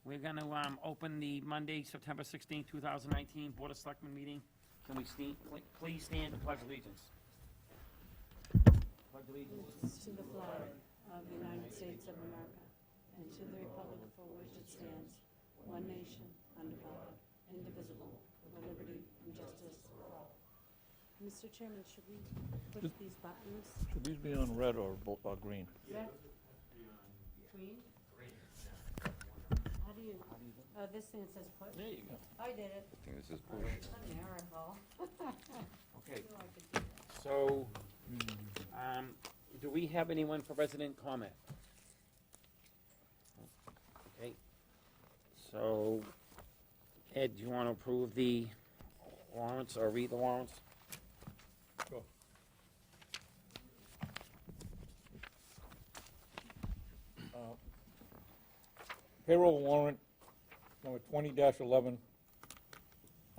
We're gonna, open the Monday, September 16th, 2019 Board of Selectmen meeting. Can we please stand and pledge allegiance? Pledge allegiance. To the flag of the United States of America and to the republic for which it stands, one nation, under God, indivisible, with liberty and justice for all. Mr. Chairman, should we push these buttons? Should these be on red or green? Red? Green? How do you, this thing that says push? There you go. I did it. I think this is push. That's a miracle. Okay, I knew I could do that. so, do we have anyone for resident comment? Okay, so, Ed, do you want to approve the warrants or read the warrants? Sure. Payroll warrant number 20-11,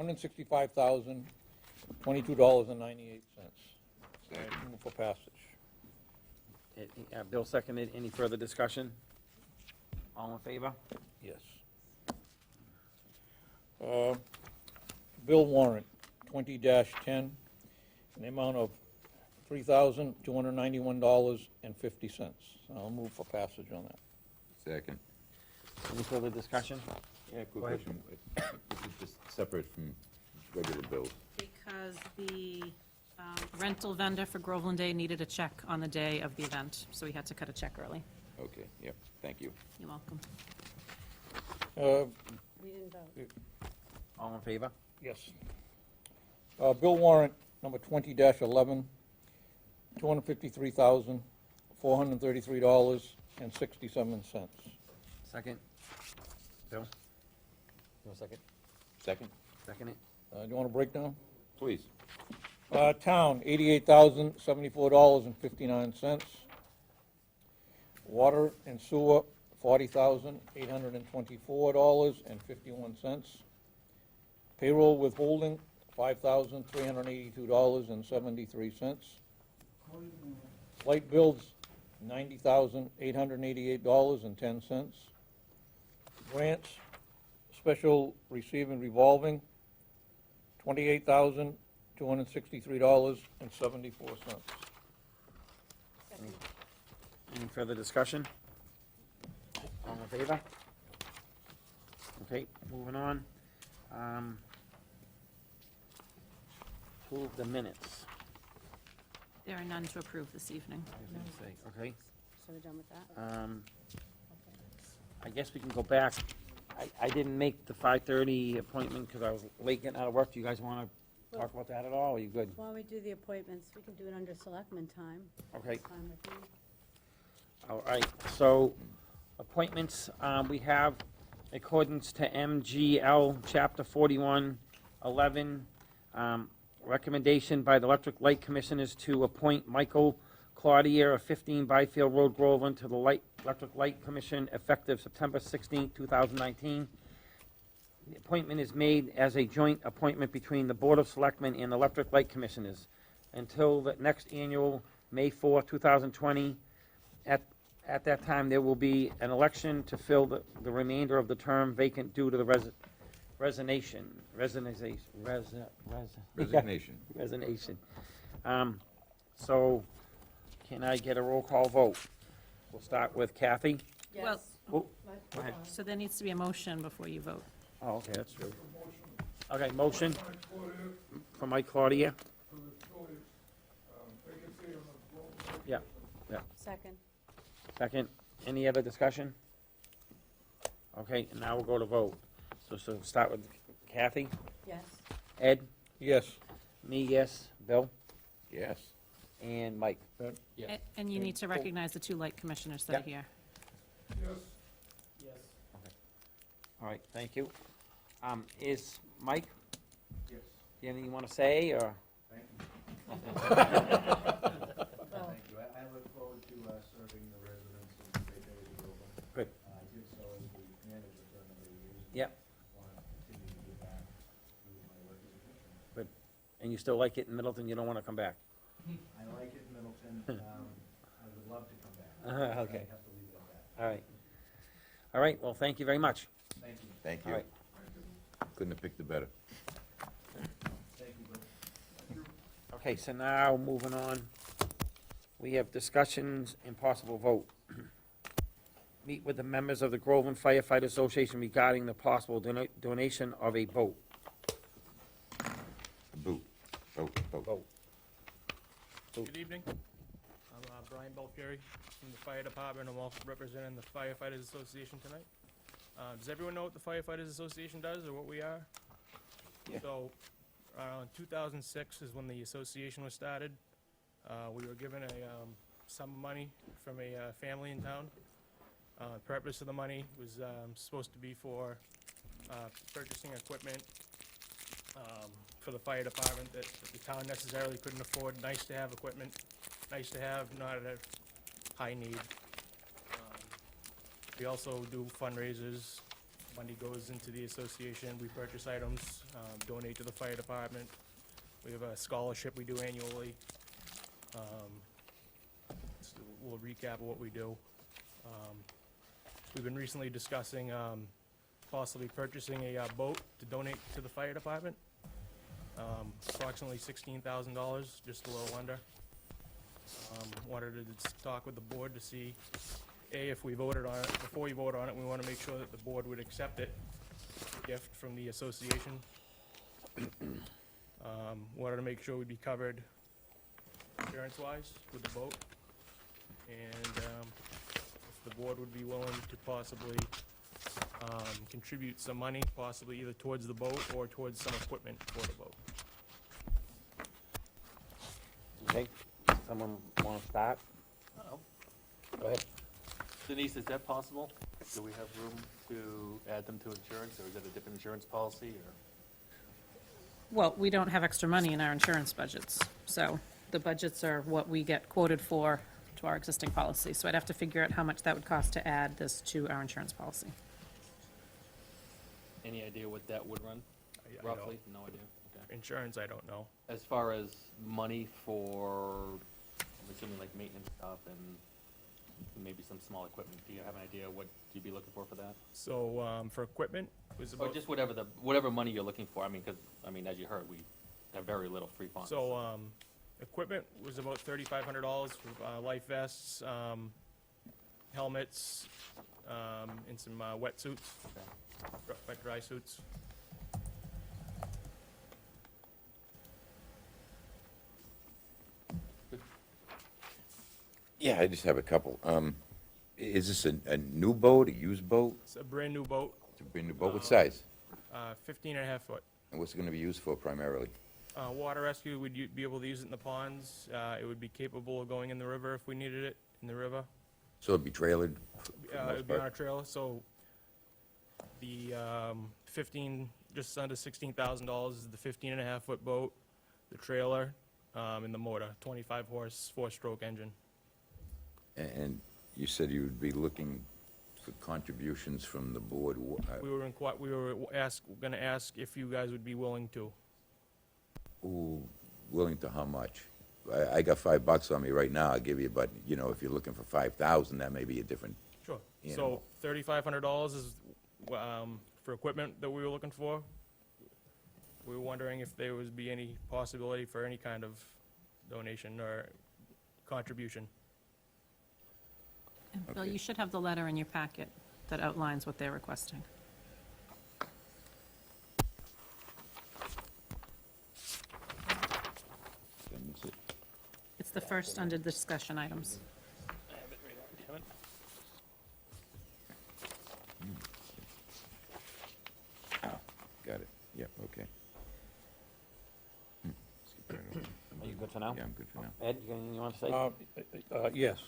$165,022.98. Move for passage. Bill seconded. Any further discussion? All in favor? Yes. Bill warrant 20-10, in the amount of $3,291.50. I'll move for passage on that. Second. Any further discussion? Yeah, quick Go ahead. question. This is just separate from regular bills. Because the rental vendor for Groveland Day needed a check on the day of the event, so we had to cut a check early. Okay, yep, thank you. You're welcome. We didn't vote. All in favor? Yes. Bill warrant number 20-11, $253,433.67. Second? Bill? No second? Second, Second it? Do you want a breakdown? please. Town, $88,074.59. Water and sewer, $40,824.51. Payroll withholding, $5,382.73. Light bills, $90,888.10. Grants, special receiving revolving, $28,263.74. Second. Any further discussion? All in favor? Okay, moving on. Approve the minutes. There are none to approve this evening. I was gonna say, okay, So we're done with that? Okay. I guess we can go back. I didn't make the 5:30 appointment because I was late getting out of work. Do you guys want to talk about that at all? Or are you good? While we do the appointments, we can do it under selectmen time. Okay. Fine with me. All right, so appointments, we have accordance to MGL Chapter 4111, recommendation by the Electric Light Commission is to appoint Michael Claudia of 15 Byfield Road, Groveland, to the Electric Light Commission effective September 16, 2019. The appointment is made as a joint appointment between the Board of Selectmen and the Electric Light Commissioners until the next annual, May 4, 2020. At that time, there will be an election to fill the remainder of the term vacant due to the resignation. So, can I get a roll call vote? We'll start with Kathy. Well- Yes. Oh, What? go ahead. So there needs to be a motion before you vote. Oh, okay, that's true. Okay, motion for Mike Claudia. Yeah, Second. second. Any other discussion? Okay, and now we'll go to vote. So start with Kathy, Yes. Ed, Yes. me, yes, Bill, Yes. and Mike. And you need to recognize the two light commissioners that are here. All right, thank you. Is Mike? Yes. Do you have anything you want to say, or? Thank you. Oh, Thank you. I look forward to serving the residents of the Great Bay of Groveland. Good. I did so as the manager for a number of years. Yep. Want to continue to give back through my work as a commissioner. Good. And you still like it in Middleton, you don't want to come back? I like it in Middleton. I would love to come back. Okay. I have to leave it at that. All right. All right, well, thank you very much. Thank All you. right. Couldn't have picked a better. Okay, so now, moving on, we have discussions and possible vote. Meet with the members of the Groveland Firefighter Association regarding the possible donation of a boat. Boot. Boat. Vote. Good evening. I'm Brian Belfieri from the Fire Department. I'm also representing the Firefighters Association tonight. Does everyone know what the Firefighters Association does or what we are? Yeah. So, 2006 is when the association was started. We were given a sum of money from a family in town. The purpose of the money was supposed to be for purchasing equipment for the fire department that the town necessarily couldn't afford. Nice to have equipment, nice to have, not at a high need. We also do fundraisers. Money goes into the association. We purchase items, donate to the fire department. We have a scholarship we do annually. Just a little recap of what we do. We've been recently discussing possibly purchasing a boat to donate to the fire department. Approximately $16,000, just a little under. Wanted to talk with the board to see, if we voted on it. Before we vote on it, we want to make sure that the board would accept it, gift from the association. Wanted to make sure we'd be covered insurance-wise with the boat. And if the board would be willing to possibly contribute some money, possibly either towards the boat or towards some equipment for the boat. Okay, someone wanna start? Go ahead. Denise, is that possible? Do we have room to add them to insurance, or is that a different insurance policy, or? Well, we don't have extra money in our insurance budgets, so the budgets are what we get quoted for to our existing policy. So I'd have to figure out how much that would cost to add this to our insurance policy. Any idea what that would run, I don't- roughly? No idea, okay. Insurance, I don't know. As far as money for, I'm assuming like maintenance stuff and maybe some small equipment, do you have an idea what you'd be looking for that? So, for equipment, was Or about, just whatever money you're looking for, I mean, because, as you heard, we have very little free funds. so, equipment was about $3,500 for, life vests, helmets, and some, wetsuits, wet dry suits. Yeah, I just have a couple. Is this a new boat, a used boat? It's a brand-new boat, It's a brand new boat? What size? 15 and a half foot. And what's it gonna be used for primarily? Water rescue, would you be able to use it in the ponds? It would be capable of going in the river if we needed it, in the river. So it'd be trailered for the It most would be on part? a trailer, so the 15, just under $16,000 is the 15 and a half foot boat, the trailer, and the motor, 25 horse, 4-stroke engine. And you said you would be looking for contributions from the board. We were gonna ask if you guys would be willing to. Ooh, willing to how much? I got $5 on me right now, I'll give you, but, you know, if you're looking for 5,000, that may be a different, Sure. Yeah. So $3,500 is for equipment that we were looking for. We were wondering if there would be any possibility for any kind of donation or contribution. And Bill, Okay. you should have the letter in your packet that outlines what they're requesting. Did I miss it? It's the first under discussion items. I have it right up, Kevin. Got it, yep, okay. Skip right over. Are you good for now? Yeah, I'm good for now. Ed, you got anything you wanna say? Yes.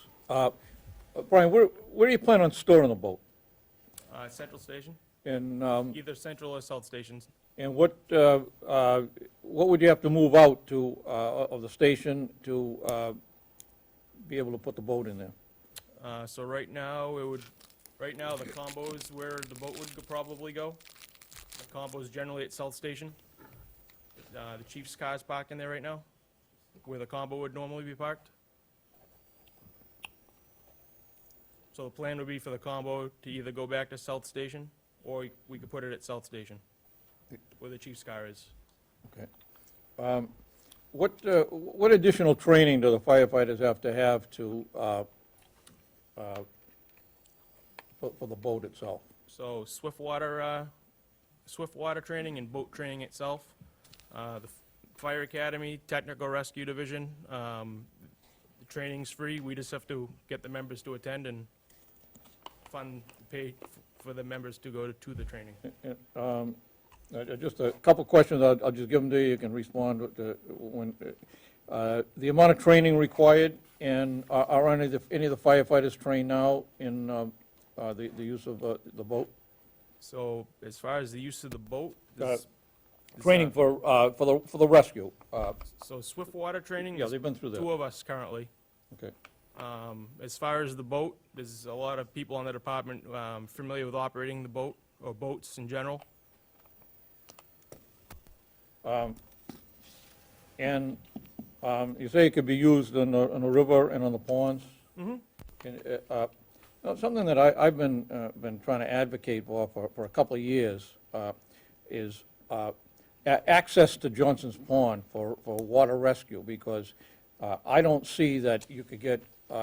Brian, where do you plan on storing the boat? Central Station, And, either Central or South Stations. and what would you have to move out to, of the station to be able to put the boat in there? So right now, the combo is where the boat would probably go. The combo is generally at South Station. The chief's car's parked in there right now, where the combo would normally be parked. So the plan would be for the combo to either go back to South Station or we could put it at South Station, where the chief's car is. Okay. What additional training do the firefighters have to have to, for the boat itself? So swift water training and boat training itself. The Fire Academy, Technical Rescue Division, the training's free. We just have to get the members to attend and pay for the members to go to the training. Just a couple questions, I'll just give them to you, you can respond when, the amount of training required, and are any of the firefighters trained now in the use of the boat? So as far as the use of the boat, this- Training for the rescue? so swift water training, Yeah, there's they've been through that. 2 of us currently. Okay. As far as the boat, there's a lot of people in the department familiar with operating the boat, or boats in general. And you say it could be used on the river and on the ponds? Something that I've been trying to advocate for a couple of years is access to Johnson's Pond for water rescue, because I don't see that you could get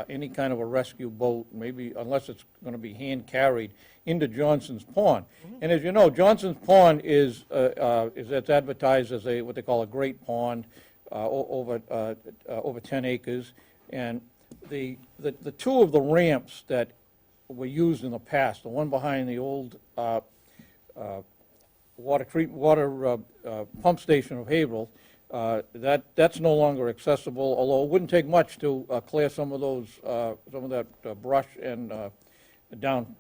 any kind of a rescue boat, maybe unless it's going to be hand-carried, into Johnson's Pond. And as you know, Johnson's Pond it's advertised as what they call a great pond, over 10 acres. And the 2 of the ramps that were used in the past, the one behind the old water pump station of Haverhill, that's no longer accessible, although it wouldn't take much to clear some of that brush and down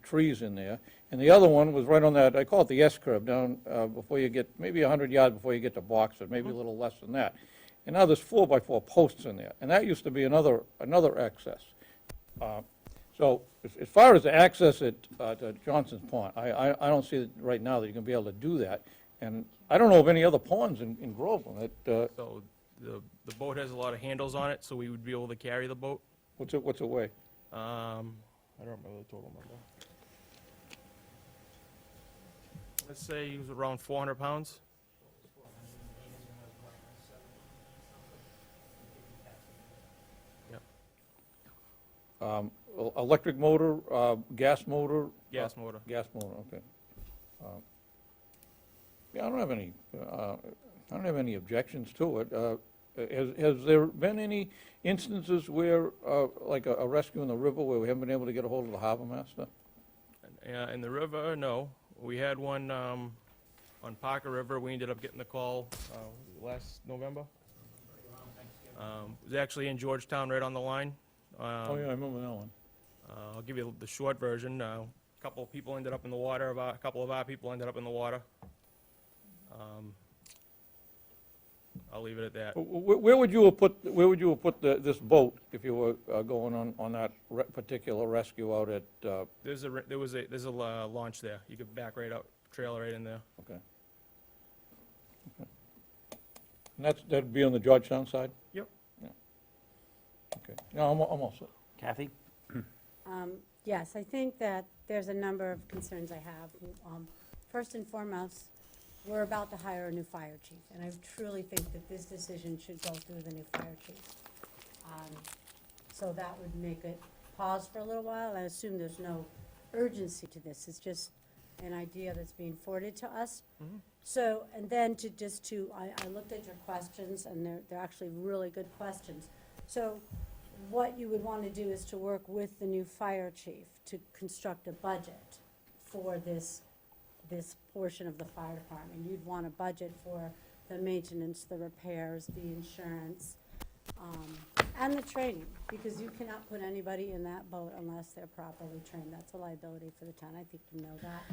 trees in there. And the other one was right on that, I call it the S-curve, down before you get, maybe 100 yards before you get to Boxer, maybe a little less than that. And now there's 4x4 posts in there, and that used to be another access. So as far as the access to Johnson's Pond, I don't see it right now that you're going to be able to do that. And I don't know of any other ponds in Groveland that, So the boat has a lot of handles on it, so we would be able to carry the boat. what's it weigh? I don't remember the total number. Let's say he was around 400 pounds. Electric motor, gas motor? Gas motor. Gas motor, okay. Yeah, I don't have any objections to it. Has there been any instances where, like a rescue in the river, where we haven't been able to get a hold of the harbor master? In the river, no. We had one on Parker River. We ended up getting the call last November. It was actually in Georgetown, right on the line. Oh, yeah, I remember that one. I'll give you the short version. A couple of people ended up in the water. A couple of our people ended up in the water. I'll leave it at that. Where would you have put this boat if you were going on that particular rescue out at, There's a launch there. You could back right out, trailer right in there. okay. And that'd be on the Georgetown side? Yep. Yeah. Okay, no, I'm all set. Kathy? Yes, I think that there's a number of concerns I have. First and foremost, we're about to hire a new fire chief, and I truly think that this decision should go through the new fire chief. So that would make it pause for a little while. I assume there's no urgency to this. It's just an idea that's being forwarded to us. So, and then I looked at your questions, and they're actually really good questions. So what you would want to do is to work with the new fire chief to construct a budget for this portion of the fire department. You'd want a budget for the maintenance, the repairs, the insurance, and the training, because you cannot put anybody in that boat unless they're properly trained. That's a liability for the town. I think you know that.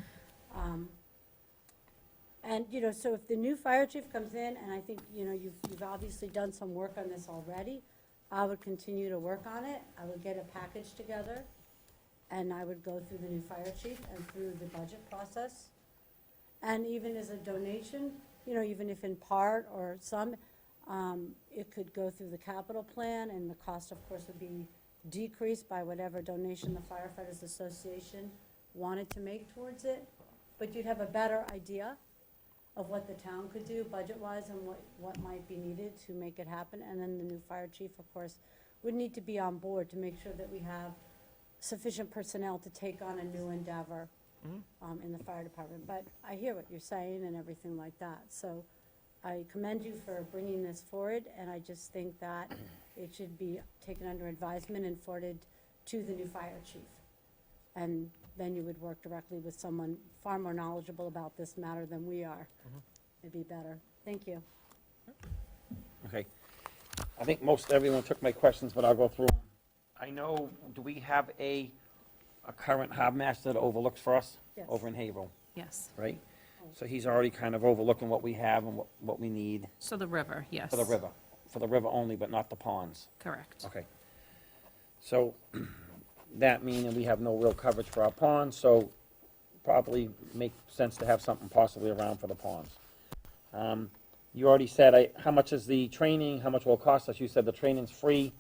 And, so if the new fire chief comes in, and I think, you've obviously done some work on this already, I would continue to work on it. I would get a package together, and I would go through the new fire chief and through the budget process. And even as a donation, even if in part or some, it could go through the capital plan, and the cost, of course, would be decreased by whatever donation the Firefighters Association wanted to make towards it, but you'd have a better idea of what the town could do budget-wise and what might be needed to make it happen. And then the new fire chief, of course, would need to be on board to make sure that we have sufficient personnel to take on a new endeavor in the fire department. But I hear what you're saying and everything like that. So I commend you for bringing this forward, and I just think that it should be taken under advisement and forwarded to the new fire chief. And then you would work directly with someone far more knowledgeable about this matter than we are. It'd be better. Thank you. Okay. I think most everyone took my questions, but I'll go through 'em. I know, do we have a current harbor master that overlooks for us? Yes. Over in Haverhill, Yes. right? So he's already kind of overlooking what we have and what we need So the river, yes. for the river only, but not the ponds. Correct. Okay. So, that meaning we have no real coverage for our ponds, so probably make sense to have something possibly around for the ponds. You already said, how much is the training, how much will it cost us? You said the training's free,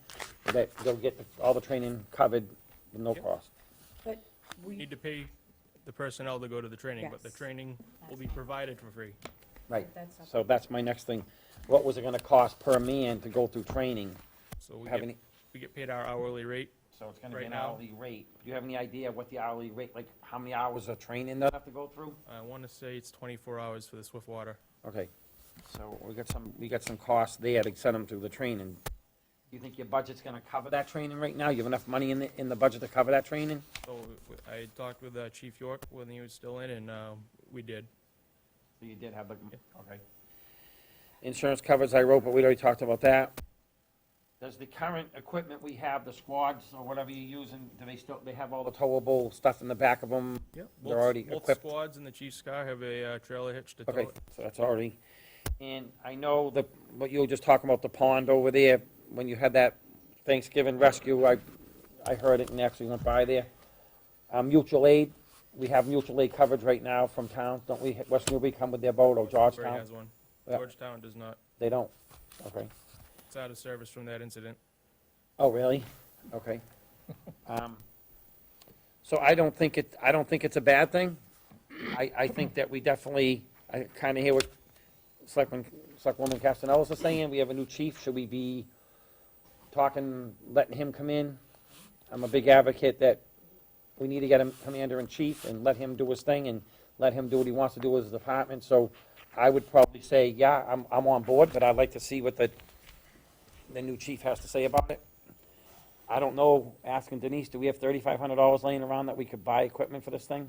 that they'll get all the training covered with no Yep. cost. But We we, need to pay the personnel to go to the training, but the Yes. training will be provided for free. Right, that's not- so that's my next thing. What was it gonna cost per man to go through training? So we Have get, any, we get paid our hourly rate. so it's gonna be Right an now? hourly rate. Do you have any idea what the hourly rate, like, how many hours of training they'll have to go through? I want to say it's 24 hours for the Swiftwater. Okay, so we got some costs there to send them through the training. Do you think your budget's gonna cover that training right now? You have enough money in the budget to cover that training? So I talked with Chief York when he was still in, and we did. So you did have the, okay. Insurance coverage I wrote, but we already talked about that. Does the current equipment we have, the squads or whatever you're using, do they have all the towable stuff in the back of them? Yep. They're already Both equipped? squads and the Chief's car have a trailer hitch to tow Okay, it. so that's already, and I know what you were just talking about, the pond over there, when you had that Thanksgiving rescue, I heard it and actually went by there. Mutual aid, we have mutual aid coverage right now from town, don't we? West Newbury come with their boat, or Gray Georgetown? has one. Yeah. Georgetown does not. They don't, okay. It's out of service from that incident. Oh, really? Okay. So I don't think it's a bad thing. I think that we definitely, I kinda hear what Selectwoman Castellanos is saying, we have a new chief, should we be talking, letting him come in? I'm a big advocate that we need to get him commander-in-chief and let him do his thing and let him do what he wants to do with his department, so I would probably say, yeah, I'm on board, but I'd like to see what the new chief has to say about it. I don't know, asking Denise, do we have $3,500 laying around that we could buy equipment for this thing?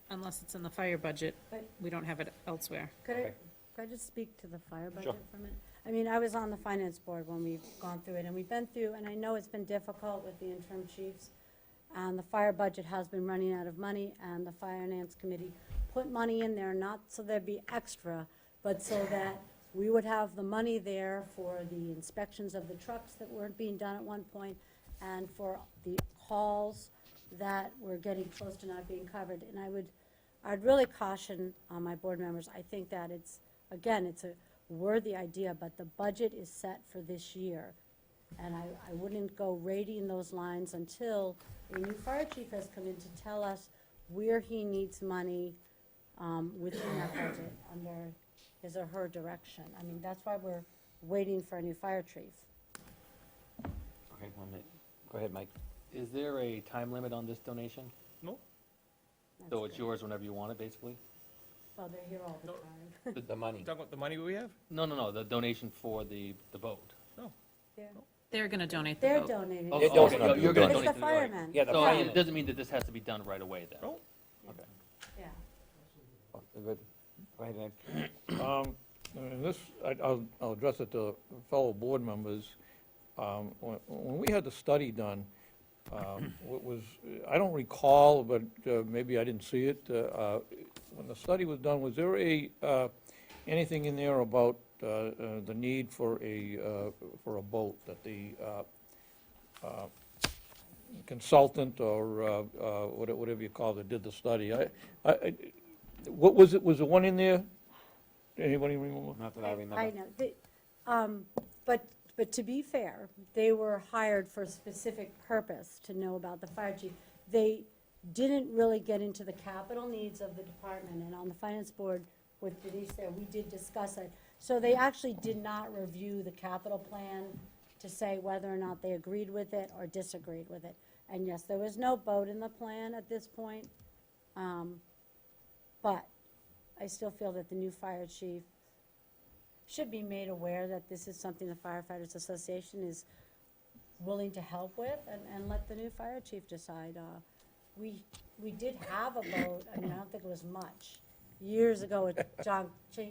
Unless it's in the fire budget, But- we don't have it elsewhere. Okay. could I just speak to the fire budget Sure. for a minute? I mean, I was on the finance board when we've gone through it, and we've been through, and I know it's been difficult with the interim chiefs, and the fire budget has been running out of money, and the finance committee put money in there, not so there'd be extra, but so that we would have the money there for the inspections of the trucks that weren't being done at one point, and for the halls that were getting close to not being covered. And I'd really caution my board members, I think that it's a worthy idea, but the budget is set for this year. And I wouldn't go raiding those lines until a new fire chief has come in to tell us where he needs money within that budget, under his or her direction. I mean, that's why we're waiting for a new fire chief. Okay, 1 minute. Go ahead, Mike. Is there a time limit on this donation? No? So That's it's good. yours whenever you want it, basically? Well, they're here all the No. time. The money. You talking about the money we have? No, the donation for the boat. They're gonna donate the They're boat. donating. Oh, They're It's donating. okay, you're gonna the donate to the right. firemen. Yeah, the So firemen. it doesn't mean that this has to be done right away, then? No. Okay. Yeah. Good. Go ahead, Ed. And this, I'll address it to fellow board members. When we had the study done, what was, I don't recall, but maybe I didn't see it. When the study was done, was there anything in there about the need for a boat, that the consultant or whatever you call it, did the study? What was it, was the one in there? Anybody remember? Not that I remember. I know. But to be fair, they were hired for a specific purpose, to know about the fire chief. They didn't really get into the capital needs of the department, and on the finance board with Denise there, we did discuss it. So they actually did not review the capital plan to say whether or not they agreed with it or disagreed with it. And yes, there was no boat in the plan at this point, but I still feel that the new fire chief should be made aware that this is something the Firefighters Association is willing to help with, and let the new fire chief decide. We did have a boat, I mean, I don't think it was much, years ago with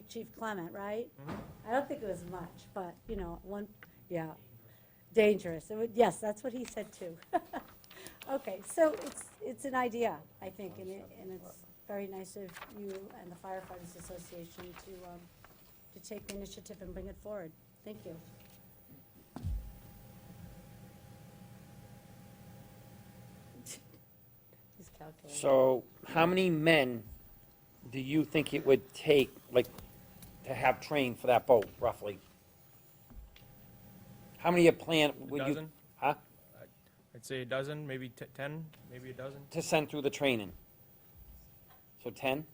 Chief Clement, right? I don't think it was much, but, you know, dangerous. Yes, that's what he said too. Okay, so it's an idea, I think, and it's very nice of you and the Firefighters Association to take the initiative and bring it forward. Thank you. He's calculating. So how many men do you think it would take, like, to have trained for that boat, roughly? How many you plan, A would you? dozen? Huh? I'd say a dozen, maybe 10, maybe a dozen. To send through the training? So 10?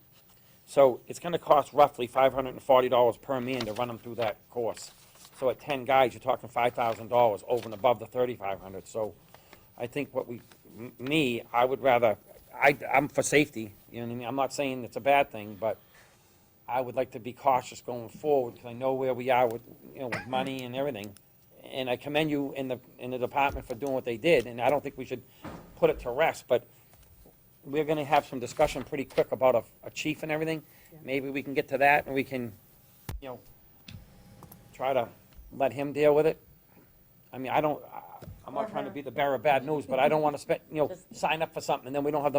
So it's gonna cost roughly $540 per man to run them through that course. So at 10 guys, you're talking $5,000 over and above the 3,500. So I think I would rather, I'm for safety, you know what I mean? I'm not saying it's a bad thing, but I would like to be cautious going forward, because I know where we are with, you know, with money and everything. And I commend you in the department for doing what they did, and I don't think we should put it to rest, but we're gonna have some discussion pretty quick about a chief and everything. Maybe we can get to that, and we can, you know, try to let him deal with it. I mean, I'm not trying to be the bearer of bad news, but I don't wanna spend, you know, sign up for something, and then we don't have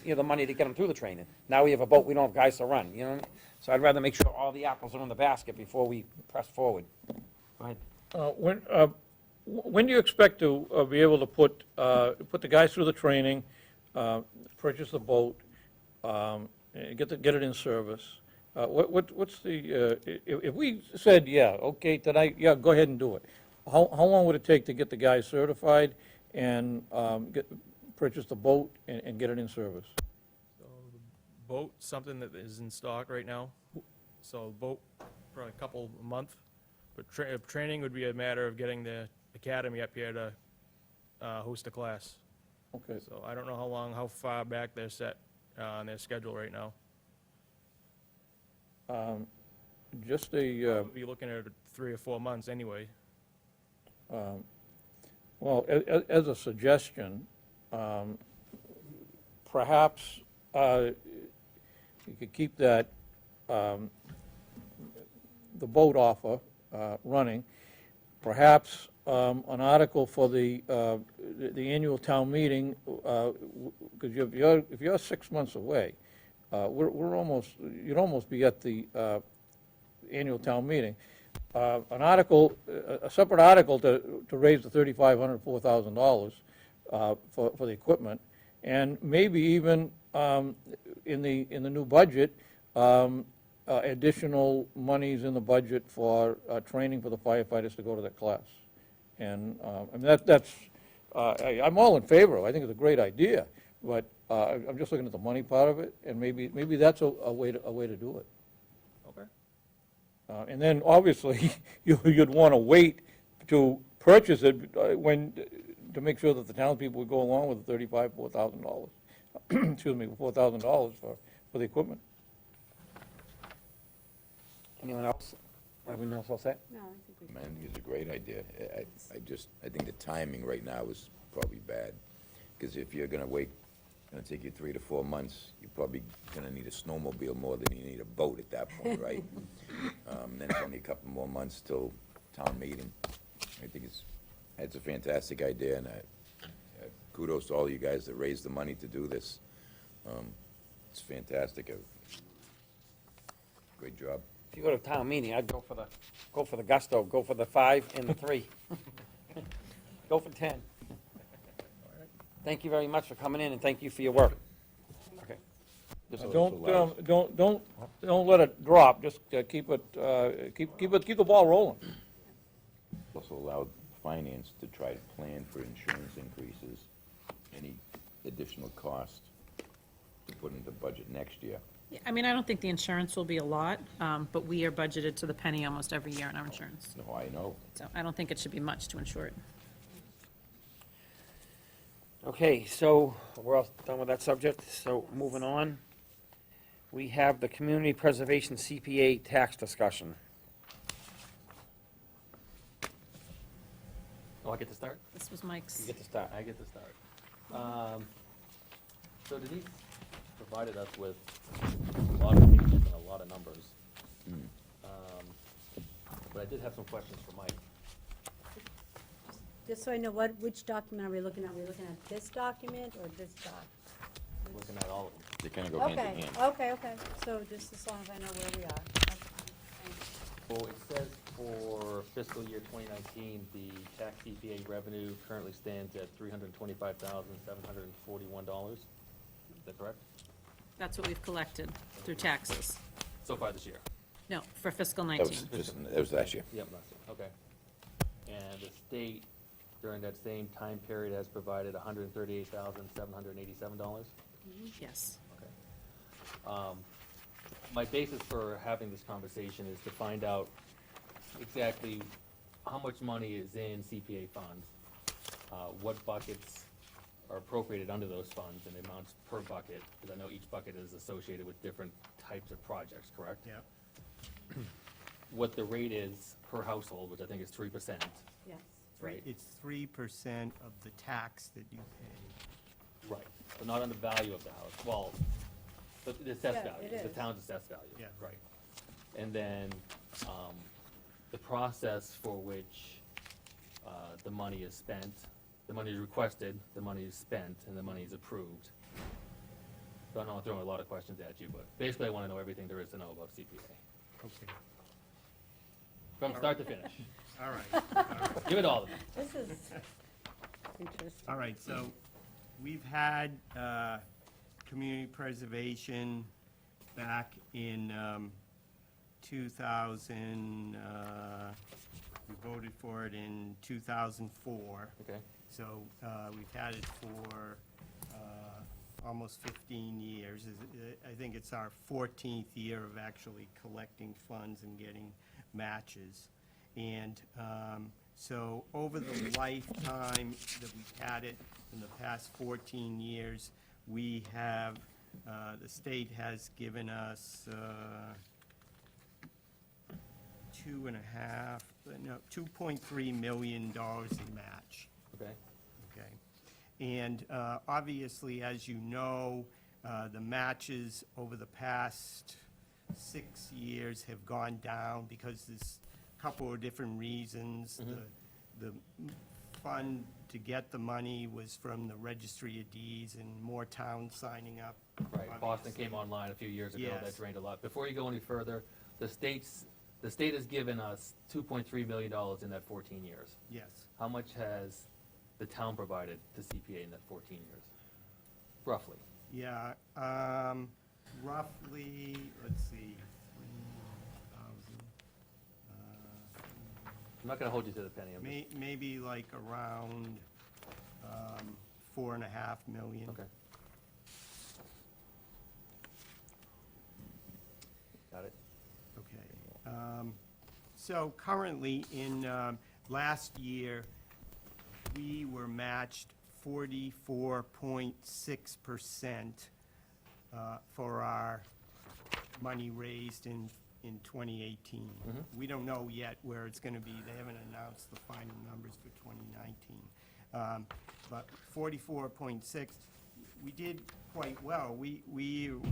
the money to get them through the training. Now we have a boat, we don't have guys to run, you know? So I'd rather make sure all the apples are in the basket before we press forward. Go ahead. When do you expect to be able to put the guys through the training, purchase the boat, get it in service? What's the, if we said, yeah, okay, tonight, yeah, go ahead and do it, how long would it take to get the guys certified and purchase the boat and get it in service? So the boat, something that is in stock right now. So boat, probably a couple, a month. But training would be a matter of getting the academy up here to host a class. Okay, So I don't know how far back they're set on their schedule right now. just We'll be looking at 3 or 4 months anyway. well, as a suggestion, perhaps you could keep that, the boat offer running. Perhaps an article for the annual town meeting, because if you're 6 months away, you'd almost be at the annual town meeting. An article, a separate article to raise the $3,500, $4,000 for the equipment, and maybe even in the new budget, additional monies in the budget for training for the firefighters to go to that class. And I mean, I'm all in favor of it. I think it's a great idea, but I'm just looking at the money part of it, and maybe that's a way to do it. Okay. And then, obviously, you'd want to wait to purchase it to make sure that the townspeople would go along with the $4,000, excuse me, $4,000 for the equipment. Anyone else? Everyone else all set? No, I think we. Man, it's a great idea. I think the timing right now is probably bad, because if you're gonna wait, gonna take you 3 to 4 months, you're probably gonna need a snowmobile more than you need a boat at that point, right? Then it's only a couple more months till town meeting. I think it's a fantastic idea, and kudos to all you guys that raised the money to do this. It's fantastic. Great job. If you go to town meeting, I'd go for the gusto, go for the 5 and the 3. Go for 10. Thank you very much for coming in, and thank you for your work. Okay. This also allows- Don't let it drop, just keep the ball rolling. Also allowed finance to try to plan for insurance increases, any additional cost. to put into budget next year. Yeah, I mean, I don't think the insurance will be a lot, but we are budgeted to the penny almost every year in our insurance. No, I know. So I don't think it should be much to insure it. Okay, so we're all done with that subject, so moving on. We have the Community Preservation CPA tax discussion. Oh, I get to start? This was Mike's. You get to start. I get to start. So Denise provided us with a lot of pages and a lot of numbers. But I did have some questions for Mike. Just so I know, which document are we looking at? Are we looking at this document or this doc? Looking at all of them. They kind of go hand in Okay, hand. okay. So just as long as I know where we are. That's fine. Thanks. Well, it says for fiscal year 2019, the tax CPA revenue currently stands at $325,741. Is that correct? That's what we've collected through taxes. So far this year? No, for fiscal That 19. that was last year. Yep, last year, okay. And the state, during that same time period, has provided $138,787? Yes. Okay. My basis for having this conversation is to find out exactly how much money is in CPA funds, what buckets are appropriated under those funds, and the amounts per bucket, because I know each bucket is associated with different types of projects, correct? Yep. What the rate is per household, which I think is 3%, Yes. right? It's 3% of the tax that you pay. Right, but not on the value of the house, well, the assessed Yeah, value, it the is. town's assessed value. Yeah. Right. And then, the process for which, the money is spent, the money is requested, the money is spent, and the money is approved. So I know I'm throwing a lot of questions at you, but basically I wanna know everything there is to know about CPA, Okay. from start to finish. All right. Give it all to me. This is interesting. All right, so we've had community preservation back in 2000, we voted for it in 2004. Okay, So we've had it for almost 15 years. I think it's our 14th year of actually collecting funds and getting matches. And so over the lifetime that we've had it, in the past 14 years, we have, the state has given us $2.3 million in match. okay, Okay. And obviously, as you know, the matches over the past 6 years have gone down because there's a couple of different reasons. The fund to get the money was from the Registry of Deeds and more towns signing up. right, Boston obviously. came online a few years ago, that Yes. drained a lot. Before you go any further, the state has given us $2.3 million in that 14 years. Yes. How much has the town provided to CPA in that 14 years? Roughly. Yeah, roughly, let's see, 3,000. I'm not gonna hold you to the penny, I'm just, Maybe like around 4.5 million. okay. Got it? Okay. So currently, in last year, we were matched 44.6% for our money raised in 2018. We don't know yet where it's going to be. They haven't announced the final numbers for 2019. But 44.6, we did quite well. We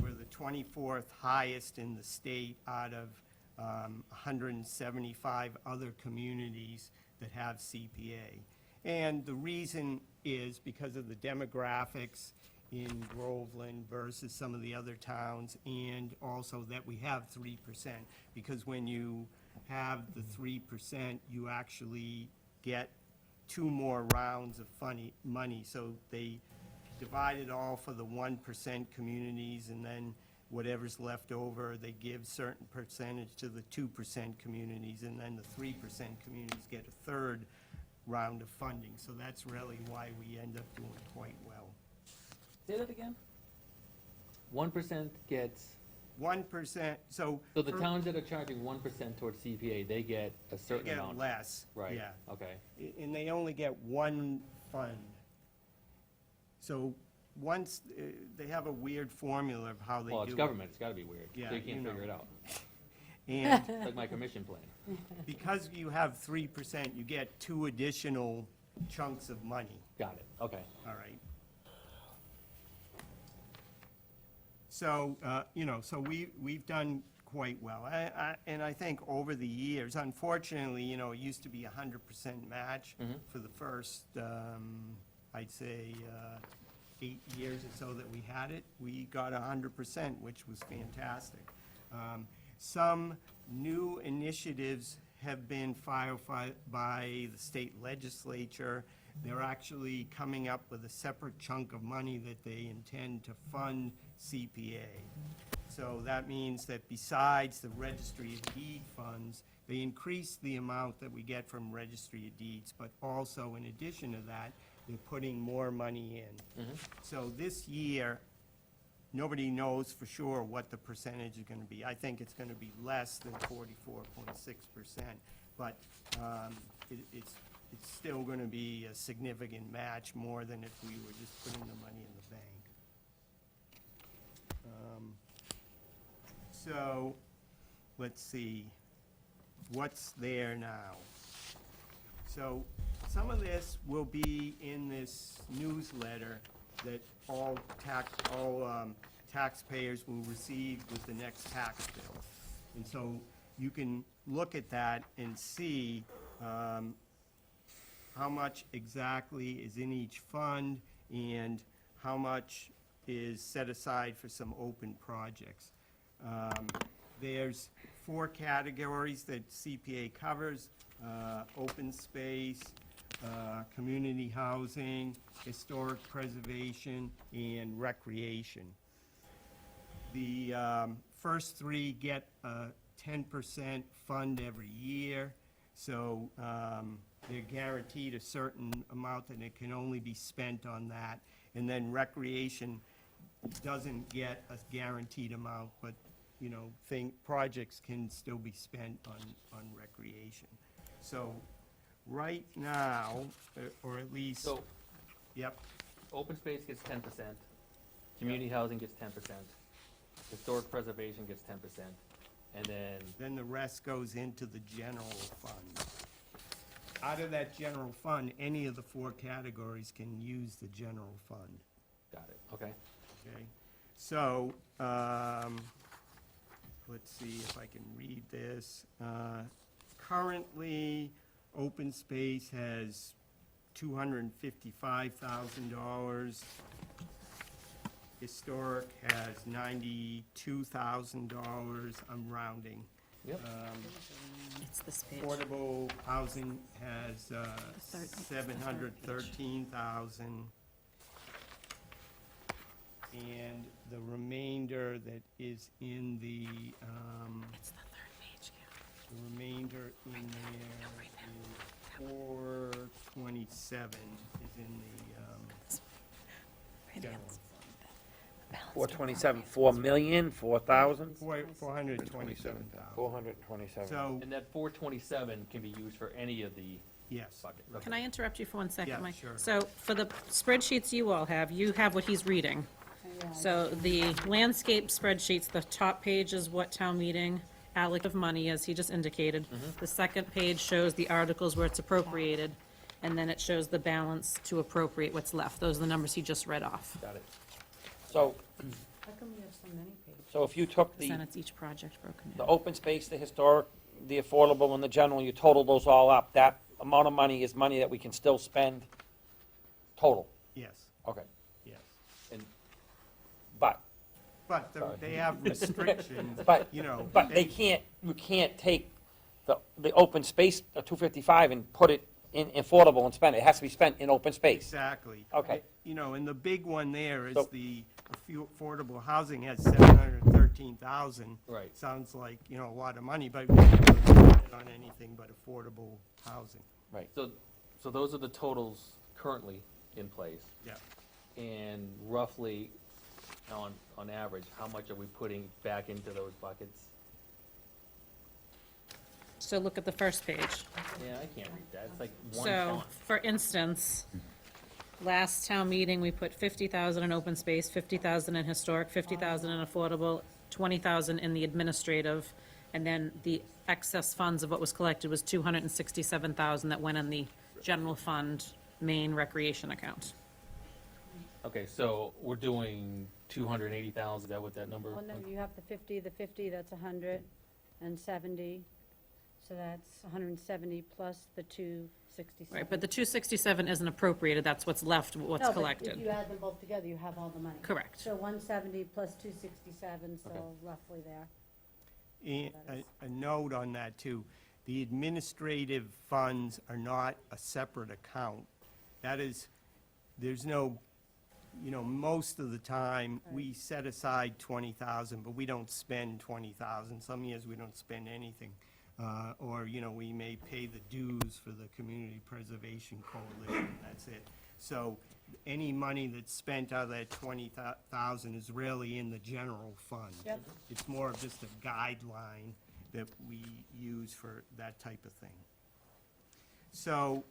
were the 24th highest in the state out of 175 other communities that have CPA. And the reason is because of the demographics in Groveland versus some of the other towns, and also that we have 3%. Because when you have the 3%, you actually get 2 more rounds of money. So they divide it all for the 1% communities, and then whatever's left over, they give certain percentage to the 2% communities, and then the 3% communities get a third round of funding. So that's really why we end up doing quite well. Say that again? 1% gets, 1%, so. so the for- towns that are charging 1% towards CPA, they get a They certain get amount. less, Right, yeah. okay. And they only get one fund. So once, they have a weird formula of how they do it. Well, it's government, it's gotta be weird. Yeah, They you can't know. figure it out. And It's like my commission plan. because you have 3%, you get 2 additional chunks of money, Got it, okay. all right? So, so we've done quite well. And I think over the years, unfortunately, it used to be 100% match for the first, I'd say, 8 years or so that we had it. We got 100%, which was fantastic. Some new initiatives have been filed by the state legislature. They're actually coming up with a separate chunk of money that they intend to fund CPA. So that means that besides the Registry of Deed funds, they increase the amount that we get from Registry of Deeds, but also in addition to that, they're putting more money in. So this year, nobody knows for sure what the percentage is gonna be. I think it's gonna be less than 44.6%, but it's still gonna be a significant match, more than if we were just putting the money in the bank. So, let's see, what's there now? So, some of this will be in this newsletter that all taxpayers will receive with the next tax bill. And so you can look at that and see how much exactly is in each fund and how much is set aside for some open projects. There's 4 categories that CPA covers: open space, community housing, historic preservation, and recreation. The first 3 get a 10% fund every year, so they're guaranteed a certain amount and it can only be spent on that. And then recreation doesn't get a guaranteed amount, but, projects can still be spent on recreation. So, right now, or at least, So, yep, open space gets 10%, community housing gets 10%, historic preservation gets 10%, and then, the rest goes into the general fund. Out of that general fund, any of the 4 categories can use the general fund, got it, okay. okay? So, let's see if I can read this. Currently, open space has $255,000. Historic has $92,000, I'm rounding. Yep. It's this page. Affordable housing has third- $713,000. And the remainder that is in the, It's the third page, Gary. the remainder in there is 427 is in the Right general against fund. the balance. 427, 4 million, 4,000? 427,000. 427. So, And that 427 can be used for any of the yes. buckets. Can I interrupt you for 1 second, Yeah, Mike? sure. So for the spreadsheets you all have, you have what he's reading. So the landscape spreadsheets, the top page is what town meeting allocate of money, as he just indicated. The second page shows the articles where it's appropriated, and then it shows the balance to appropriate what's left. Those are the numbers he just read off. Got it. So, How come we have so many pages? so if you took Then the it's each project broken the down. open space, the historic, the affordable, and the general, you total those all up, that amount of money is money that we can still spend total? Yes, Okay. yes. And But, But Sorry. they have restrictions, but, you know. but they can't, you can't take the open space, 255, and put it in affordable and spend it. It has to be spent in open space. Exactly. Okay. You know, and the big one there is So- the affordable housing has 713,000. Right. Sounds like, a lot of money, but we don't spend it on anything but affordable housing. so those are the totals currently in place. Yeah. And roughly, on average, how much are we putting back into those buckets? So look at the first page. Yeah, I can't read that, it's like one So, font. for instance, last town meeting, we put 50,000 in open space, 50,000 in historic, 50,000 in affordable, 20,000 in the administrative, and then the excess funds of what was collected was 267,000 that went in the general fund main recreation account. Okay, so we're doing 280,000, is that what that number? Well, no, you have the 50, that's 170, so that's 170 plus the 267. Right, but the 267 isn't appropriated, that's what's left, what's No, but collected. if you add them both together, you have all the money. Correct. So 170 plus 267, so Okay. roughly there. And a note on that, too. The administrative funds are not a separate account. That is, there's no, most of the time, we set aside 20,000, but we don't spend 20,000. Some years, we don't spend anything. Or, we may pay the dues for the Community Preservation Coalition, that's it. So any money that's spent out of that 20,000 is really in the general fund. Yep. It's more of just a guideline that we use for that type of thing. So,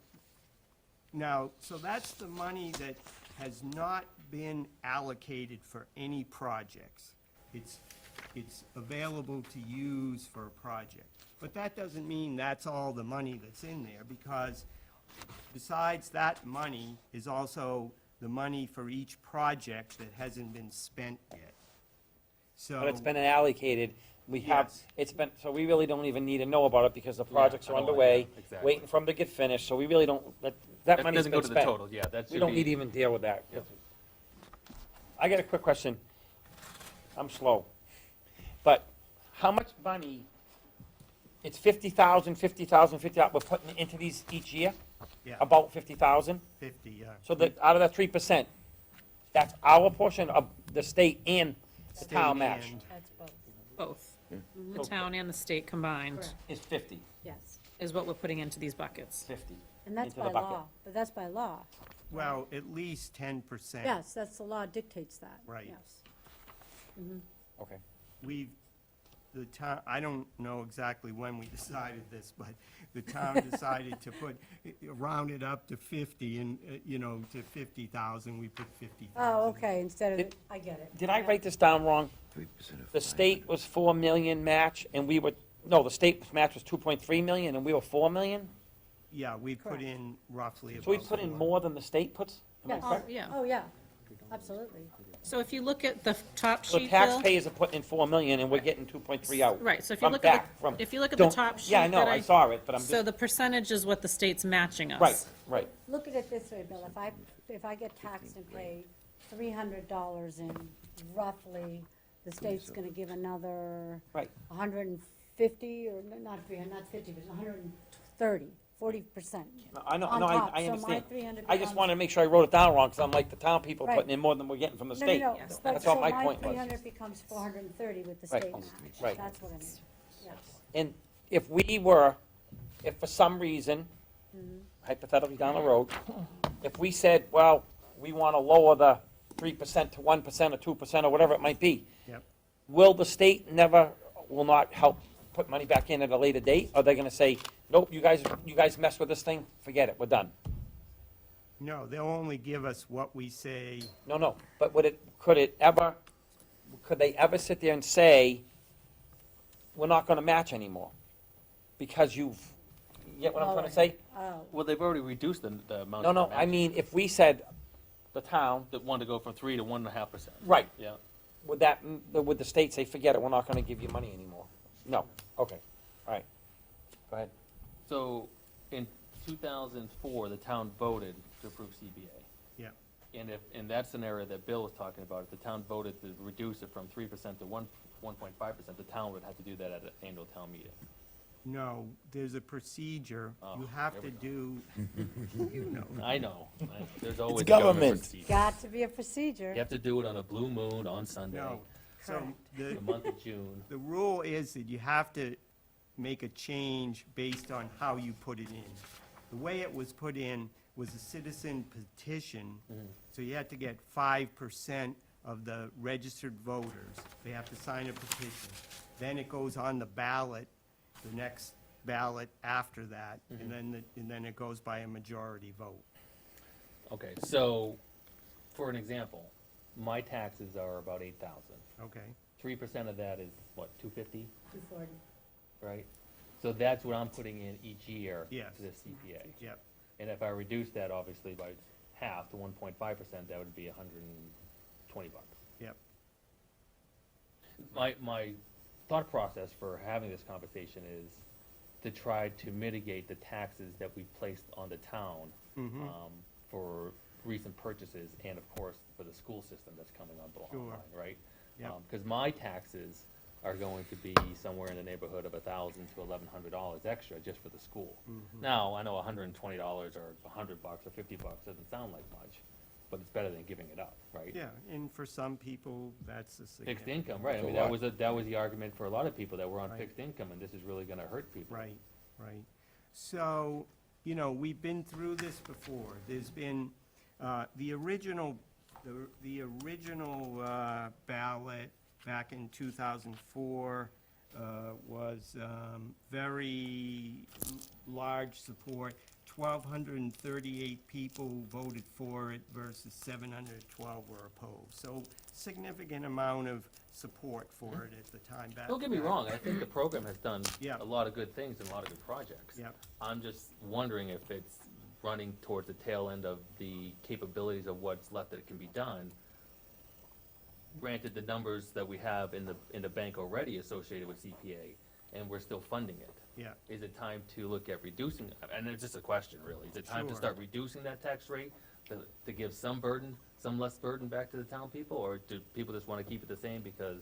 now, so that's the money that has not been allocated for any projects. It's available to use for a project. But that doesn't mean that's all the money that's in there, because besides that money is also the money for each project that hasn't been spent yet. So. But it's been allocated, we have, Yes. it's been, so we really don't even need to know about it because the projects I are don't want- underway, yeah, exactly. waiting for them to get finished, so we really don't, that money's doesn't been go to the spent. total, yeah, that We should don't need to be, even deal with that. Yeah. I got a quick question. I'm slow. But how much money, it's 50,000, 50,000, 50,000, we're putting into these each year? Yeah, About 50,000? 50, yeah. So that, out of that 3%, that's our portion of the state and the State town match and- That's both, Both. The town and the state combined correct, is 50, yes. is what we're putting into these buckets. 50. And that's Into the by bucket. law, but that's by law. Well, at least 10%. Yes, that's the law dictates that. Right. Yes. Okay. We've, the town, I don't know exactly when we decided this, but the town decided to round it up to 50 and, to 50,000, we put 50,000. Oh, okay, instead of, Did- I get it. Did I write this down wrong? 3% of The state was 4 million match, and we were, no, the state match was 2.3 million, and we were 4 million? Yeah, we put Correct. in roughly about. So we put in more than the state puts? Am I Yes. correct? Yeah. Oh, yeah, absolutely. So if you look at the top So sheet, Bill. taxpayers are putting in 4 million, and we're getting 2.3 out. Right, so if you From look at back, from- the, if you look at the Don't- top sheet Yeah, I know, that I saw it, but I'm So just, the percentage is what the state's matching us. right, right. Look at it this way, Bill, if I get taxed and pay $300 in, roughly, the state's gonna give another Right. 150, or not 300, not 50, but 130, 40%. No, I know, On no, top, I so my understand. 300 I just becomes- wanted to make sure I wrote it down wrong, because I'm like, the town people Right. putting in more than we're getting from the No, state. no, no, Yes, but That's all so my my point was. 300 becomes 430 with the Right, state match. right. That's what I mean, yes. And if we were, if for some reason, Mm-hmm. hypothetically down the road, if we said, well, we want to lower the 3% to 1% or 2% or whatever it might be, Yep. will the state never, will not help put money back in at a later date? Or are they going to say, nope, you guys mess with this thing, forget it, we're done? No, they'll only give us what we say. No, but could they ever sit there and say, we're not going to match anymore? Because you get what I'm trying to say? Oh, well, they've already reduced the amount. No, of no, our I match. mean, if we said, the town, That wanted to go from 3 to 1.5%. right, Yeah, would the state say, forget it, we're not gonna give you money anymore? No, okay, all right, go ahead. so in 2004, the town voted to approve CBA. Yeah. And if, in that scenario that Bill was talking about, if the town voted to reduce it from 3% to 1.5%, the town would have to do that at an annual town meeting. No, there's a procedure. Oh, You have there to we go. do, you know. I know, there's always a government. government procedure. got to be a procedure. You have to do it on a blue moon on Sunday, No. So Correct. the month of June. the rule is that you have to make a change based on how you put it in. The way it was put in was a citizen petition, so you had to get 5% of the registered voters. They have to sign a petition. Then it goes on the ballot, the next ballot after that, and then it goes by a majority vote. Okay, so, for an example, my taxes are about 8,000. Okay? 3% of that is, what, 250, 240. right? So that's what I'm putting in each year Yes. to the CPA. Yep. And if I reduce that, obviously, by half to 1.5%, that would be $120. Yep. My thought process for having this conversation is to try to mitigate the taxes that we placed on the town for recent purchases and, of course, for the school system that's coming online, right? Yep. Because my taxes are going to be somewhere in the neighborhood of $1,000 to $1,100 extra just for the school. Now, I know $120 or $100 or $50 doesn't sound like much, but it's better than giving it up, right? Yeah, and for some people, that's a significant. Fixed income, right, I That's a mean, lot. that was the argument for a lot of people that were on Right. fixed income, and this is really gonna hurt people. Right, right. So, we've been through this before. There's been, the original ballot back in 2004 was very large support. 1,238 people voted for it versus 712 were opposed. So significant amount of support for it at the time back. Don't get me wrong, I think the program has done Yeah. a lot of good things and a lot of good projects. Yep. I'm just wondering if it's running towards the tail end of the capabilities of what's left that can be done. Granted, the numbers that we have in the bank already associated with CPA, and we're still funding it. Yeah, Is it time to look at reducing, and it's just a question, really, is it time to Sure. start reducing that tax rate to give some burden, some less burden back to the town people, or do people just wanna keep it the same because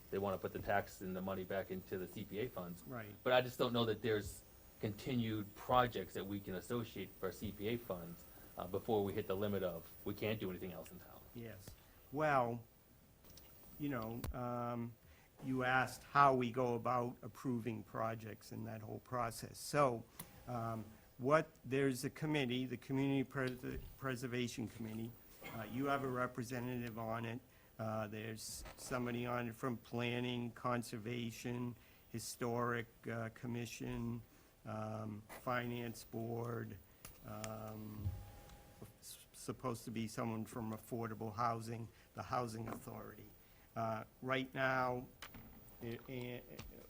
they wanna put the tax and the money back into the CPA funds? right. But I just don't know that there's continued projects that we can associate for CPA funds, before we hit the limit of, we can't do anything else in town. Yes. Well, you asked how we go about approving projects and that whole process. So, there's a committee, the Community Preservation Committee. You have a representative on it. There's somebody on it from Planning, Conservation, Historic Commission, Finance Board, supposed to be someone from Affordable Housing, the Housing Authority. Right now,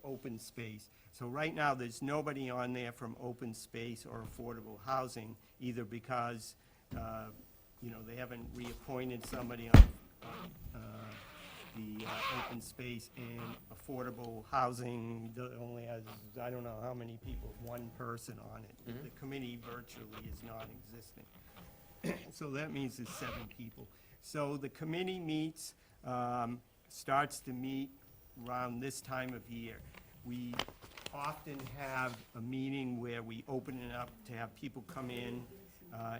Open Space. So right now, there's nobody on there from Open Space or Affordable Housing, either because, they haven't reappointed somebody on the Open Space, and Affordable Housing only has, I don't know how many people, one person on it. The committee virtually is non-existent. So that means there's 7 people. So the committee meets, starts to meet around this time of year. We often have a meeting where we open it up to have people come in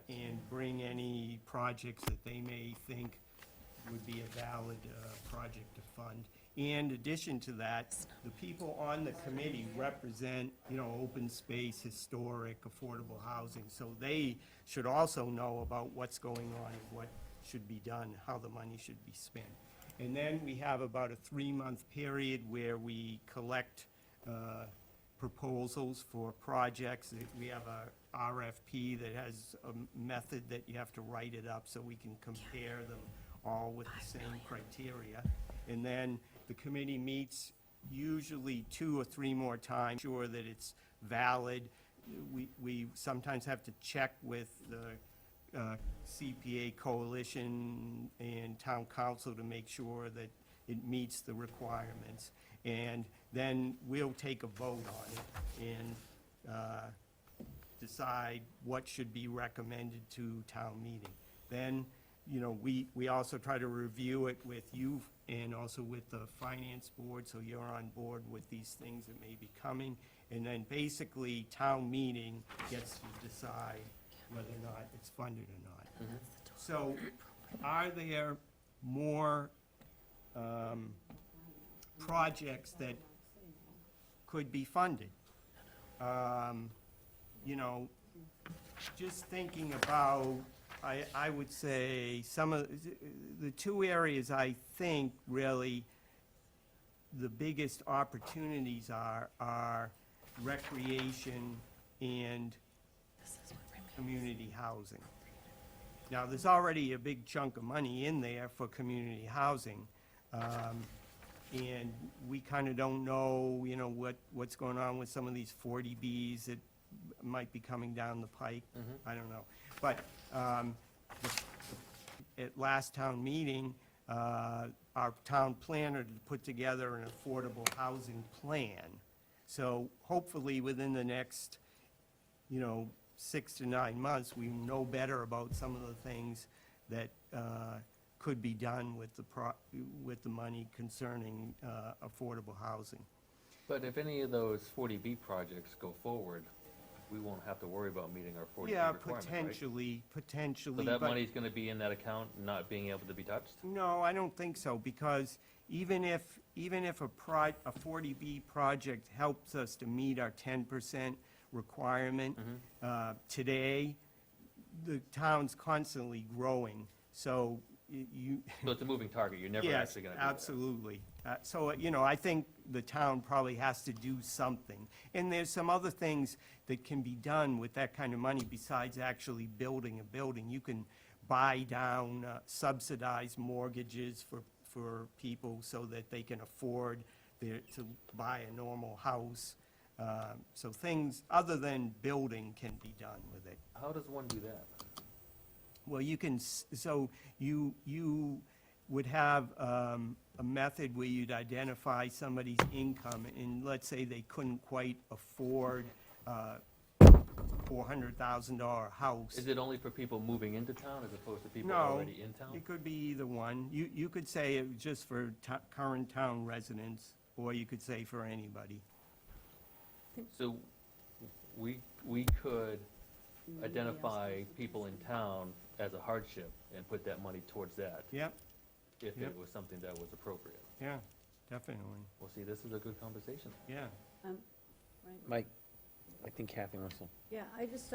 and bring any projects that they may think would be a valid project to fund. In addition to that, the people on the committee represent, open space, historic, affordable housing. So they should also know about what's going on and what should be done, how the money should be spent. And then we have about a 3-month period where we collect proposals for projects. We have a RFP that has a method that you have to write it up so we can compare them all with the same criteria. And then the committee meets usually 2 or 3 more times, sure that it's valid. We sometimes have to check with the CPA Coalition and Town Council to make sure that it meets the requirements. And then we'll take a vote on it and decide what should be recommended to town meeting. Then, we also try to review it with you and also with the Finance Board, so you're on board with these things that may be coming. And then basically, town meeting gets to decide whether or not it's funded or not. So, are there more projects that could be funded? Just thinking about I would say some of, the two areas I think really the biggest opportunities are recreation and community housing. Now, there's already a big chunk of money in there for community housing. And we kind of don't know, you know, what's going on with some of these 40Bs that might be coming down the pike. I don't know. But at last town meeting, our town planner put together an affordable housing plan. So hopefully within the next, 6 to 9 months, we know better about some of the things that could be done with the money concerning affordable housing. But if any of those 40B projects go forward, we won't have to worry about meeting our 40B Yeah, requirement, right? potentially, So that but- money's gonna be in that account, not being able to be touched? No, I don't think so, because even if a 40B project helps us to meet our 10% requirement, today, the town's constantly growing, so you, So it's a moving target, you're never yes, actually gonna be there. absolutely. So, I think the town probably has to do something. And there's some other things that can be done with that kind of money besides actually building a building. You can buy down subsidized mortgages for people so that they can afford to buy a normal house. So things other than building can be done with it. How does one do that? Well, you can, so you would have a method where you'd identify somebody's income, and let's say they couldn't quite afford a $400,000 house. Is it only for people moving into town as opposed to people No, already in it town? could be either one. You could say it was just for current town residents, or you could say for anybody. So we could identify people in town as a hardship and put that money towards that Yep, if Yep. it was something that was appropriate. yeah, definitely, Well, see, this is a good conversation. yeah. Mike, I think Kathy wants to. Yeah, I just,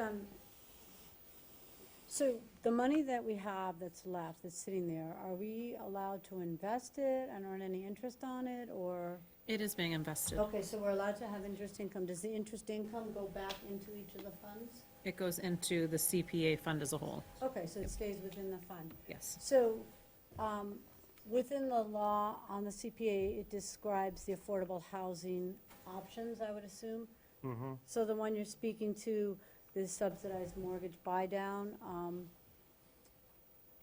so the money that we have that's left, that's sitting there, are we allowed to invest it and earn any interest on it, or? It is being invested. Okay, so we're allowed to have interest income. Does the interest income go back into each of the funds? It goes into the CPA fund as a whole, Okay, so it stays within the fund. yes. So, within the law on the CPA, it describes the affordable housing options, I would assume? So the one you're speaking to, the subsidized mortgage buy-down,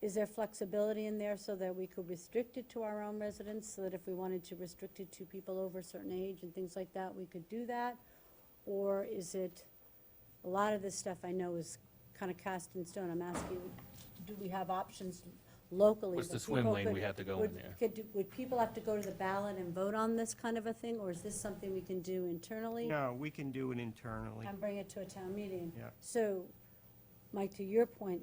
is there flexibility in there so that we could restrict it to our own residents, so that if we wanted to restrict it to people over a certain age and things like that, we could do that? Or is it, a lot of this stuff I know is kind of cast in stone. I'm asking, do we have options locally? What's that the swim people lane could- we have to go in would- there? Would people have to go to the ballot and vote on this kind of a thing, or is this something we can do internally? No, we can do it internally. And bring it to a town meeting? Yeah. So, Mike, to your point,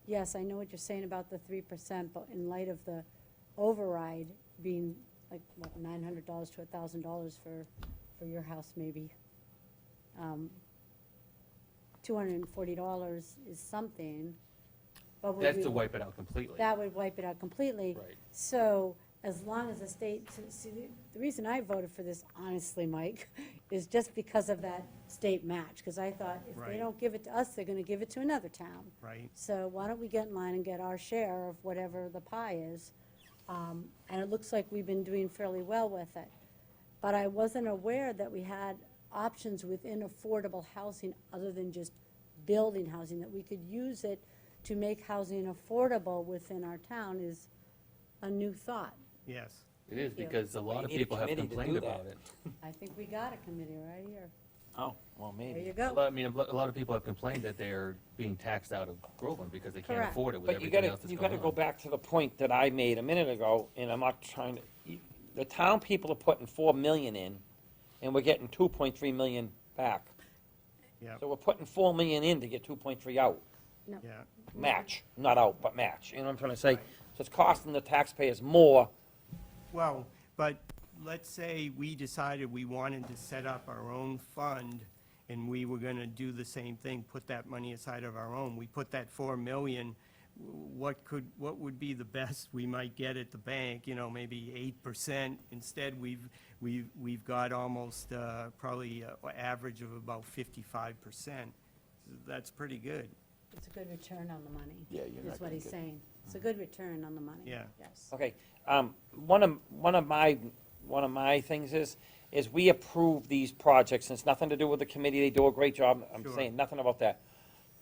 yes, I know what you're saying about the 3%, but in light of the override being like, what, $900 to $1,000 for your house maybe, $240 is something, but would That's we- to wipe it out completely. that would wipe it out completely. Right. So as long as the state, see, the reason I voted for this, honestly, Mike, is just because of that state match, because I thought if they Right. don't give it to us, they're gonna give it to another town. Right. So why don't we get in line and get our share of whatever the pie is? And it looks like we've been doing fairly well with it. But I wasn't aware that we had options within affordable housing other than just building housing, that we could use it to make housing affordable within our town is a new thought. Yes. It is, Thank you. because a lot of need a people have committee to complained do that. about it. I think we got a committee right here. Oh, well, There maybe. you A go. lot, a lot of people have complained that they're being taxed out of Groveland because they can't Correct. afford it with But you everything gotta, else that's you going gotta on. go back to the point that I made a minute ago, and I'm not trying to, the town people are putting 4 million in, and we're getting 2.3 million back. Yeah, So we're putting 4 million in to get 2.3 out, yeah. match, not out, but match, you know what I'm trying to say? So it's costing the taxpayers more. Well, but let's say we decided we wanted to set up our own fund and we were gonna do the same thing, put that money aside of our own. We put that 4 million, what would be the best we might get at the bank, you know, maybe 8%. Instead, we've got almost, probably, average of about 55%. That's pretty good. It's a good return on the money. Yeah, you're not Is what gonna he's get- saying. It's a good return on the money. Yeah. Yes. Okay, one of my things is we approve these projects, and it's nothing to do with the committee, they do a great job, I'm Sure. saying nothing about that.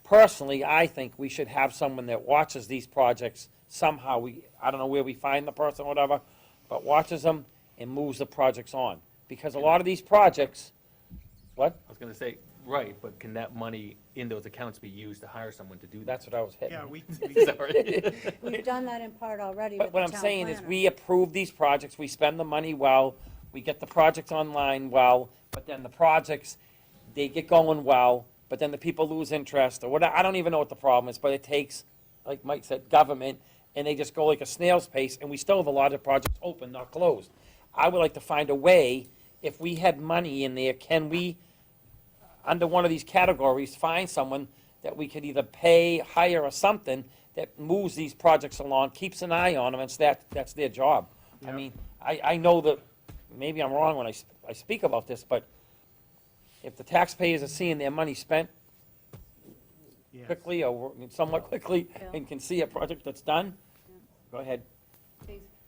Personally, I think we should have someone that watches these projects somehow, I don't know where we find the person, or whatever, but watches them and moves the projects on. Because a lot of these projects, what? I was gonna say, right, but can that money in those accounts be used to hire someone to do that? That's what I was hitting. Yeah, we Sorry. We've done that in part already But with what the I'm town saying is, planner. we approve these projects, we spend the money well, we get the projects online well, but then the projects, they get going well, but then the people lose interest, or whatever, I don't even know what the problem is, but it takes, like Mike said, government, and they just go like a snail's pace, and we still have a lot of projects open, not closed. I would like to find a way, if we had money in there, can we, under one of these categories, find someone that we could either pay, hire, or something that moves these projects along, keeps an eye on them, and that's their job. I Yeah. mean, I know that, maybe I'm wrong when I speak about this, but if the taxpayers are seeing their money spent Yes. quickly, or somewhat quickly, Yeah. and can see a project that's done, go ahead.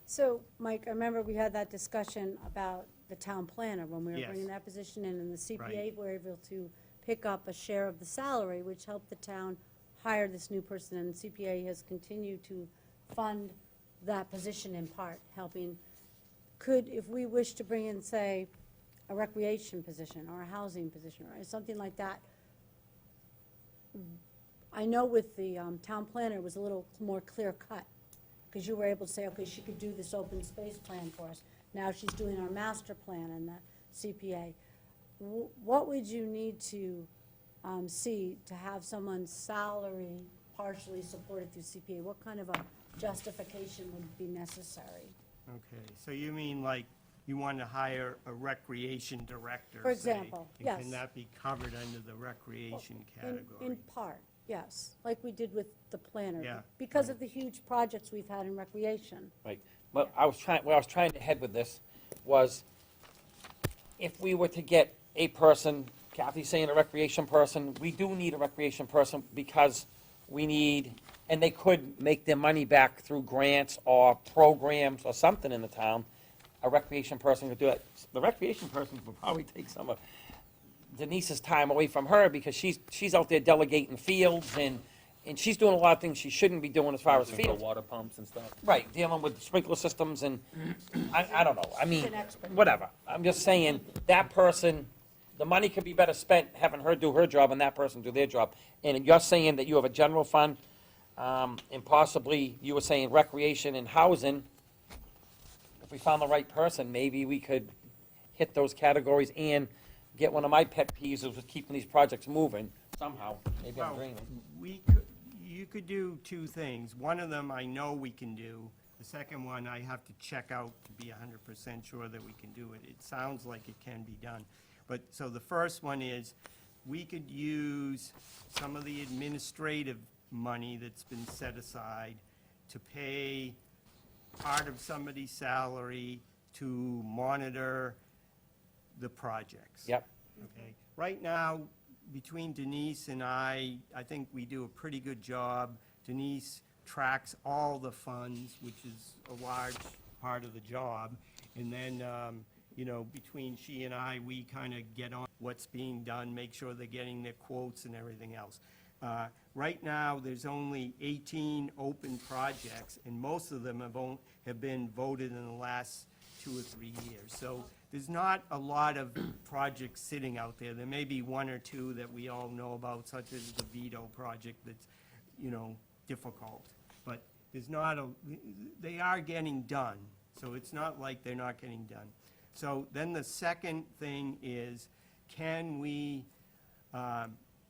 So, Mike, I remember we had that discussion about the town planner, when we were Yes. bringing that position in, and the CPA Right. were able to pick up a share of the salary, which helped the town hire this new person, and CPA has continued to fund that position in part, helping. Could, if we wish to bring in, say, a recreation position, or a housing position, or something like that, I know with the town planner, it was a little more clear cut, because you were able to say, okay, she could do this open space plan for us. Now she's doing our master plan and the CPA. What would you need to see to have someone's salary partially supported through CPA? What kind of a justification would be necessary? Okay, so you mean like you want to hire a recreation director, For say, example, and yes. can that be covered under the recreation In category? part, yes, like we did with the planner. Yeah, Because of the huge projects we've had in recreation. Right, but where I was trying to head with this was, if we were to get a person, Kathy's saying a recreation person, we do need a recreation person, because we need, and they could make their money back through grants or programs or something in the town, a recreation person could do it. The recreation person would probably take some of Denise's time away from her, because she's out there delegating fields, and she's doing a lot of things she shouldn't be doing as far as Using for fields. water pumps and stuff. Right, dealing with sprinkler systems, and, I don't know, I mean, An expert. whatever. I'm just saying, that person, the money could be better spent having her do her job and that person do their job. And you're saying that you have a general fund, and possibly, you were saying recreation and housing. If we found the right person, maybe we could hit those categories and get one of my pet peeves of keeping these projects moving somehow. Maybe I'm Well, dreaming. you could do two things. One of them I know we can do. The second one I have to check out to be 100% sure that we can do it. It sounds like it can be done. But, so the first one is, we could use some of the administrative money that's been set aside to pay part of somebody's salary to monitor the projects. Yep, Okay, right now, between Denise and I think we do a pretty good job. Denise tracks all the funds, which is a large part of the job. And then, you know, between she and I, we kind of get on what's being done, make sure they're getting their quotes and everything else. Right now, there's only 18 open projects, and most of them have been voted in the last 2 or 3 years. So there's not a lot of projects sitting out there. There may be 1 or 2 that we all know about, such as the Vito project that's, you know, difficult. But there's not they are getting done, so it's not like they're not getting done. So then the second thing is, can we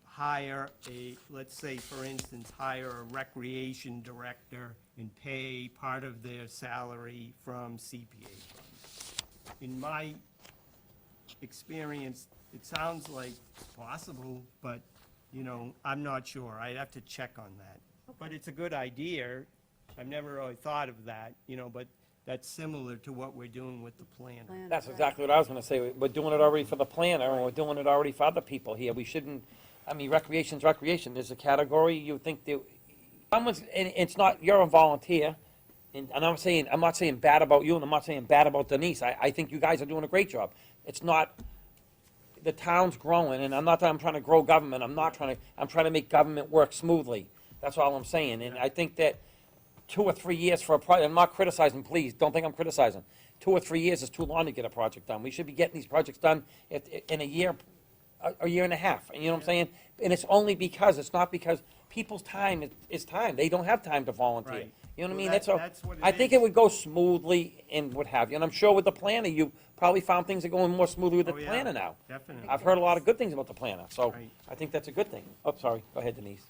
hire let's say, for instance, hire a recreation director and pay part of their salary from CPA funds? In my experience, it sounds like possible, but, you know, I'm not sure. I'd have to check on that. But it's a good idea. I've never really thought of that, you know, but that's similar to what we're doing with the planner. Plan, That's right. exactly what I was gonna say. We're doing it already for the planner, and we're doing it already for other people here. We shouldn't, I mean, recreation's recreation. There's a category, you think that, someone's, and it's not, you're a volunteer, and I'm not saying bad about you, and I'm not saying bad about Denise. I think you guys are doing a great job. It's not, the town's growing, and I'm trying to grow government. I'm trying to make government work smoothly. That's all I'm saying. And I think that 2 or 3 years for a project, I'm not criticizing, please, don't think I'm criticizing. 2 or 3 years is too long to get a project done. We should be getting these projects done in a year and a half, you know what I'm saying? And it's only because, it's not because people's time is time. They don't have time to volunteer. Right. You know what I Well, mean? that- That's all. that's what it I think is. it would go smoothly and what have you. And I'm sure with the planner, you probably found things are going more smoothly with the Oh, yeah, planner now. Definitely. I've heard a lot of good things about the planner, so Right. I think that's a good thing. Oh, sorry, go ahead, Denise.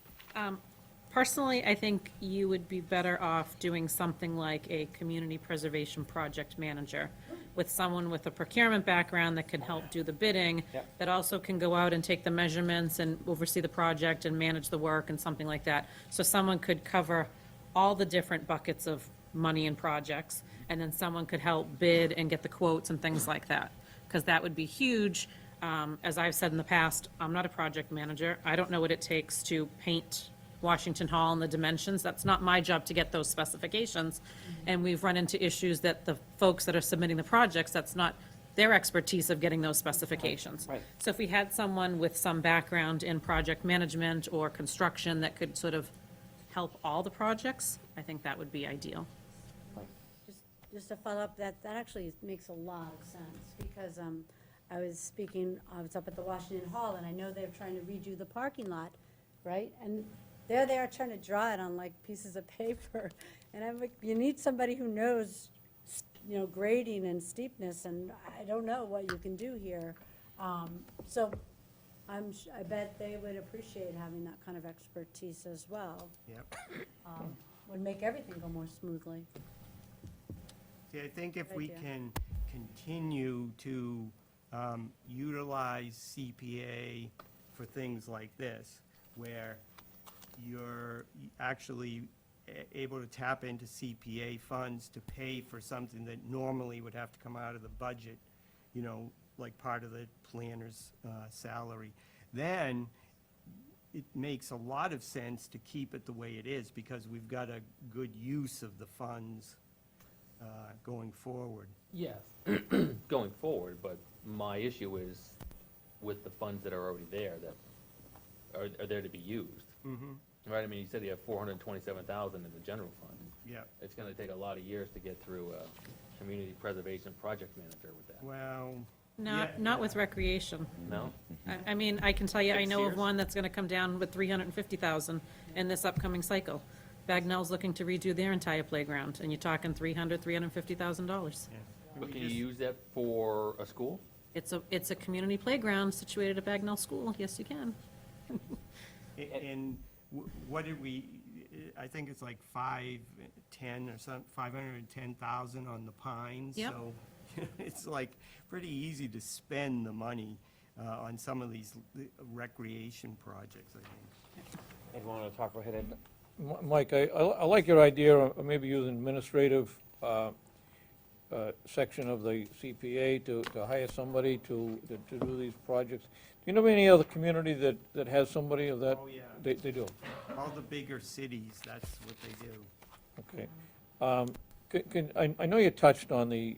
Personally, I think you would be better off doing something like a community preservation project manager with someone with a procurement background that can help do the bidding, Yep. that also can go out and take the measurements and oversee the project and manage the work and something like that. So someone could cover all the different buckets of money and projects, and then someone could help bid and get the quotes and things like that. Because that would be huge. As I've said in the past, I'm not a project manager. I don't know what it takes to paint Washington Hall and the dimensions. That's not my job to get those specifications. And we've run into issues that the folks that are submitting the projects, that's not their expertise of getting those specifications. Right. So if we had someone with some background in project management or construction that could sort of help all the projects, I think that would be ideal. Just to follow up, that actually makes a lot of sense, because I was up at the Washington Hall, and I know they're trying to redo the parking lot, right? And they're there trying to draw it on like pieces of paper, and I'm like, you need somebody who knows, you know, grading and steepness, and I don't know what you can do here. So I bet they would appreciate having that kind of expertise as well. Yep. Would make everything go more smoothly. See, I think if Good we idea. can continue to utilize CPA for things like this, where you're actually able to tap into CPA funds to pay for something that normally would have to come out of the budget, you know, like part of the planner's salary, then it makes a lot of sense to keep it the way it is, because we've got a good use of the funds going forward. Yes, going forward, but my issue is with the funds that are already there that are there to be used. Mm-hmm. Right, I mean, you said you have 427,000 in the general fund. Yeah, It's gonna take a lot of years to get through a community preservation project manager with that. well, Not with recreation. No? I mean, I can tell you, I Like know of Sears? one that's gonna come down with 350,000 in this upcoming cycle. Bagnell's looking to redo their entire playground, and you're talking $350,000. yeah. But We can you just- use that for a school? It's a community playground situated at Bagnell School, yes, you can. And what did we, I think it's like 510 or something, 510,000 on the Pines. Yep. So it's like pretty easy to spend the money on some of these recreation projects, I think. Ed, want to talk, go ahead, Ed. Mike, I like your idea of maybe using administrative section of the CPA to hire somebody to do these projects. Do you know of any other community that has somebody of that? Oh, yeah. They do, All the bigger cities, that's what they do. okay. I know you touched on the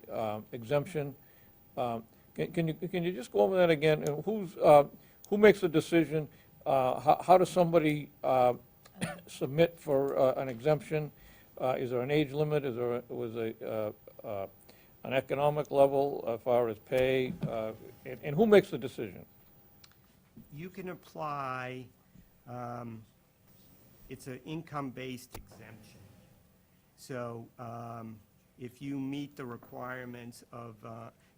exemption. Can you just go over that again? And who makes the decision? How does somebody submit for an exemption? Is there an age limit? Was an economic level as far as pay? And who makes the decision? You can apply, it's an income-based exemption. So if you meet the requirements of,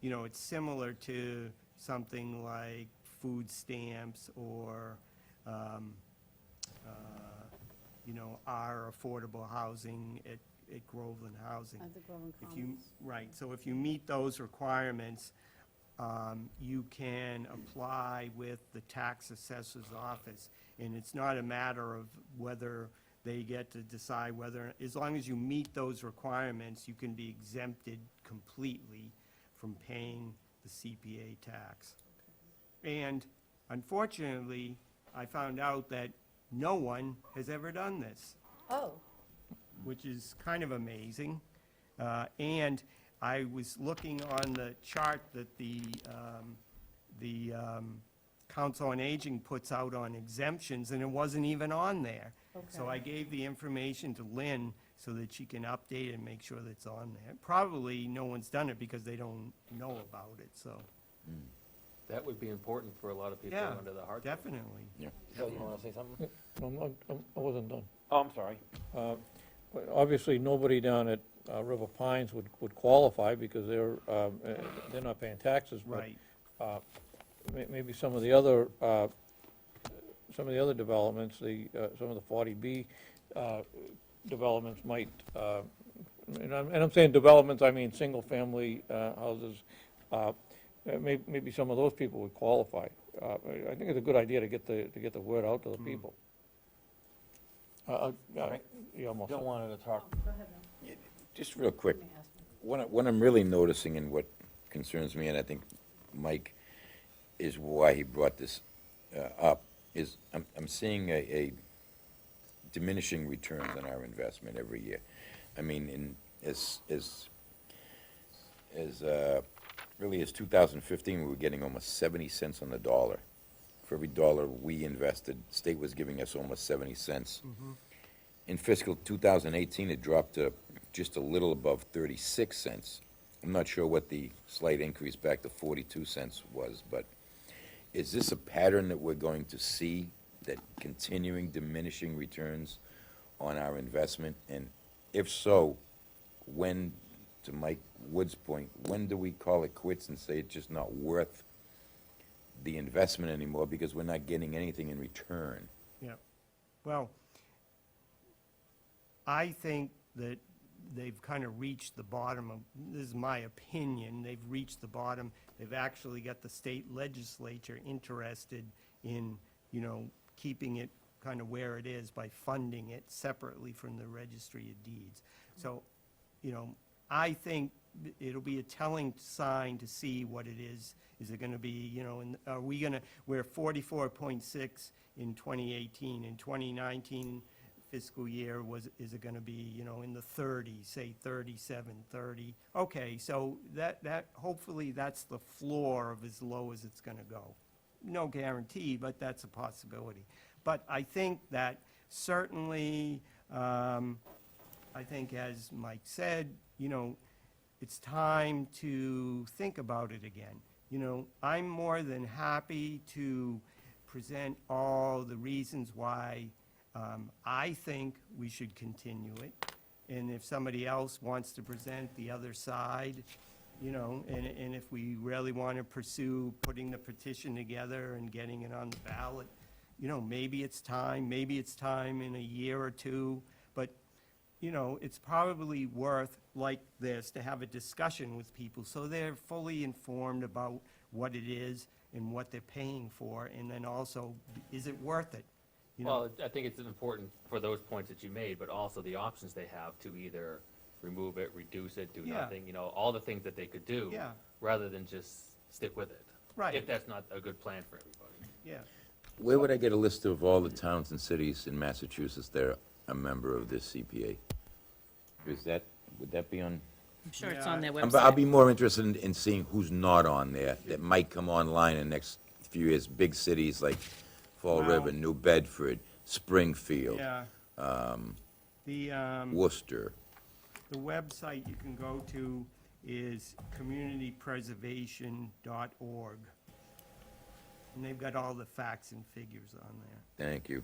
you know, it's similar to something like food stamps or, you know, our affordable housing at Groveland Housing. At the Groveland If you, Commons. right, so if you meet those requirements, you can apply with the tax assessor's office. And it's not a matter of whether they get to decide whether, as long as you meet those requirements, you can be exempted completely from paying the CPA tax. And unfortunately, I found out that no one has ever done this, Oh, which is kind of amazing. And I was looking on the chart that the Council on Aging puts out on exemptions, and it wasn't even on there. So I gave the information to Lynn so that she can update it and make sure that it's on there. Probably no one's done it because they don't know about it, so, That would be important for a lot of people yeah, under the hardship. definitely. Phil, you wanna say something? I wasn't done. Oh, I'm sorry. But obviously, nobody down at River Pines would qualify because they're not paying taxes. but, Right. Maybe some of the other developments, some of the 40B developments might, and I'm saying developments, I mean single-family houses, maybe some of those people would qualify. I think it's a good idea to get the word out to the people. You almost. Bill wanted to talk. go ahead, Bill. Just real quick, Let me ask him. what I'm really noticing and what concerns me, and I think Mike is why he brought this up, is I'm seeing a diminishing returns on our investment every year. I mean, really as 2015, we were getting almost 70 cents on the dollar. For every dollar we invested, the state was giving us almost 70 cents. In fiscal 2018, it dropped to just a little above 36 cents. I'm not sure what the slight increase back to 42 cents was, but is this a pattern that we're going to see, that continuing diminishing returns on our investment? And if so, when, to Mike Wood's point, when do we call it quits and say it's just not worth the investment anymore because we're not getting anything in return? Yeah. Well, I think that they've kind of reached the bottom of, this is my opinion, they've reached the bottom. They've actually got the state legislature interested in, keeping it kind of where it is by funding it separately from the Registry of Deeds. So, I think it'll be a telling sign to see what it is. Is it gonna be, are we gonna, we're 44.6 in 2018, in 2019 fiscal year, is it gonna be, in the 30s, say 37, 30? Okay, so that, hopefully that's the floor of as low as it's gonna go. No guarantee, but that's a possibility. But I think that certainly, I think as Mike said, it's time to think about it again. I'm more than happy to present all the reasons why I think we should continue it. And if somebody else wants to present the other side, and if we really want to pursue putting the petition together and getting it on the ballot, maybe it's time in a year or two, but, it's probably worth, like this, to have a discussion with people so they're fully informed about what it is and what they're paying for, and then also, is it worth it? Well, I think it's important for those points that you made, but also the options they have to either remove it, reduce it, do Yeah. nothing, all the things that they could do. Yeah. Rather than just stick with it. Right. If that's not a good plan for everybody. Yeah. Where would I get a list of all the towns and cities in Massachusetts that are a member of this CPA? Would that be on? I'm sure it's on their I'll website. be more interested in seeing who's not on there, that might come online in the next few years. Big cities like Fall Wow. River, New Bedford, Springfield, Yeah. Worcester. The website you can go to is communitypreservation.org. And they've got all the facts and figures on there. Thank you.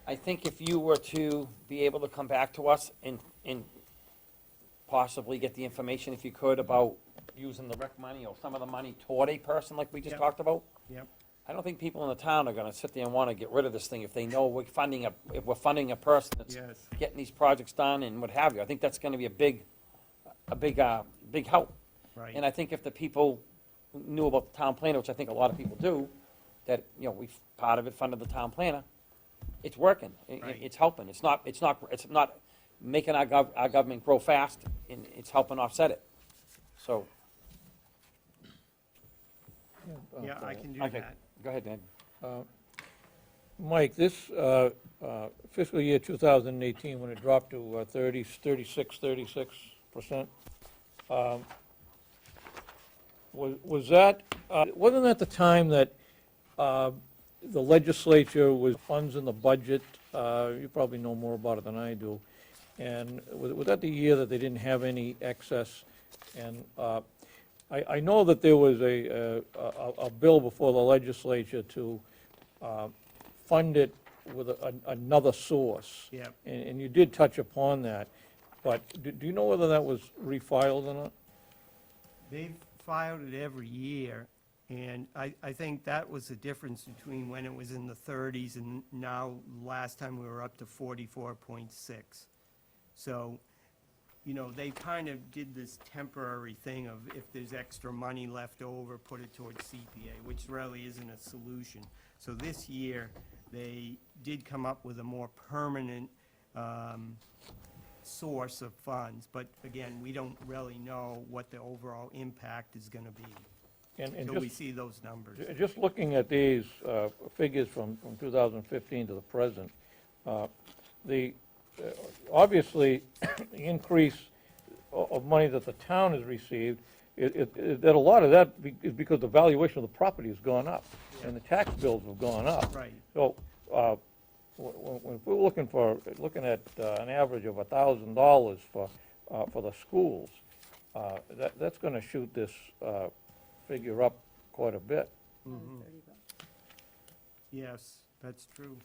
I think if you were to be able to come back to us and possibly get the information, if you could, about using the rec money or some of the money toward a person like we just Yep. talked about, Yep. I don't think people in the town are gonna sit there and wanna get rid of this thing if they know if we're funding a person that's Yes. getting these projects done and what have you. I think that's gonna be a big help. Right. And I think if the people knew about the town planner, which I think a lot of people do, that, we've, part of it funded the town planner, it's working. Right. It's helping. It's not making our government grow fast, and it's helping offset it. So, Yeah, I can do okay, that. go ahead, Dan. Mike, this fiscal year 2018, when it dropped to 36%, was that, wasn't that the time that the legislature was funds in the budget? You probably know more about it than I do. And was that the year that they didn't have any excess? And I know that there was a bill before the legislature to fund it with another source. Yep. And you did touch upon that, but do you know whether that was refiled or not? They've filed it every year, and I think that was the difference between when it was in the 30s and now, last time we were up to 44.6. So, they kind of did this temporary thing of if there's extra money left over, put it towards CPA, which really isn't a solution. So this year, they did come up with a more permanent source of funds, but again, we don't really know what the overall impact is gonna be And until we just, see those numbers. just looking at these figures from 2015 to the present, the, obviously, the increase of money that the town has received, that a lot of that is because the valuation of the property has gone up, and the tax bills have gone up. Right. So, when we're looking at an average of $1,000 for the schools, that's gonna shoot this figure up quite a bit. Yes, that's true.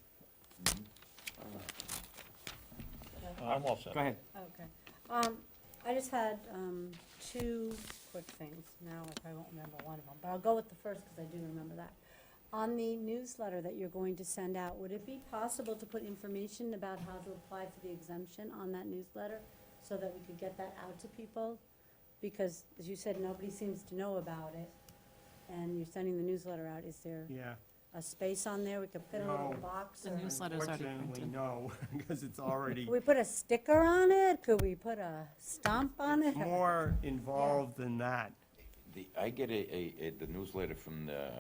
I'm all set. Go ahead. Okay. I just had two quick things now, if I won't remember one of them, but I'll go with the first because I do remember that. On the newsletter that you're going to send out, would it be possible to put information about how to apply for the exemption on that newsletter so that we could get that out to people? Because, as you said, nobody seems to know about it, and you're sending the newsletter out. Is there Yeah. a space on there we could put in a little No. box? The or- newsletter's already Unfortunately, printed. no, because it's already Could we put a sticker on it? Could we put a stamp on it? more involved than that. I get the newsletter from the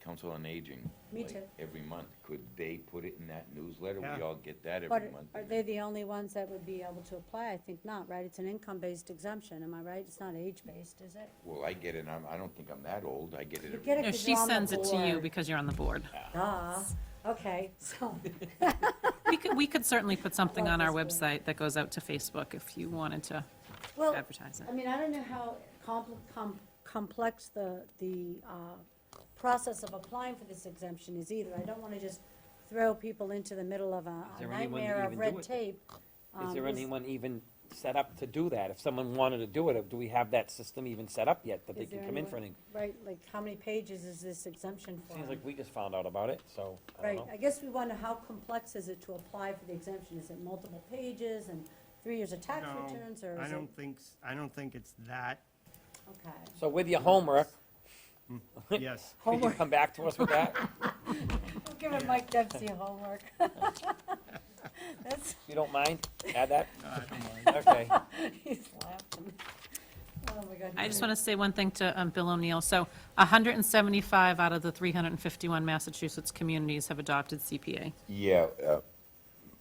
Council on Aging. Me like, too. Every month. Could they put it in that newsletter? We Yeah. all get that But every month. are they the only ones that would be able to apply? I think not, right? It's an income-based exemption, am I right? It's not age-based, is it? Well, I get it, I don't think I'm that old, I get it You every get it No, 'cause she you're on the sends it to you board. because you're on the board. Duh, okay, so, We could certainly put something on our Love this website that goes out to Facebook if you wanted to well, advertise it. I mean, I don't know how complex the process of applying for this exemption is either. I don't want to just throw people into the middle of a there anyone that nightmare of even do red it? tape. Is there Is- anyone even set up to do that? If someone wanted to do it, do we have that system even set up yet, that they Is can there come in for anyone- anything? Right, like, how many pages is this exemption for? Seems like we just found out about it, so, I Right, don't know. I guess we wonder how complex is it to apply for the exemption? Is it multiple pages and 3 years of tax No, returns, or I is it? don't think it's that, Okay. So with your homework, yes. could you Homework. come back to us with that? We're giving Mike Dempsey homework. That's, You don't mind? Add that? I don't mind. Okay. he's laughing. Oh, my God. I just want to say one thing to Bill O'Neill. So 175 out of the 351 Massachusetts communities have adopted CPA. Yeah,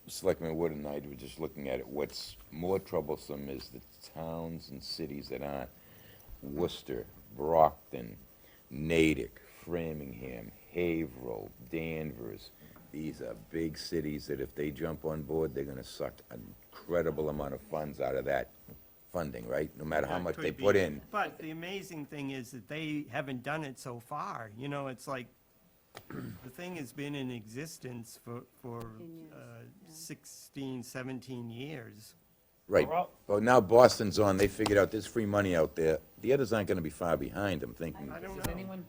Selectman Wood and I were just looking at it. What's more troublesome is the towns and cities that aren't Worcester, Brockton, Natick, Framingham, Haverhill, Danvers. These are big cities that if they jump on board, they're gonna suck an incredible amount of funds out of that funding, right? No matter how That much they could put be. in. But the amazing thing is that they haven't done it so far. It's like, the thing has been in existence for 15 years, 16, 17 years. Right. Well- Well, now Boston's on, they figured out there's free money out there. The others aren't gonna be far behind, I'm thinking. I don't Does know.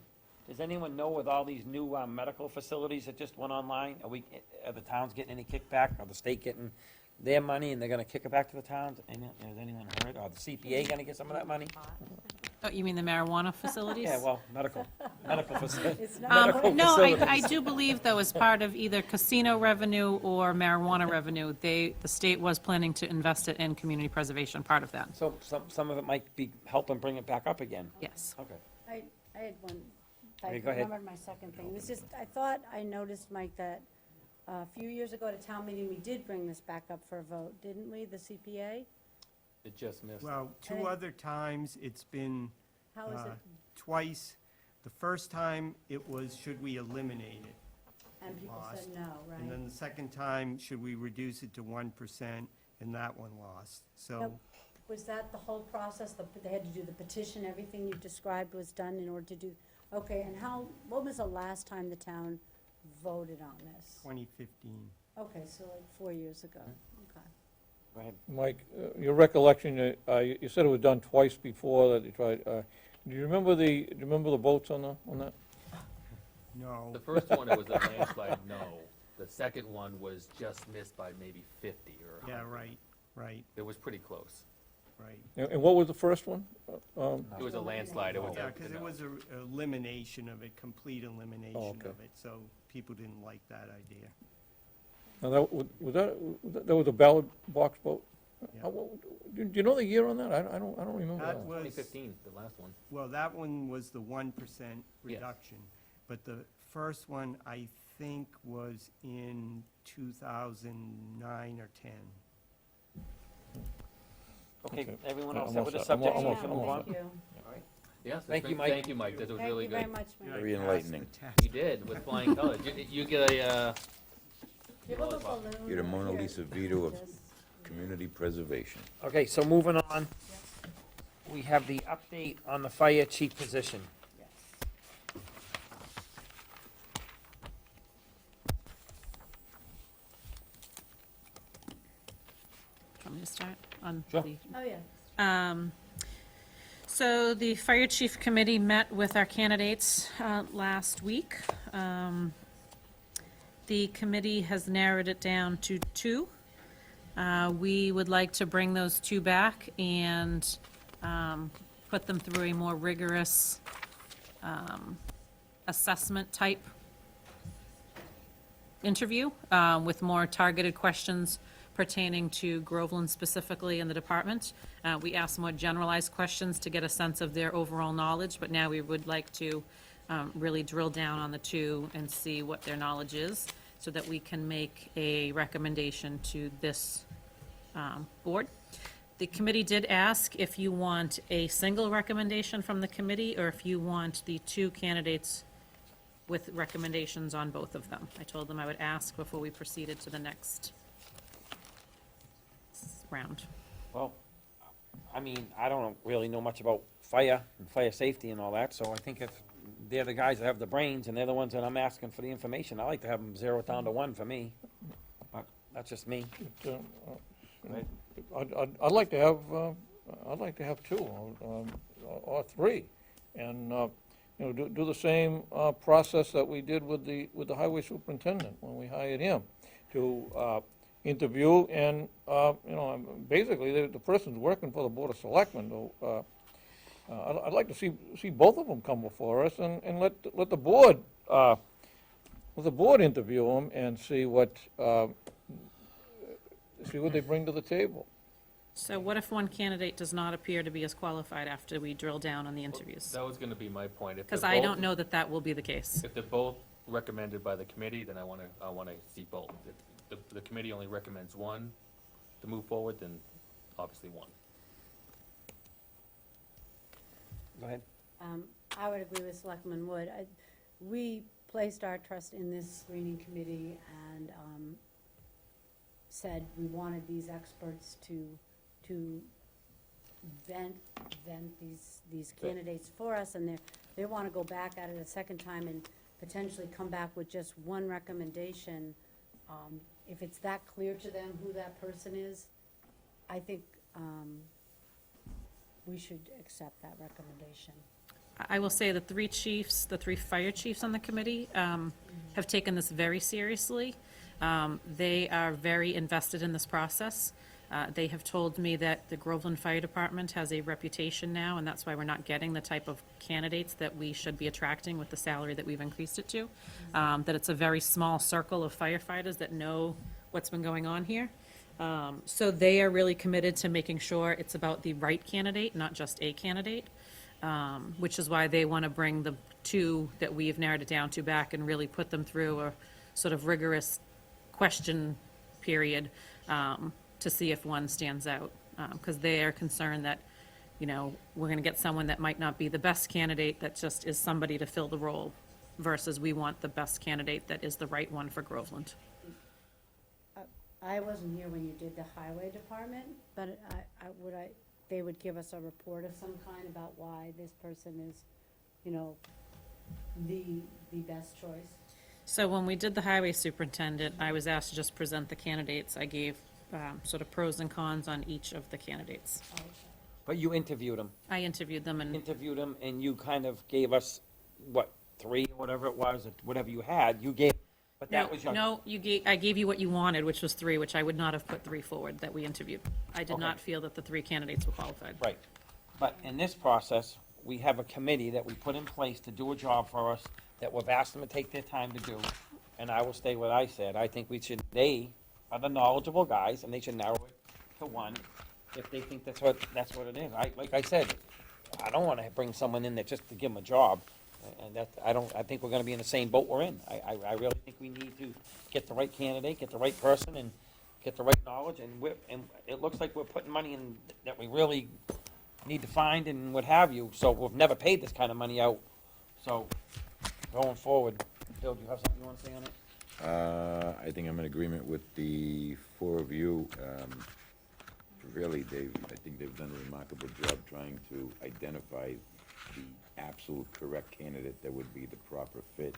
does anyone know with all these new medical facilities that just went online, are the towns getting any kickback, or the state getting their money and they're gonna kick it back to the towns? Has anyone heard, or the CPA gonna get some of that money? Oh, you mean the marijuana facilities? Yeah, well, medical facility. It's not. Medical No, I facilities. do believe, though, as part of either casino revenue or marijuana revenue, the state was planning to invest it in community preservation, part of that. So some of it might be helping bring it back up again. Yes. Okay. I had one, I Okay, go ahead. remembered my second thing. It was just, I thought I noticed, Mike, that a few years ago at a town meeting, we did bring this back up for a vote, didn't we, the CPA? It just missed. Well, two other times, it's been How is it? twice. The first time, it was, should we eliminate it? And people said lost. no, And right? then the second time, should we reduce it to 1%? And that one lost. So, Nope. Was that the whole process? They had to do the petition, everything you described was done in order to do, okay, and what was the last time the town voted on this? 2015. Okay, so like 4 years ago, okay. Go ahead. Mike, your recollection, you said it was done twice before that you tried. Do you remember do you remember the votes on that? No. The first one, it was a landslide no. The second one was just missed by maybe 50 or 100. Yeah, right. It was pretty close. And what was the first one? It was a landslide. It was Yeah, a because no. it was a elimination of it, complete elimination okay. of it. So people didn't like that idea. Now, that was a ballot box vote? Yeah. Do you know the year on that? I don't remember That that. was, 2015, the last one. well, that one was the 1% Yes. reduction. But the first one, I think, was in 2009 or 10. Okay, Okay. everyone I'm else all set with the set. I'm all- subject? I'm We all can set. move I'm all on? Thank you. Yes, Thank that's you, great. Mike. Thank you, Mike. That was really Thank you very good. much, Mike. Very I passed enlightening. the test. You did, with flying colors. You get a, Give up a balloon. You're the Mona Here. Lisa Vito of Just- community preservation. Okay, so moving on, we have the update on the fire chief position. Yes. Want me to start on Sure. the Oh, yeah. So the fire chief committee met with our candidates last week. The committee has narrowed it down to two. We would like to bring those two back and put them through a more rigorous assessment type interview with more targeted questions pertaining to Groveland specifically in the department. We asked more generalized questions to get a sense of their overall knowledge, but now we would like to really drill down on the two and see what their knowledge is, so that we can make a recommendation to this board. The committee did ask if you want a single recommendation from the committee, or if you want the two candidates with recommendations on both of them. I told them I would ask before we proceeded to the next round. Well, I mean, I don't really know much about fire and fire safety and all that, so I think if they're the guys that have the brains and they're the ones that I'm asking for the information, I like to have them zero it down to one for me. But that's just me. Right. I'd like to have two, or three, and, do the same process that we did with the highway superintendent when we hired him, to interview and, basically, the person's working for the Board of Selectmen. I'd like to see both of them come before us and let the board, interview them and see what they bring to the table. So what if one candidate does not appear to be as qualified after we drill down on the interviews? that was gonna be my point. If Because they're I both- don't know that that will be the case. If they're both recommended by the committee, then I wanna see both. If the committee only recommends one to move forward, then obviously one. Go ahead. I would agree with Selectman Wood. We placed our trust in this screening committee and said we wanted these experts to vent these candidates for us, and they want to go back at it a second time and potentially come back with just one recommendation. If it's that clear to them who that person is, I think we should accept that recommendation. I will say the three fire chiefs on the committee have taken this very seriously. They are very invested in this process. They have told me that the Groveland Fire Department has a reputation now, and that's why we're not getting the type of candidates that we should be attracting with the salary that we've increased it to. That it's a very small circle of firefighters that know what's been going on here. So they are really committed to making sure it's about the right candidate, not just a candidate, which is why they want to bring the two that we've narrowed it down to back and really put them through a sort of rigorous question period to see if one stands out. Because they are concerned that, you know, we're going to get someone that might not be the best candidate, that just is somebody to fill the role, versus we want the best candidate that is the right one for Groveland. I wasn't here when you did the highway department, but they would give us a report of some kind about why this person is, you know, the best choice. So when we did the highway superintendent, I was asked to just present the candidates. I gave sort of pros and cons on each of the candidates. But you interviewed them. I interviewed them, and And you kind of gave us, what, 3, or whatever it was, or whatever you had, you gave, but that was your. no, I gave you what you wanted, which was 3, which I would not have put 3 forward that we interviewed. I did Okay. not feel that the 3 candidates were qualified. Right. But in this process, we have a committee that we put in place to do a job for us, that we've asked them to take their time to do. And I will stay what I said. I think they are the knowledgeable guys, and they should narrow it to one if they think that's what it is. Like I said, I don't wanna bring someone in there just to give them a job. And I think we're gonna be in the same boat we're in. I really think we need to get the right candidate, get the right person, and get the right knowledge, and it looks like we're putting money in that we really need to find and what have you, so we've never paid this kind of money out. So, going forward, Bill, do you have something you wanna say on it? I think I'm in agreement with the 4 of you. Really, I think they've done a remarkable job trying to identify the absolute correct candidate that would be the proper fit.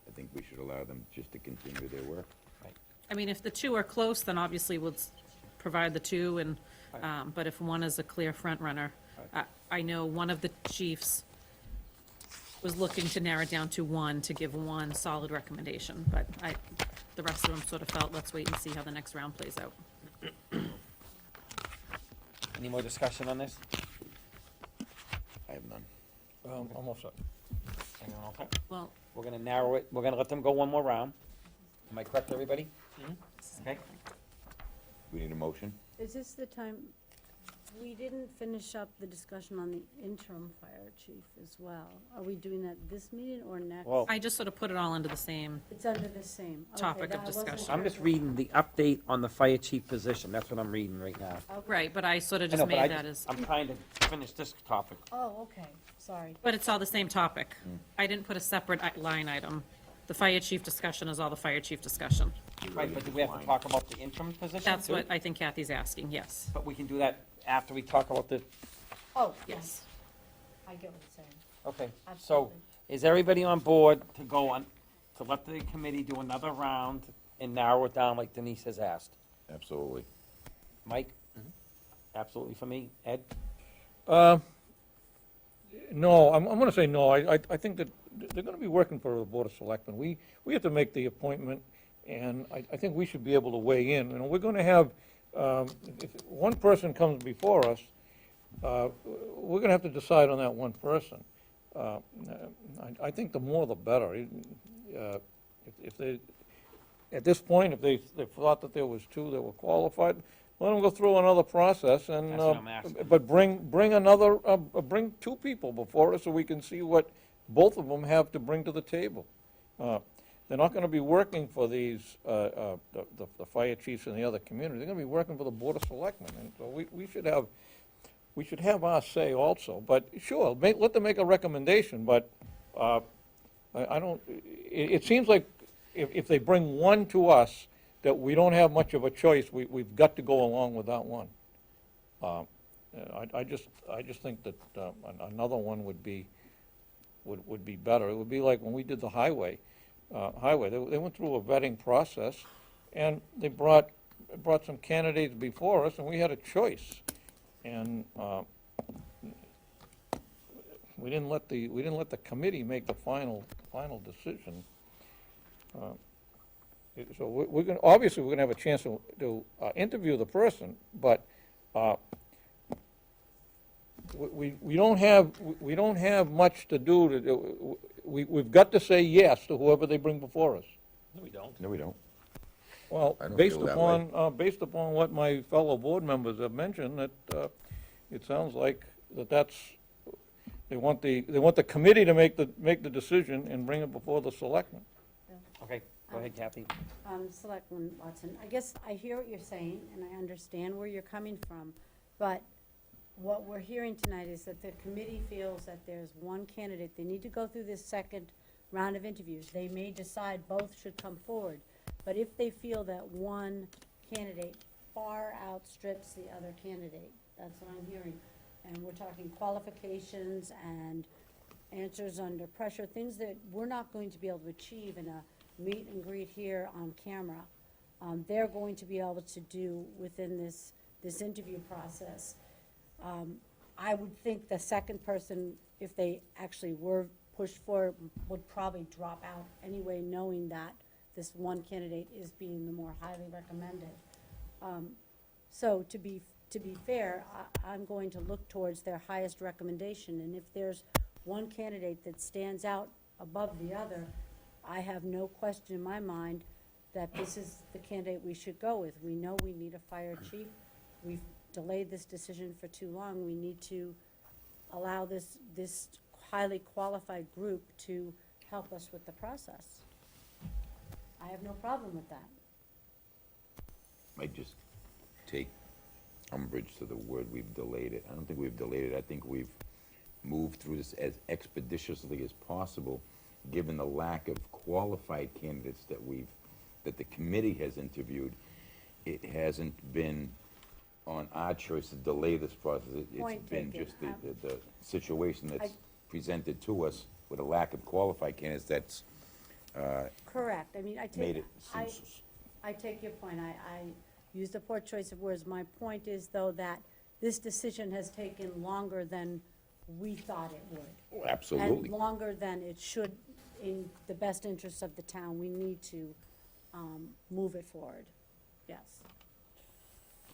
I think we should allow them just to continue their work. I mean, if the 2 are close, then obviously we'll provide the 2, and, but if one is a clear front runner, I know one of the chiefs was looking to narrow it down to 1, to give 1 solid recommendation, but the rest of them sort of felt, let's wait and see how the next round plays out. Any more discussion on this? I have none. Almost set. Anyone okay? Well, We're gonna narrow it, we're gonna let them go one more round. Am I correct, everybody? Okay? We need a motion? Is this the time, we didn't finish up the discussion on the interim fire chief as well. Are we doing that this meeting or next? Well, I just sort of put it all into the same, It's under the same. Okay, Topic of that I wasn't discussion. I'm just sure. reading the update on the fire chief position, that's what I'm reading right now. right, but I sort of I just know, but made that as, I'm trying to finish this topic. Oh, okay, sorry. but it's all the same topic. I didn't put a separate line item. The fire chief discussion is all the fire chief discussion. Right, but do we have to talk about the interim position That's too? what I think Kathy's asking, yes. But we can do that after we talk about the, Oh, Yes. I get what you're saying. okay. So, Absolutely. is everybody on board to go on, to let the committee do another round and narrow it down like Denise has asked? Absolutely. Mike? Absolutely for me. Ed? No, I'm gonna say no. I think that they're gonna be working for the Board of Selectmen. We have to make the appointment, and I think we should be able to weigh in. And we're gonna have, if one person comes before us, we're gonna have to decide on that one person. I think the more the better. If they, at this point, if they thought that there was 2 that were qualified, let them go through another process and, That's what I'm asking. but bring another, bring 2 people before us so we can see what both of them have to bring to the table. They're not gonna be working for these, the fire chiefs in the other community. They're gonna be working for the Board of Selectmen, and so we should have our say also. But sure, let them make a recommendation, but I don't, it seems like if they bring 1 to us, that we don't have much of a choice, we've got to go along with that one. I just think that another one would be better. It would be like when we did the highway. They went through a vetting process, and they brought some candidates before us, and we had a choice. And we didn't let the committee make the final decision. So we're going, obviously, we're going to have a chance to interview the person, but we don't have much to do to do. We've got to say yes to whoever they bring before us. No, we don't. No, we don't. Well, I don't based feel that way. based upon what my fellow board members have mentioned, that it sounds like that's, they want the committee to make the decision and bring it before the selectmen. Okay, go ahead, Kathy. Selectman Watson, I guess I hear what you're saying, and I understand where you're coming from, but what we're hearing tonight is that the committee feels that there's one candidate, they need to go through this second round of interviews. They may decide both should come forward, but if they feel that one candidate far outstrips the other candidate, that's what I'm hearing. And we're talking qualifications and answers under pressure, things that we're not going to be able to achieve in a meet and greet here on camera. They're going to be able to do within this interview process. I would think the second person, if they actually were pushed for, would probably drop out anyway, knowing that this one candidate is being the more highly recommended. So to be fair, I'm going to look towards their highest recommendation, and if there's one candidate that stands out above the other, I have no question in my mind that this is the candidate we should go with. We know we need a fire chief. We've delayed this decision for too long. We need to allow this highly qualified group to help us with the process. I have no problem with that. I just take umbrage to the word we've delayed it. I don't think we've delayed it. I think we've moved through this as expeditiously as possible, given the lack of qualified candidates that the committee has interviewed. It hasn't been on our choice to delay this process. It's Point been taken. just the situation that's presented to us with a lack of qualified candidates that's Correct. I mean, made it I take your point. I used a poor choice of words. My point is, though, that this decision has taken longer than we thought it would. absolutely. And longer than it should, in the best interests of the town. We need to move it forward. Yes.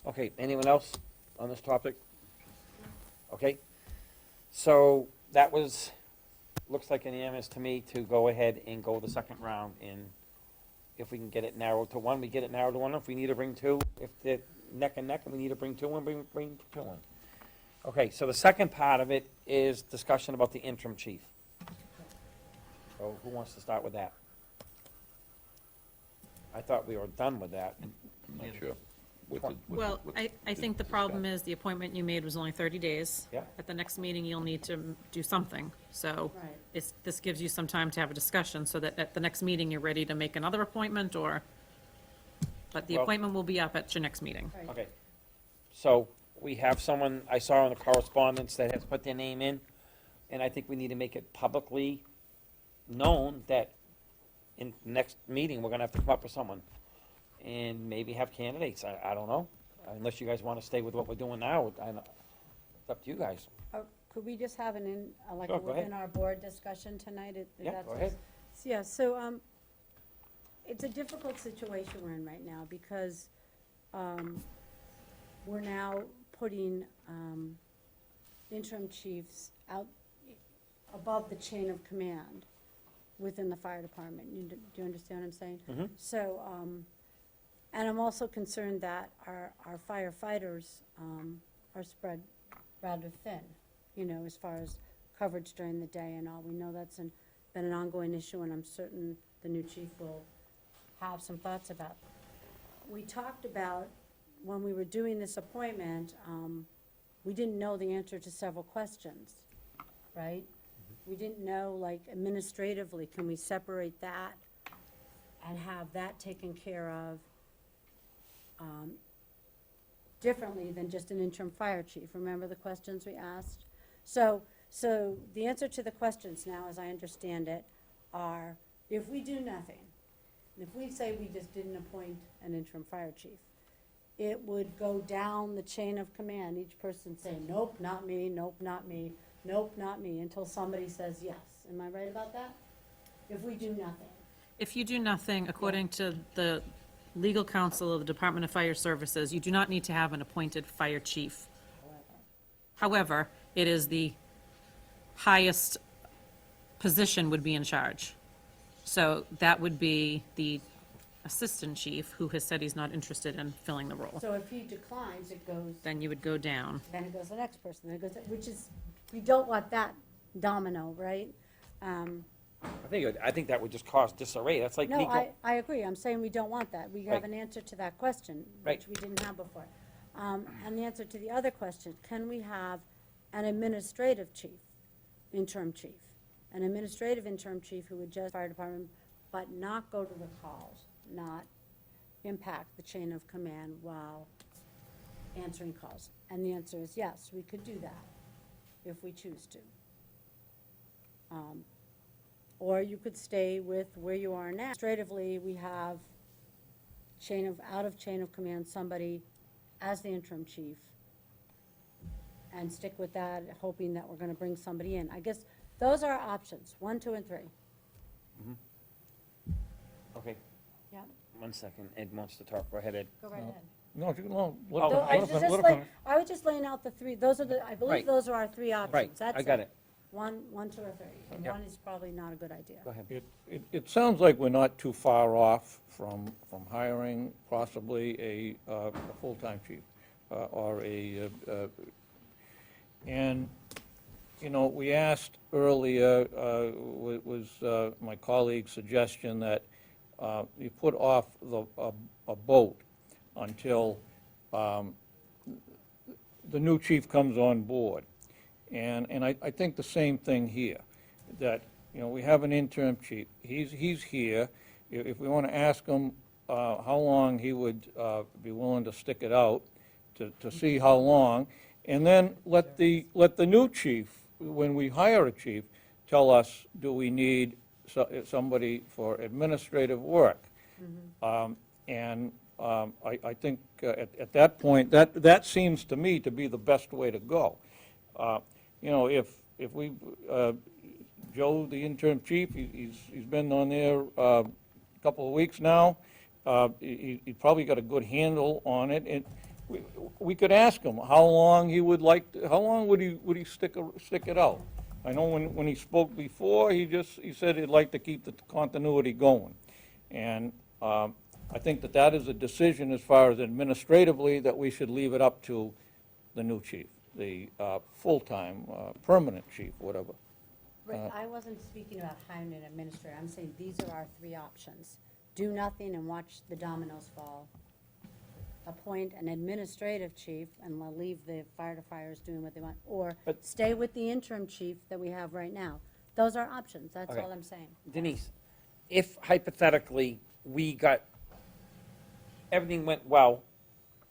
Okay, anyone else on this topic? Okay, so that was, looks like unanimous to me to go ahead and go the second round, and if we can get it narrowed to one, we get it narrowed to one. If we need to bring two, if they're neck and neck and we need to bring two in, bring two in. Okay, so the second part of it is discussion about the interim chief. So who wants to start with that? I thought we were done with that. I'm not sure. Well, I think the problem is the appointment you made was only 30 days. Yeah. At the next meeting, you'll need to do something. So Right. this gives you some time to have a discussion so that at the next meeting, you're ready to make another appointment or, but the Well- appointment will be up at your next meeting. Right. Okay, so we have someone, I saw in the correspondence that has put their name in, and I think we need to make it publicly known that in the next meeting, we're gonna have to come up with someone. And maybe have candidates, I don't know, unless you guys wanna stay with what we're doing now, it's up to you guys. Could we just have like Sure, go ahead. within our board discussion tonight? Yeah, go ahead. Yeah, so, it's a difficult situation we're in right now because, we're now putting, interim chiefs out above the chain of command within the fire department. Do you understand what I'm saying? Mhm. So, and I'm also concerned that our firefighters, are spread rather thin, as far as coverage during the day and all. We know that's been an ongoing issue, and I'm certain the new chief will have some thoughts about. We talked about, when we were doing this appointment, we didn't know the answer to several questions, right? We didn't know, like, administratively, can we separate that and have that taken care of differently than just an interim fire chief? Remember the questions we asked? So the answer to the questions now, as I understand it, are if we do nothing, and if we say we just didn't appoint an interim fire chief, it would go down the chain of command, each person saying, nope, not me, nope, not me, nope, not me, until somebody says yes. Am I right about that? If we do nothing. If you do nothing, according to the legal counsel of the Department of Fire Services, you do not need to have an appointed fire chief. However, it is the highest position would be in charge. So that would be the assistant chief, who has said he's not interested in filling the role. So if he declines, it goes, Then you would go down. then it goes to the next person, then it goes, which is, we don't want that domino, right? I think that would just cause disarray. That's like me. No, I agree, I'm saying we don't want that. We have Right. an answer to that question, Right. which we didn't have before. And the answer to the other question, can we have an administrative chief, interim chief? An administrative interim chief who would just fire department, but not go to the calls, not impact the chain of command while answering calls? And the answer is yes, we could do that if we choose to. Or you could stay with where you are now. Administratively, we have out of chain of command, somebody as the interim chief, and stick with that, hoping that we're gonna bring somebody in. I guess those are our options, 1, 2, and 3. Okay, Yeah, 1 second. Ed wants to talk. Go ahead, Ed. go right ahead. No, you can, no, let Oh, her- So let her fin- let her finish. I was just laying out the 3, those are I believe Right. those are our 3 options. Right, That's I got it. 1, 2, or 3. And Yep. 1 is probably not a good idea. Go ahead. It sounds like we're not too far off from hiring possibly a full-time chief, or and, you know, we asked earlier, was my colleague's suggestion that you put off a vote until the new chief comes on board. And I think the same thing here, that, you know, we have an interim chief, he's here. If we want to ask him how long he would be willing to stick it out, to see how long, and then let the new chief, when we hire a chief, tell us, do we need somebody for administrative work? And I think at that point, that seems to me to be the best way to go. You know, if we, Joe, the interim chief, he's been on there a couple of weeks now, he probably got a good handle on it, and we could ask him how long he would like, how long would he stick it out? I know when he spoke before, he said he'd like to keep the continuity going. And I think that is a decision as far as administratively, that we should leave it up to the new chief, the full-time, permanent chief, whatever. Rick, I wasn't speaking about hiring an administrator, I'm saying these are our 3 options. Do nothing and watch the dominoes fall. Appoint an administrative chief and leave the fires doing what they want, or But- stay with the interim chief that we have right now. Those are options, that's Okay. all I'm saying. Denise, if hypothetically everything went well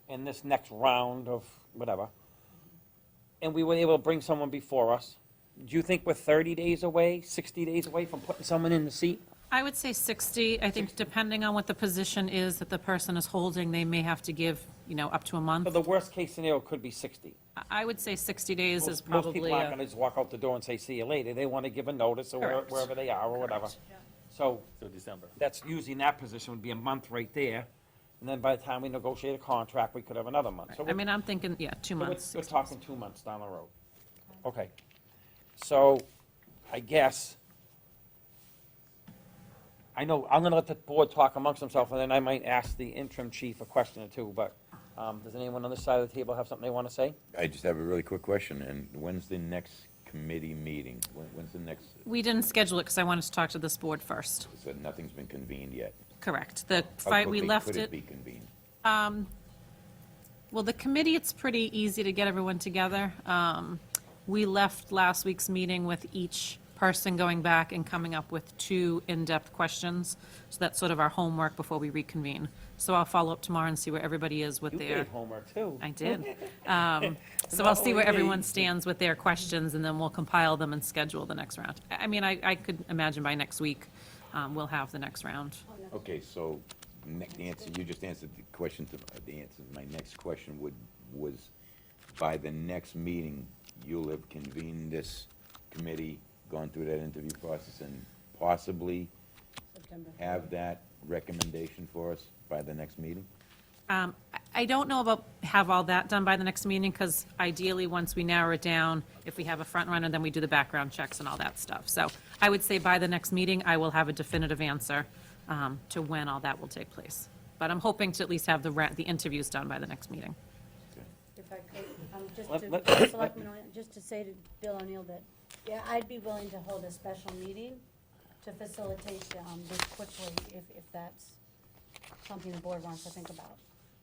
in this next round of whatever, and we were able to bring someone before us, do you think we're 30 days away, 60 days away from putting someone in the seat? I would say 60. I think depending on what the position is that the person is holding, they may have to give, up to a So month. the worst-case scenario could be 60. I would say 60 days is Most probably, people aren't gonna just walk out the door and say, see you later. They wanna give a notice or Correct. wherever they are or whatever. So So December. that's usually in that position would be a month right there. And then by the time we negotiate a contract, we could have another month. So I mean, I'm thinking, 2 So months. we're 60 days. talking 2 months down the road. Okay. So, I guess, I know, I'm gonna let the board talk amongst themselves, and then I might ask the interim chief a question or two, but, does anyone on this side of the table have something they wanna say? I just have a really quick question, and when's the next committee meeting? When's the next, We didn't schedule it because I wanted to talk to this board first. so nothing's been convened yet? Correct. How We quickly left could it. be convened? Well, the committee, it's pretty easy to get everyone together. We left last week's meeting with each person going back and coming up with 2 in-depth questions. So that's sort of our homework before we reconvene. So I'll follow up tomorrow and see where everybody is with You their. gave homework too. I did. So I'll see where only me. everyone stands with their questions, and then we'll compile them and schedule the next round. I mean, I could imagine by next week, we'll have the next round. Okay, so, the answer, you just answered the question the answer to my next question was, by the next meeting, you'll have convened this committee, gone through that interview process, and possibly September. have that recommendation for us by the next meeting? I don't know about have all that done by the next meeting, because ideally, once we narrow it down, if we have a front runner, then we do the background checks and all that stuff. So I would say by the next meeting, I will have a definitive answer to when all that will take place. But I'm hoping to at least have the interviews done by the next meeting. If I could, just Let- to, Selectman O'Neill, just to say to Bill O'Neill that, yeah, I'd be willing to hold a special meeting to facilitate this quickly, if that's something the board wants to think about,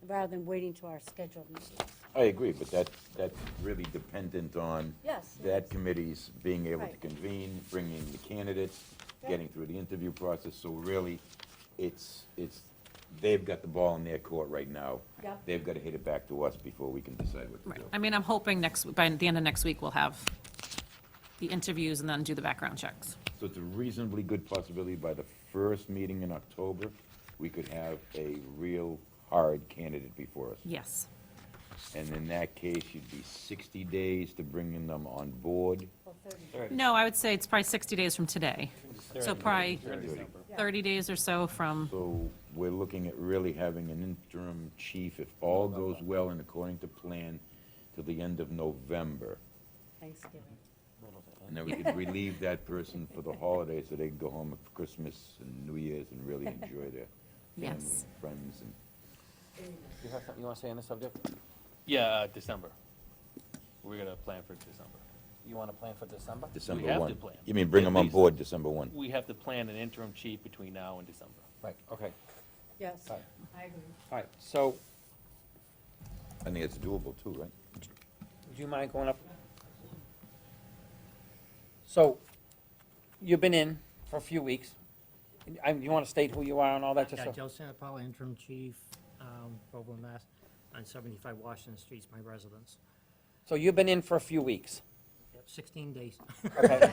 rather than waiting to our scheduled meetings. I agree, but that's really dependent on Yes. that committee's being able to Right. convene, bringing the candidates, getting through the interview process, so really, they've got the ball in their court right now. Yep. They've got to hit it back to us before we can decide what to Right. do. I mean, I'm hoping by the end of next week, we'll have the interviews and then do the background checks. So it's a reasonably good possibility by the first meeting in October, we could have a real hard candidate before us. Yes. And in that case, you'd be 60 days to bringing them on board. Well, 30. No, I would say it's probably 60 days from today. So probably 30 days or so from, So we're looking at really having an interim chief, if all goes well and according to plan, till the end of November. Thanksgiving. And then we could relieve that person for the holidays so they can go home for Christmas and New Year's and really enjoy their family Yes. and friends. And You have something you want to say on this subject? Yeah, December. We're gonna plan for December. You want to plan for December? December have 1. to plan. You mean bring At them on least. board December 1? We have to plan an interim chief between now and December. Right, okay, Yes, Right. I agree. all right, so, I think it's doable too, right? would you mind going up? So, you've been in for a few weeks. You want to state who you are and all that, just Yeah, so? Joe Santapaula, interim chief, Groveland, Mass, on 75 Washington Street's my residence. So you've been in for a few weeks, Yep, 16 days. okay?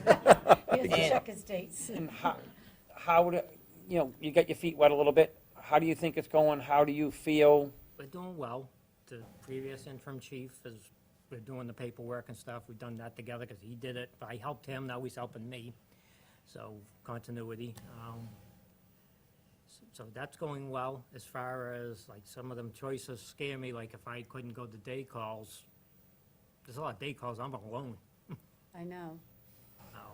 He has to check his dates. And how do, you got your feet wet a little bit. How do you think it's going? How do you feel? We're doing well. The previous interim chief is, we're doing the paperwork and stuff. We've done that together because he did it. I helped him, now he's helping me. So continuity. So that's going well. As far as like some of them choices scare me, like if I couldn't go to day calls, there's a lot of day calls, I'm alone. I know,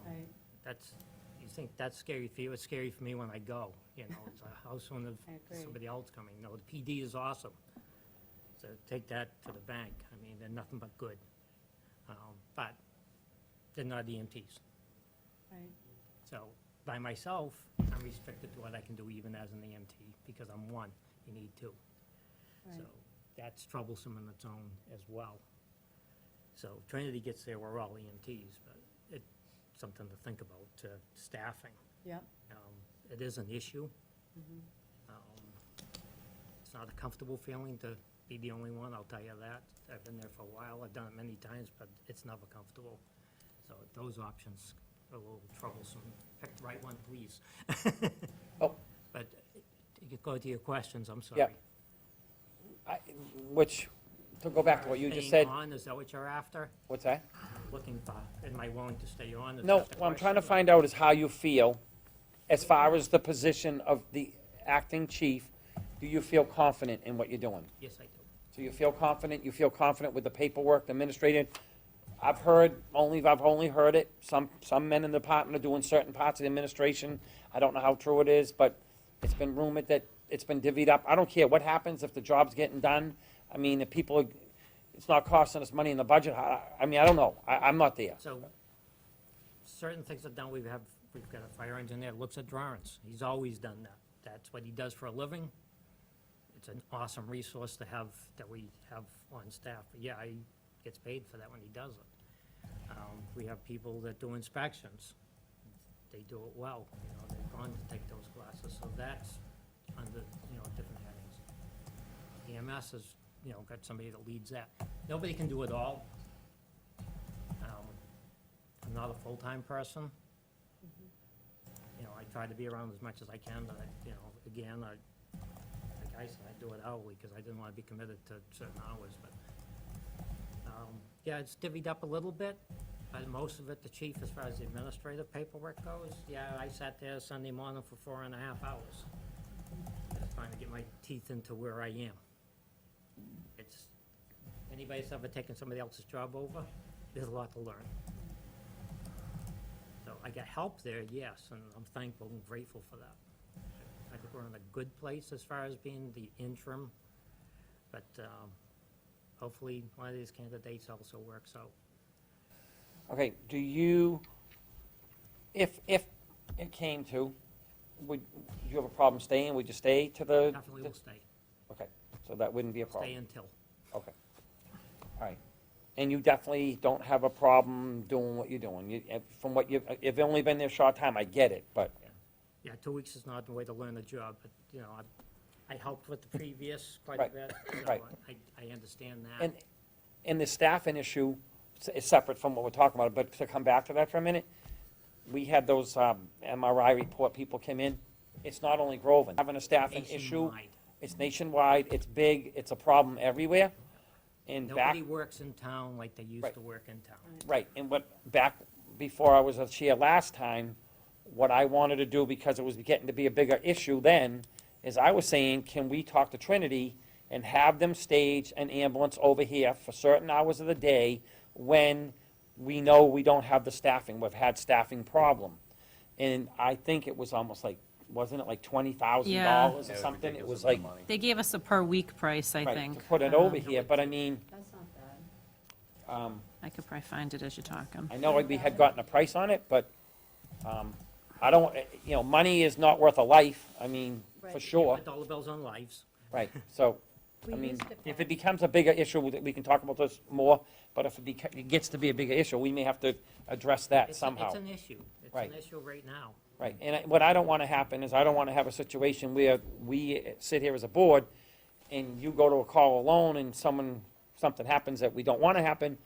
right, That's, you think that's scary for you, it's scary for me when I go, it's a house full of I agree. somebody else coming, the PD is awesome. So take that to the bank, I mean, they're nothing but good. But they're not EMTs, right. so by myself, I'm restricted to what I can do even as an EMT, because I'm one, you need two. So Right. that's troublesome in its own as well. So Trinity gets there, we're all EMTs, but it's something to think about, staffing. Yep, It is an issue. It's not a comfortable feeling to be the only one, I'll tell you that. I've been there for a while, I've done it many times, but it's never comfortable. So those options are a little troublesome. Pick the right one, please. Oh. But you go to your questions, I'm Yeah. sorry. Which, to go back to what you just Staying said, on, is that what you're after? what's that? Looking for, am I willing to stay on? Is No, that the what I'm trying to question? find out is how you feel as far as the position of the acting chief. Do you feel confident in what you're doing? Yes, I do. Do you feel confident? You feel confident with the paperwork, the administrative? I've only heard it. Some men in the department are doing certain parts of the administration. I don't know how true it is, but it's been rumored that it's been divvied up. I don't care what happens if the job's getting done. I mean, if people are, it's not costing us money in the budget. I mean, I don't know. I'm not there. So, certain things are done, we've got a fire engineer that looks at drawings, he's always done that, that's what he does for a living. It's an awesome resource to have, that we have on staff, but yeah, he gets paid for that when he does it. We have people that do inspections, they do it well, they've gone to take those classes, so that's under, different headings. EMS has, got somebody that leads that, nobody can do it all. I'm not a full-time person. I try to be around as much as I can, but again, like I said, I do it hourly because I didn't want to be committed to certain hours, but, yeah, it's divvied up a little bit. But most of it, the chief, as far as the administrative paperwork goes, yeah, I sat there Sunday morning for 4.5 hours. Just trying to get my teeth into where I am. It's, anybody that's ever taken somebody else's job over, there's a lot to learn. So I got help there, yes, and I'm thankful and grateful for that. I think we're in a good place as far as being the interim, but hopefully one of these candidates also works out. Okay, do you, if it came to, would you have a problem staying? Would you stay to the? Definitely will stay. Okay, so that wouldn't be a problem? Stay until. Okay, all right. And you definitely don't have a problem doing what you're doing? From what you've only been there a short time, I get it, but, Yeah, 2 weeks is not the way to learn a job, but, you know, I helped with the previous quite a Right, bit, so right. I understand that. and the staffing issue is separate from what we're talking about, but to come back to that for a minute, we had those MRI report people come in. It's not only Groveland. Having a staffing issue, Nationwide. it's nationwide, it's big, it's a problem everywhere. And back, Nobody works in town like they used Right. to work in town. right, and back before I was a chair last time, what I wanted to do, because it was getting to be a bigger issue then, is I was saying, can we talk to Trinity and have them stage an ambulance over here for certain hours of the day when we know we don't have the staffing, we've had staffing problem. And I think it was almost like, wasn't it like $20,000 Yeah. or something? It was like, They gave us a per-week price, I right, think. to put it over here, but I mean, That's not bad. I could probably find it as you're talking. I know we had gotten a price on it, but, I don't, money is not worth a life, I mean, for Right. sure, Dollar bills on lives. right, so, We I mean, used to if pay- it becomes a bigger issue, we can talk about this more, but if it gets to be a bigger issue, we may have to address that It's somehow. an issue. It's Right. an issue right now. Right, and what I don't wanna happen is I don't wanna have a situation where we sit here as a board and you go to a call alone and something happens that we don't wanna happen,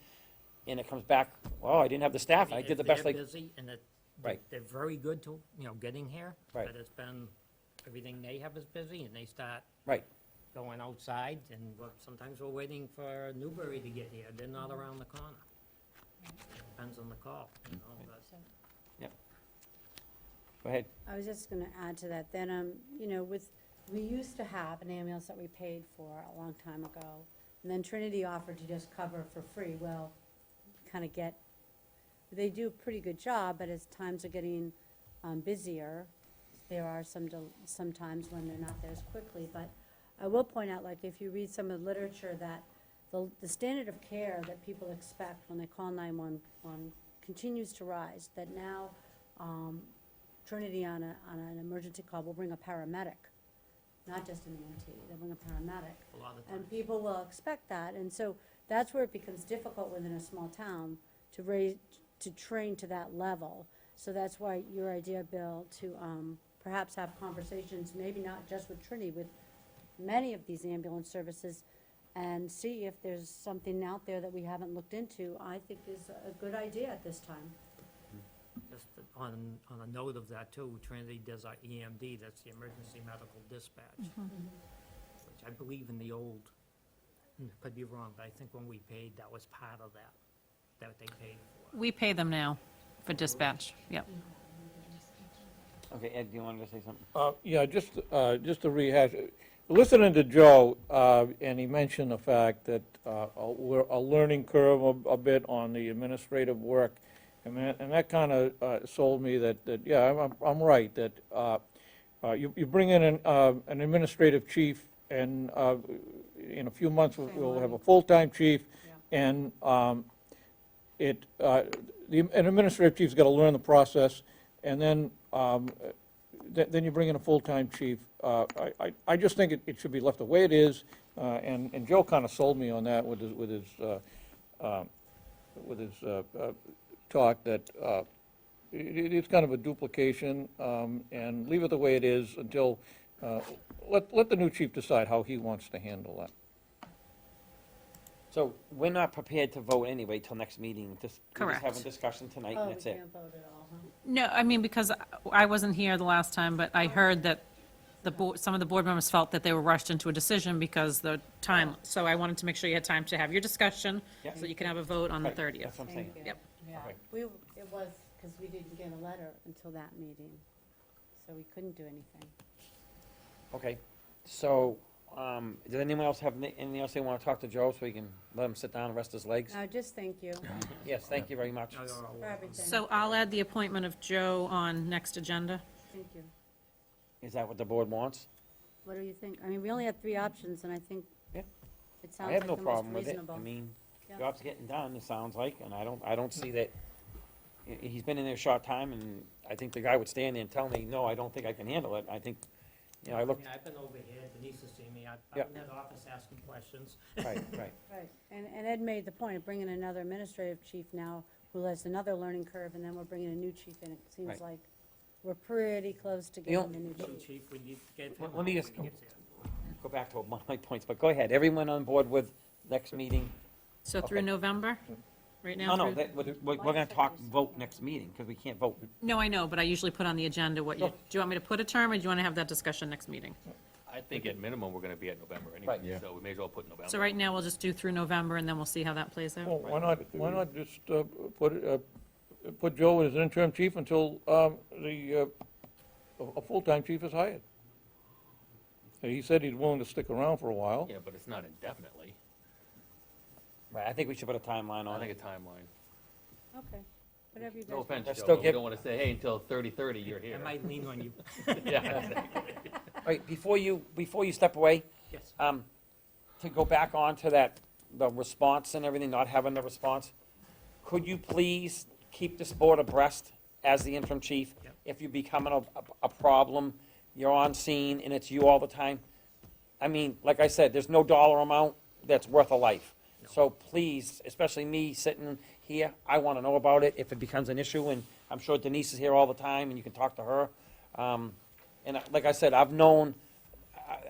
and it comes back, oh, I didn't have the staff, I If did the best they're I. busy and Right. they're very good to, getting here. Right. But it's been, everything they have is busy and they start Right, going outside and sometimes we're waiting for Newbury to get here. They're not around the corner. Depends on the call, but go ahead. I was just gonna add to that, then, we used to have an ambulance that we paid for a long time ago, and then Trinity offered to just cover for free. Well, they do a pretty good job, but as times are getting busier, there are some times when they're not there as quickly. But I will point out, like, if you read some of the literature, that the standard of care that people expect when they call 911 continues to rise, that now Trinity on an emergency call will bring a paramedic, not just an EMT, they'll bring a paramedic. a lot of times. And people will expect that, and so that's where it becomes difficult within a small town to train to that level. So that's why your idea, Bill, to perhaps have conversations, maybe not just with Trinity, with many of these ambulance services, and see if there's something out there that we haven't looked into, I think is a good idea at this time. Just on a note of that too, Trinity does our EMD, that's the Emergency Medical Dispatch. Which I believe in the old, could be wrong, but I think when we paid, that was part of that they paid for. We pay them now for dispatch, yep. Okay, Ed, do you wanted to say something? Yeah, just to rehash, listening to Joe, and he mentioned the fact that we're a learning curve a bit on the administrative work, and that kind of sold me that, yeah, I'm right, that you bring in an administrative chief, and in a few months, we'll have a full-time chief, and an administrative chief's got to learn the process, and then you bring in a full-time chief. I just think it should be left the way it is, and Joe kind of sold me on that with his talk, that it's kind of a duplication, and leave it the way it is until, let the new chief decide how he wants to handle that. So, we're not prepared to vote anyway till next meeting, we're just Correct. having a discussion tonight, Oh, and we that's it. can't vote at all, huh? No, I mean, because I wasn't here the last time, but I heard that some of the board members felt that they were rushed into a decision because the time, so I wanted to make sure you had time to have your discussion, Yeah. so you can have a vote on the Right, 30th. That's what I'm saying. Thank you. Yep. Yeah, Okay. it was, because we didn't get a letter until that meeting, so we couldn't do anything. Okay, so, does anyone else have anything else they wanna talk to Joe, so we can let him sit down and rest his legs? No, just thank you Yes, thank you very much. No, you're all for welcome. everything. So I'll add the appointment of Joe on next agenda. Thank you. Is that what the board wants? What do you think? I mean, we only have 3 options, and I think Yeah. it I sounds have like no the most problem with it. reasonable. I mean, Yeah. job's getting done, it sounds like, and I don't see that, he's been in there a short time, and I think the guy would stand there and tell me, no, I don't think I can handle it. I think, you know, I looked, mean, I've been over here, Denise has seen me, I've Yeah. been in that office asking questions. right, right. Right, and Ed made the point of bringing another administrative chief now, who has another learning curve, and then we're bringing a new chief in. It seems Right. like we're pretty close to You know- getting the new New chief. chief, we need to get Let him me when just- he gets here. Go back to my points, but go ahead. Everyone on board with next meeting? So through Okay. November, right No, now? no, through- that, we're gonna talk, vote next meeting, because we can't vote. No, I know, but I usually put on the agenda what you, Sure. do you want me to put a term, or do you want to have that discussion next meeting? I think at minimum, we're gonna be at November Right. anyway, so we may as well put November. So right now, we'll just do through November, and then we'll see how that plays out. Well, why not just put Joe as interim chief until a full-time chief is hired? He said he's willing to stick around for a while. Yeah, but it's not indefinitely. Right, I think we should put a timeline I on think it. a timeline. Okay, whatever you guys No want. offense, Let's Joe, still but we give- don't wanna say, hey, until 30/30, you're I here. might lean on you. Yeah. Right, before you step away, Yes. to go back on to that, the response and everything, not having the response, could you please keep this board abreast as the interim chief? Yep. If you become a problem, you're on scene and it's you all the time. I mean, like I said, there's no dollar amount that's worth a life. So please, especially me sitting here, I wanna know about it if it becomes an issue, and I'm sure Denise is here all the time and you can talk to her. Like I said, I've known,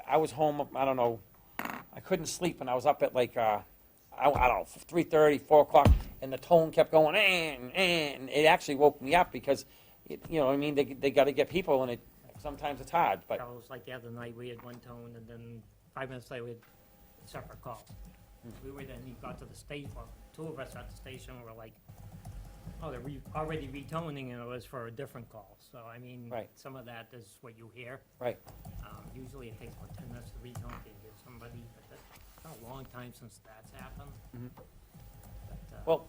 I was home, I don't know, I couldn't sleep, and I was up at like, I don't know, 3:30, 4 o'clock, and the tone kept going, and it actually woke me up, because, you know what I mean, they gotta get people, and sometimes it's hard, but, So it was like the other night, we had one tone, and then 5 minutes later, we had a separate call. We were then, he got to the station, well, 2 of us at the station were like, oh, they're already retoning, and it was for a different call. So, I mean, Right. some of that is what you hear. right. Usually it takes about 10 minutes to retone, to get somebody, but that's been a long time since that's happened. Mhm. But, Well,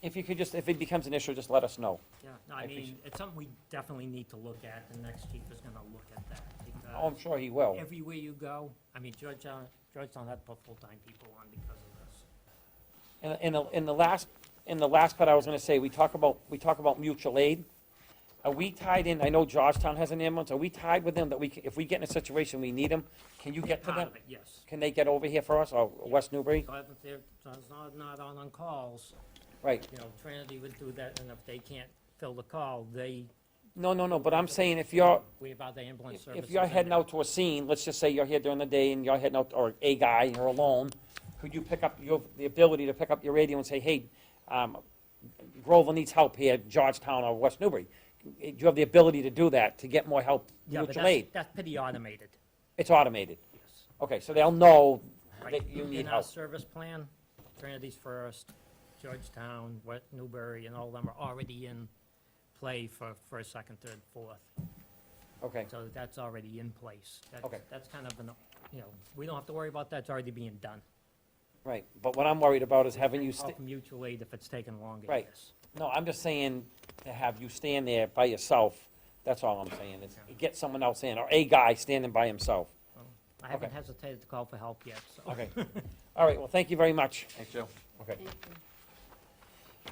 if it becomes an issue, just let us know. yeah, no, I I appreciate mean, it's something we definitely need to look at. The next chief is gonna look at that, Oh, I'm because sure he will. everywhere you go, I mean, Georgetown had to put full-time people on because of this. In the last part, I was gonna say, we talk about mutual aid. Are we tied in, I know Georgetown has an ambulance, are we tied with them that if we get in a situation, we need them, can you get to Part them? of it, yes. Can they get over here for us, or West Newbury? So if they're not on calls, Right, you know, Trinity would do that, and if they can't fill the call, they no, but I'm saying, if you're, wave out the ambulance services. if you're in heading there. out to a scene, let's just say you're here during the day and you're heading out, or a guy, you're alone, could you pick up, the ability to pick up your radio and say, hey, Groveland needs help here, Georgetown or West Newbury? Do you have the ability to do that, to get more help, Yeah, but mutual that's, aid? that's pretty automated, It's automated. yes. Okay, so they'll know Right. that you need In our help. service plan, Trinity's first, Georgetown, West Newbury, and all of them are already in play for first, second, third, fourth. Okay, So that's already in place. Okay. That's kind of an, you know, we don't have to worry about that, it's already being done. right, but what I'm worried about is having you, Call for mutual aid if it's taking longer, Right. yes. no, I'm just saying to have you stand there by yourself, that's all I'm saying, is get someone else in, or a guy standing by himself. I haven't Okay. hesitated to call for help yet, so. Okay, all right, well, thank you very much. Thanks, Joe. Okay. Thank you.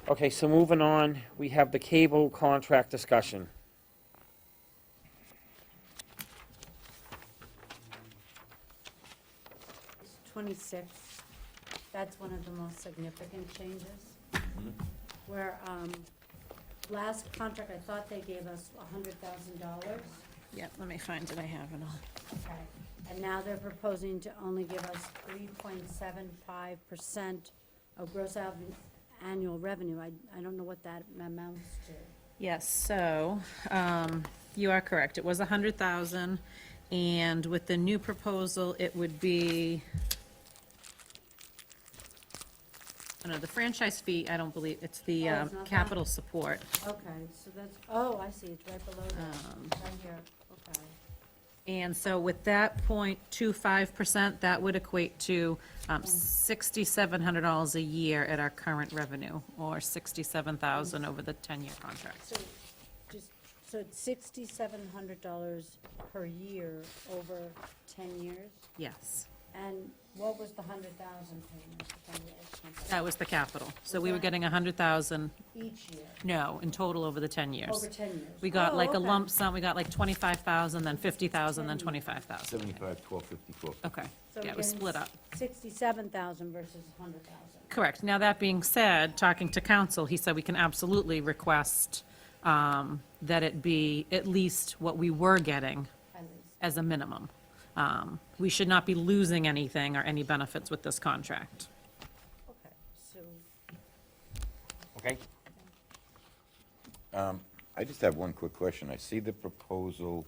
Okay, so moving on, we have the cable contract discussion. It's 26. That's one of the most significant changes. Where, last contract, I thought they gave us $100,000. Yeah, let me find it, I have it all. Okay. And now they're proposing to only give us 3.75% of gross annual revenue. I don't know what that amounts to. Yes, so, you are correct, it was 100,000, and with the new proposal, it would be No, the franchise fee, I don't believe, it's the Oh, it's not that? capital support. Okay, so that's, oh, I see, it's right below that, right here, okay. And so with that 0.25%, that would equate to $6,700 a year at our current revenue, or $67,000 over the 10-year contract. So, just, so it's $6,700 per year over 10 years? Yes, And what was the 100,000 payment for 10 years? that was the capital. So Was we were that- getting 100,000, Each year, no, in total over the 10 years. over 10 years? We got Oh, like a okay. lump sum, we got like 25,000, then 50,000, then 25,000. 75, 1254. Okay, So yeah, we're it was getting split up. 67,000 versus 100,000. Correct. Now, that being said, talking to council, he said we can absolutely request that it be at least what we were getting At least. as a minimum. We should not be losing anything or any benefits with this contract. Okay, so, Okay? I just have one quick question. I see the proposal,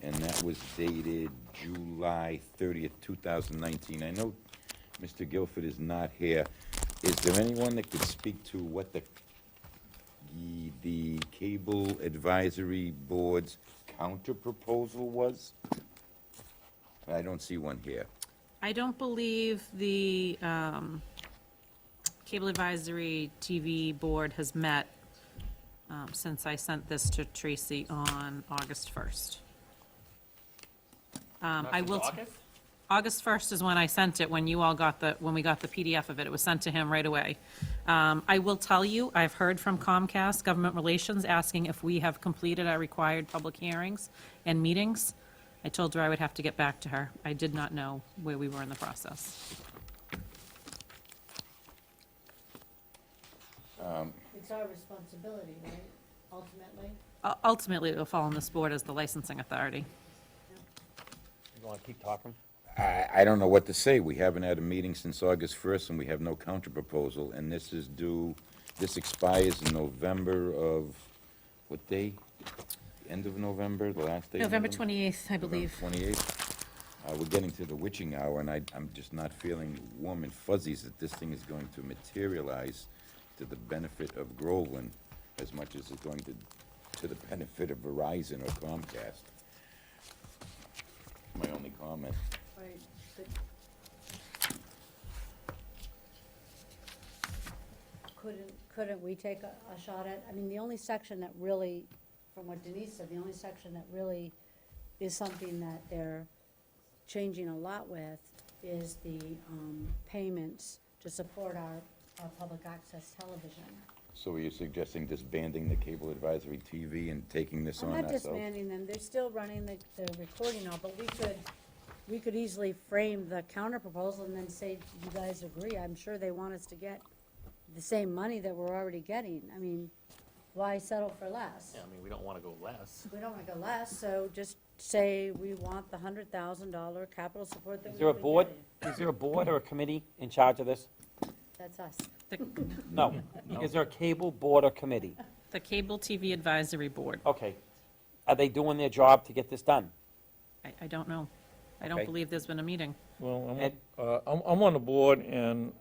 and that was dated July 30th, 2019. I know Mr. Guilford is not here. Is there anyone that could speak to what the Cable Advisory Board's counter-proposal was? I don't see one here. I don't believe the Cable Advisory TV Board has met since I sent this to Tracy on August 1st. I will. August 1st is when I sent it, when you all got when we got the PDF of it. It was sent to him right away. I will tell you, I've heard from Comcast Government Relations asking if we have completed our required public hearings and meetings. I told her I would have to get back to her. I did not know where we were in the process. it's our responsibility, right, ultimately? Ultimately, it will fall on this board as the licensing authority. You want to keep talking? I don't know what to say. We haven't had a meeting since August 1st, and we have no counter-proposal, and this is due, this expires in November of, what day? End of November, the last day of November November? 28th, I believe. November 28th. We're getting to the witching hour, and I'm just not feeling warm and fuzzies that this thing is going to materialize to the benefit of Groveland as much as it's going to the benefit of Verizon or Comcast. My only comment. Right, but couldn't we take a shot at, I mean, the only section that really, from what Denise said, the only section that really is something that they're changing a lot with is the payments to support our public access television. So are you suggesting disbanding the Cable Advisory TV and taking this I'm on not ourselves? disbanding them, they're still running the recording now, but we could easily frame the counter proposal and then say, you guys agree, I'm sure they want us to get the same money that we're already getting. I mean, why settle for less? Yeah, I mean, we don't wanna go less. We don't wanna go less, so just say we want the $100,000 capital support that Is we've there a been board, getting. is there a board or a committee in charge of this? That's us. No. Is there a cable board or committee? The Cable TV Advisory Board. Okay. Are they doing their job to get this done? I don't know. I don't Okay. believe there's been a meeting. Well, Ed? I'm on the board, and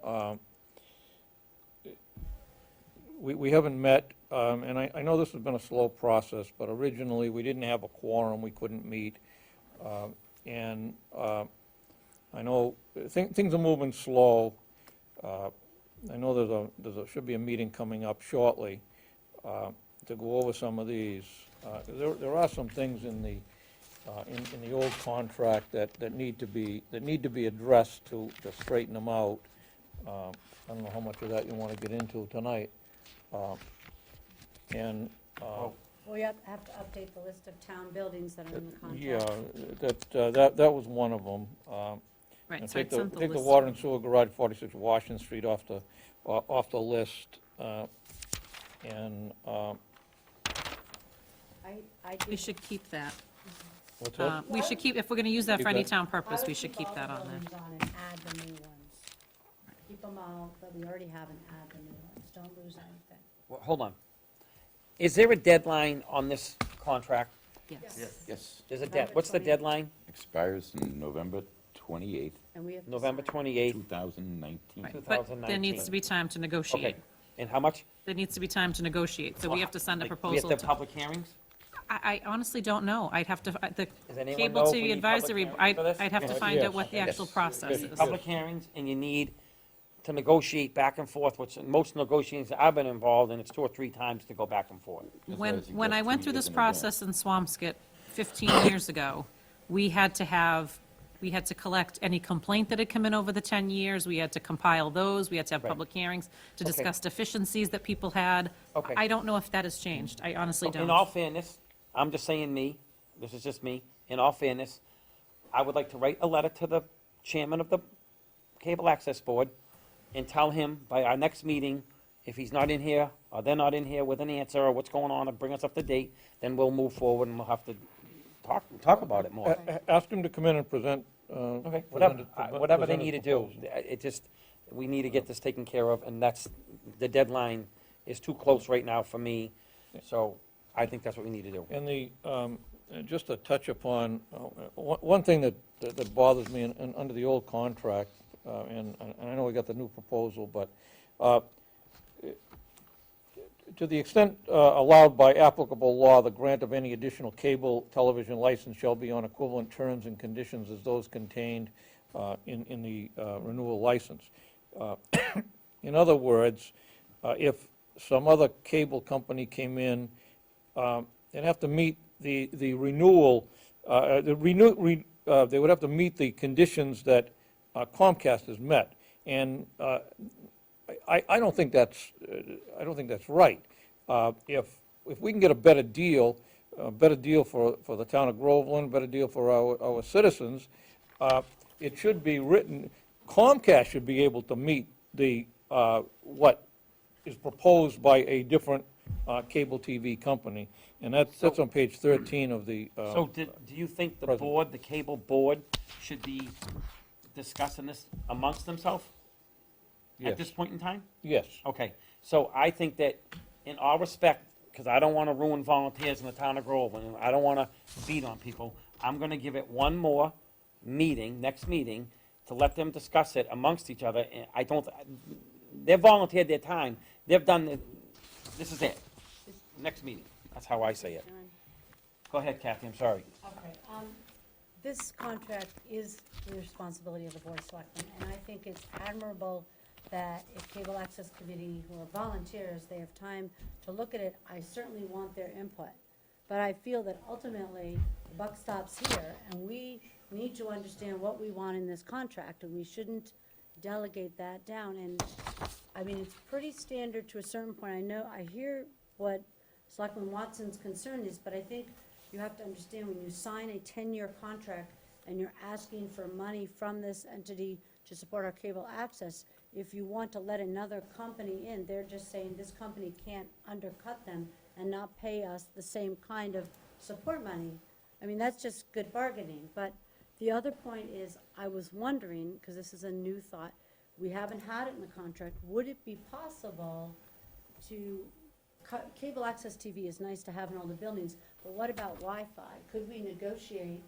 we haven't met, and I know this has been a slow process, but originally, we didn't have a quorum, we couldn't meet. And I know things are moving slow. I know should be a meeting coming up shortly to go over some of these. There are some things in the old contract that need to be addressed to straighten them out. I don't know how much of that you want to get into tonight. And, We have to update the list of town buildings that are in the contract. yeah, that was one of them. Right, And so I take the, sent the take the list. water and sewer garage, 46 Washington Street off the list. And, I We did- should keep that. what's that? We should keep, if we're gonna use that Keep for any that. town I purpose, would we should keep all that the on there. buildings on and add the new ones. Keep them all, but we already have and add the new ones. Don't lose anything. Well, hold on. Is there a deadline on this contract? Yes. Yes, There's a November what's the 20th. deadline? expires in November 28th, And we have to November sign. 28th, 2019. Right, but there needs 2019. to be time to negotiate. Okay, and how much? There needs to be time to negotiate, so we have to send a Like, proposal We have to. the public hearings? I honestly don't know. I'd have to, the Does anyone Cable know if we TV need public Advisory, hearings I'd, for this? I'd have to Yes. find out Yes. what the actual Yes. process Yes. is. Public hearings, and you need to negotiate back and forth, which most negotiations I've been involved in, it's 2 or 3 times to go back and forth. When I went through this 2 years in advance. process in Swampscott 15 years ago, we had to collect any complaint that had come in over the 10 years, we had to compile those, we had to have Right. public hearings to Okay. discuss deficiencies that people had. Okay. I don't know if that has changed, I honestly In don't. all fairness, I'm just saying me, this is just me, in all fairness, I would like to write a letter to the chairman of the Cable Access Board and tell him by our next meeting, if he's not in here, or they're not in here with an answer, or what's going on, or bring us up to date, then we'll move forward and we'll have to talk about it more. Ask him to come in and present. Okay, present whatever, it- whatever they present need to his do, proposal. it just, we need to get this taken care of, and that's, the deadline is too close right now for me, so I think that's what we need to do. And just to touch upon, one thing that bothers me, and under the old contract, and I know we got the new proposal, but to the extent allowed by applicable law, the grant of any additional cable television license shall be on equivalent terms and conditions as those contained in the renewal license. In other words, if some other cable company came in, they'd have to meet the renewal, they would have to meet the conditions that Comcast has met. And I don't think that's, right. If we can get a better deal for the town of Groveland, better deal for our citizens, it should be written, Comcast should be able to meet the, what is proposed by a different cable TV company. And that's on page 13 of the. So do you think the President. board, the cable board, should be discussing this amongst themselves at Yes. this point in time? Yes. Okay, so I think that in all respect, because I don't want to ruin volunteers in the town of Groveland, and I don't want to beat on people, I'm going to give it one more meeting, next meeting, to let them discuss it amongst each other. And I don't, they've volunteered their time, they've done, this is it. Next meeting, that's how I say it. Go ahead, Kathy, I'm sorry. Okay, this contract is the responsibility of the Board of Selectmen, and I think it's admirable that if Cable Access Committee, who are volunteers, they have time to look at it. I certainly want their input. But I feel that ultimately, the buck stops here, and we need to understand what we want in this contract, and we shouldn't delegate that down. And, I mean, it's pretty standard to a certain point. I hear what Selectman Watson's concern is, but I think you have to understand, when you sign a 10-year contract and you're asking for money from this entity to support our cable access, if you want to let another company in, they're just saying this company can't undercut them and not pay us the same kind of support money. I mean, that's just good bargaining. But the other point is, I was wondering, because this is a new thought, we haven't had it in the contract, would it be possible to, cable access TV is nice to have in all the buildings, but what about Wi-Fi? Could we negotiate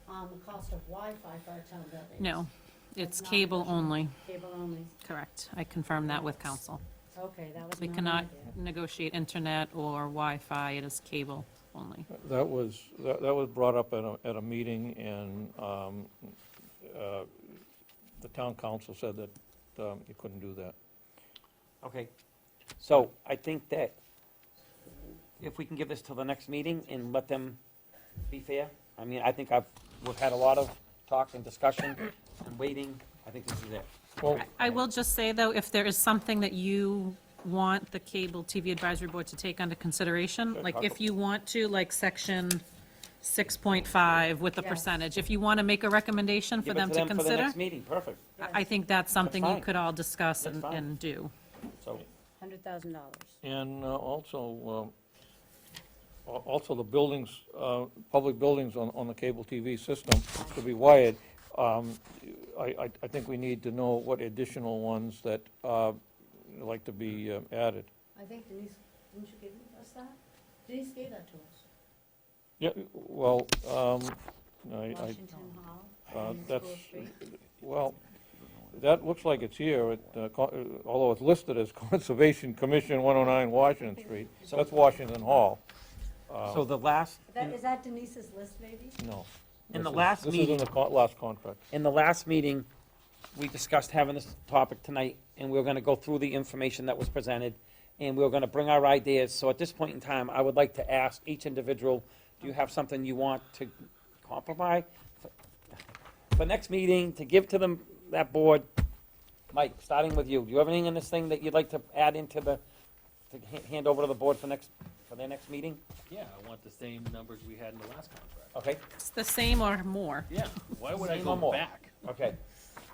on the cost of Wi-Fi for our town buildings? No, it's Not cable negotiable. only, Cable only. correct. I confirmed that with council. Okay, that was We my cannot idea. negotiate internet or Wi-Fi, it is cable only. That was brought up at a meeting, and the town council said that you couldn't do that. Okay, so I think that if we can give this till the next meeting and let them be fair, I mean, I think we've had a lot of talk and discussion and waiting, I think this is it. Well, I will just say, though, if there is something that you want the Cable TV Advisory Board to take under consideration, like if you want to, like section 6.5 with the Yes. percentage, if you want to make a recommendation for Give it them to for the consider, next meeting, perfect, I think that's something you fine. could all discuss That's fine. and do. so, $100,000. and also the buildings, public buildings on the cable TV system to be wired. I think we need to know what additional ones that like to be added. I think Denise, didn't you give us that? Denise gave that to us. Yeah, well, I Washington Hall. That's, School Street. well, that looks like it's here, although it's listed as Conservation Commission, 109 Washington Street. That's Washington Hall. So the last, Is that Denise's list, maybe? No. In the This is- last This is in meeting- the last contract. in the last meeting, we discussed having this topic tonight, and we were gonna go through the information that was presented, and we were gonna bring our ideas. So at this point in time, I would like to ask each individual, do you have something you want to compromise? For next meeting, to give to them, that board, Mike, starting with you, do you have anything in this thing that you'd like to add into to hand over to the board for their next meeting? Yeah, I want the same numbers we had in the last contract. Okay, It's the same or more. Yeah, why would I Same go or more? back? okay.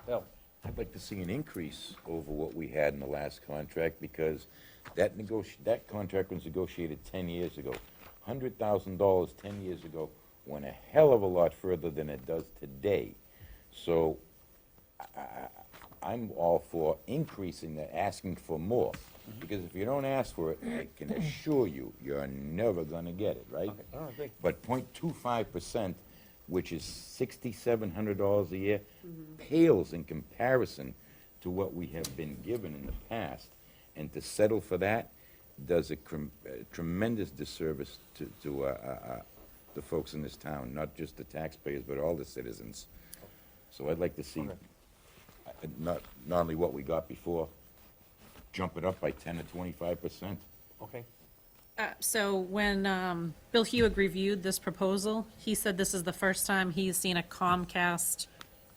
Bill? I'd like to see an increase over what we had in the last contract, because that contract was negotiated 10 years ago. $100,000 10 years ago went a hell of a lot further than it does today. So I'm all for increasing that, asking for more. Because if you don't ask for it, I can assure you, you're never gonna get it, right? Okay, I agree. But 0.25%, which is $6,700 a year, pales in comparison to what we have been given in the past. And to settle for that does a tremendous disservice to the folks in this town, not just the taxpayers, but all the citizens. So I'd like to see, not only what we got before, jump it up by 10 to 25%. Okay. So when Bill Hewig reviewed this proposal, he said this is the first time he's seen a Comcast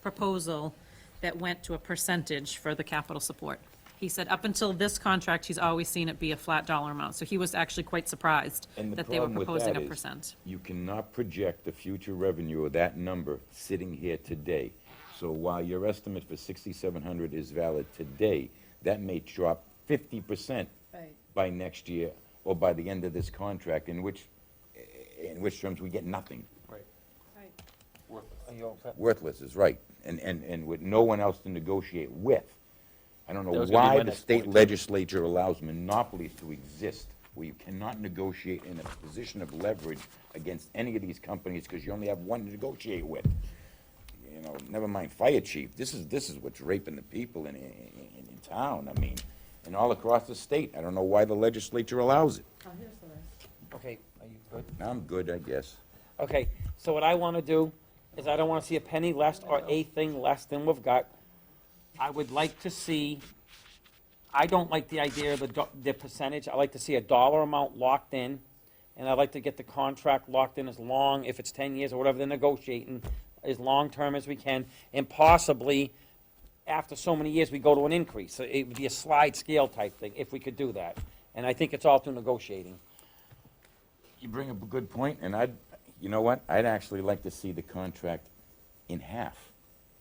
proposal that went to a percentage for the capital support. He said up until this contract, he's always seen it be a flat dollar amount. So he was actually quite surprised And the that they were problem with proposing that a is, percent. you cannot project the future revenue of that number sitting here today. So while your estimate for 6,700 is valid today, that may drop 50% Right. by next year, or by the end of this contract, in which terms we get nothing. Right. Right. Are you all set? Worthless is right, and with no one else to negotiate with. I don't That know was gonna be why my the next state point. legislature allows monopolies to exist, where you cannot negotiate in a position of leverage against any of these companies, because you only have one to negotiate with. You know, never mind fire chief, this is what's raping the people in town, I mean, and all across the state. I don't know why the legislature allows it. Oh, here's the list. Okay, are you good? I'm good, I guess. Okay, so what I want to do is I don't want to see a penny less or a thing less than we've got. I would like to see, I don't like the idea of the percentage. I like to see a dollar amount locked in, and I'd like to get the contract locked in as long, if it's 10 years or whatever they're negotiating, as long-term as we can, and possibly, after so many years, we go to an increase. So it would be a slide scale type thing, if we could do that. And I think it's all through negotiating. You bring up a good point, and you know what? I'd actually like to see the contract in half.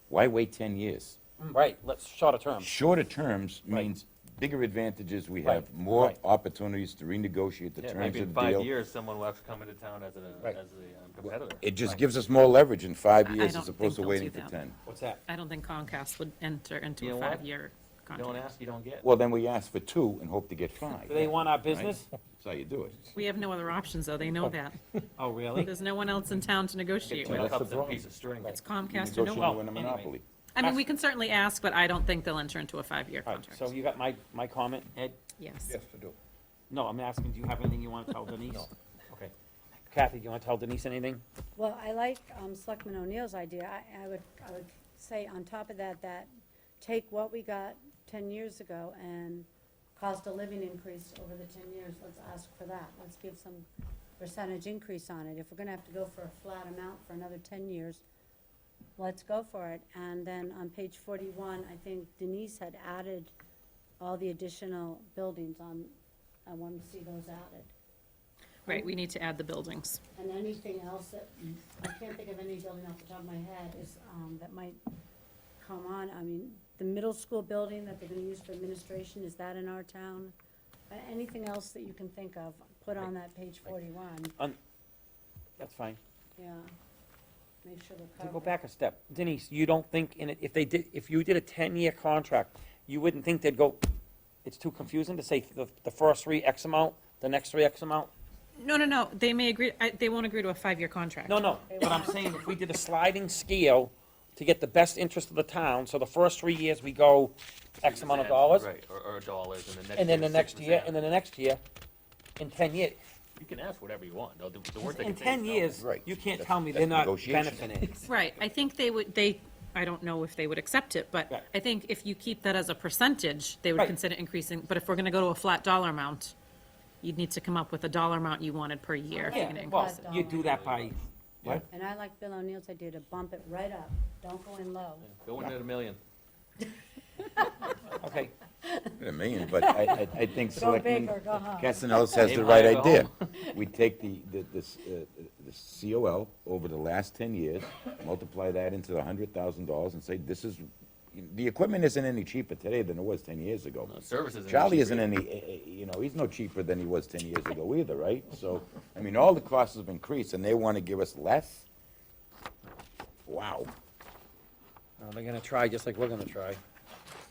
Why wait 10 years? Right, let's, shorter term. Shorter terms Right. means bigger advantages, we Right, have more right. opportunities to renegotiate the Yeah, terms maybe in of the 5 deal. years, someone will actually come into town as Right. a competitor. It just Right. gives us more leverage in 5 I years don't as opposed to think they'll waiting do for that. 10. What's that? I don't think Comcast would enter into You a know what? 5-year Don't contract. ask, you don't get. Well, then we ask for 2 and hope to get 5. Do they want our business? That's how you do it. We have no other options, though, they know that. Oh, really? There's no one else in town to negotiate Two with. That's the cups and a problem. piece of string. It's You Comcast or no negotiate one. with a anyway. monopoly. I mean, we can certainly ask, but I don't think they'll enter into a 5-year All right, contract. so you got my comment, Ed? Yes. Yes, to do. No, I'm asking, do you have anything you want to tell Denise? No. Okay. Kathy, do you want to tell Denise anything? Well, I like Selectman O'Neill's idea. I would say on top of that, take what we got 10 years ago and cost of living increase over the 10 years. Let's ask for that. Let's give some percentage increase on it. If we're gonna have to go for a flat amount for another 10 years, let's go for it. And then on page 41, I think Denise had added all the additional buildings on, I wanted to see those added. Right, we need to add the buildings. And anything else that, I can't think of any building off the top of my head is, that might come on. I mean, the middle school building that they're gonna use for administration, is that in our town? Anything else that you can think of, put on that page 41, That's fine. yeah. Make sure we're To covered. go back a step, Denise, you don't think in it, if you did a 10-year contract, you wouldn't think they'd go, it's too confusing to say the first 3 X amount, the next 3 X amount? No, they may agree, they won't agree to a 5-year contract. No, but I'm saying if we did a sliding scale to get the best interest of the town, so the first 3 years we go X amount of dollars, Right, or dollars, and the next and then the year, next year, 6%. and then the next year, in 10 years. You can ask whatever you want, though, the word they In can say 10 is no. years, Right. you can't That's- tell me that's they're not negotiation. benefiting. Right, I think I don't know if they would accept it, but Right. I think if you keep that as a percentage, they would Right. consider increasing, but if we're gonna go to a flat dollar amount, you'd need to come up with a dollar amount you wanted per year if you're Yeah, gonna well, increase it. you do that by, what? And I like Bill O'Neill's idea to bump it right up, don't go in low. Go in at $1 million. Okay, A million, but I think Go Selectman big or go home. Castellanos has Aim the high right or go idea. We take the COL over the last 10 years, multiply that into $100,000 and say, this is, the equipment isn't any cheaper today than it was 10 years ago. No, services. Charlie isn't any, he's no cheaper than he was 10 years ago either, right? So, I mean, all the costs have increased and they want to give us less? Wow. they're gonna try just like we're gonna try.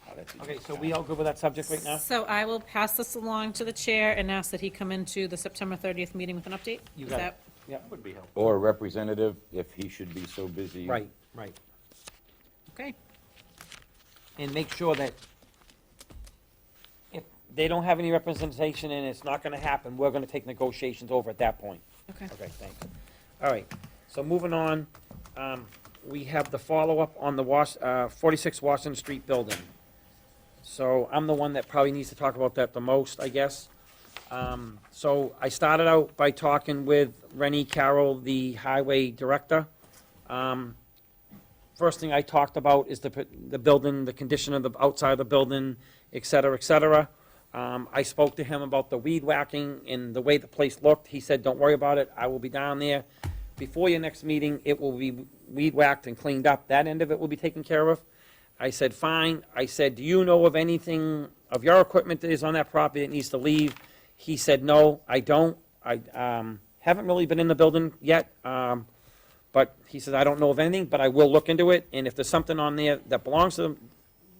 Oh, that's a- Okay, so we all good with that subject right now? So I will pass this along to the chair and ask that he come into the September 30th meeting with an update? You Is got it. that- Yep, Would be helpful. Or a representative, if he should be so busy. right, right. Okay, And make sure that if they don't have any representation and it's not gonna happen, we're gonna take negotiations over at that point. okay. Okay, thanks. All right, so moving on, we have the follow-up on the 46 Washington Street building. So I'm the one that probably needs to talk about that the most, I guess. So I started out by talking with Rennie Carroll, the highway director. First thing I talked about is the building, the condition of the outside of the building, et cetera, et cetera. I spoke to him about the weed whacking and the way the place looked. He said, don't worry about it, I will be down there. Before your next meeting, it will be weed whacked and cleaned up. That end of it will be taken care of. I said, fine. I said, do you know of anything of your equipment that is on that property that needs to leave? He said, no, I don't. I haven't really been in the building yet. But he says, I don't know of anything, but I will look into it, and if there's something on there that belongs to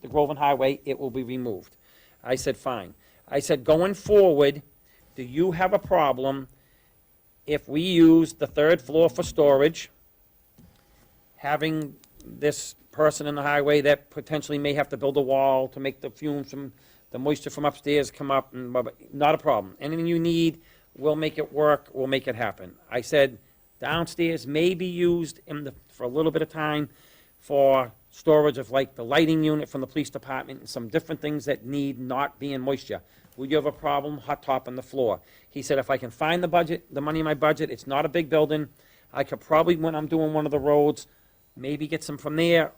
the Groveland Highway, it will be removed. I said, fine. I said, going forward, do you have a problem if we use the third floor for storage, having this person in the highway that potentially may have to build a wall to make the fumes from, the moisture from upstairs come up, and blah, blah, not a problem. Anything you need, we'll make it work, we'll make it happen. I said, downstairs may be used for a little bit of time for storage of like the lighting unit from the police department and some different things that need not be in moisture. Would you have a problem hot topping the floor? He said, if I can find the money in my budget, it's not a big building, I could probably, when I'm doing one of the roads, maybe get some from there.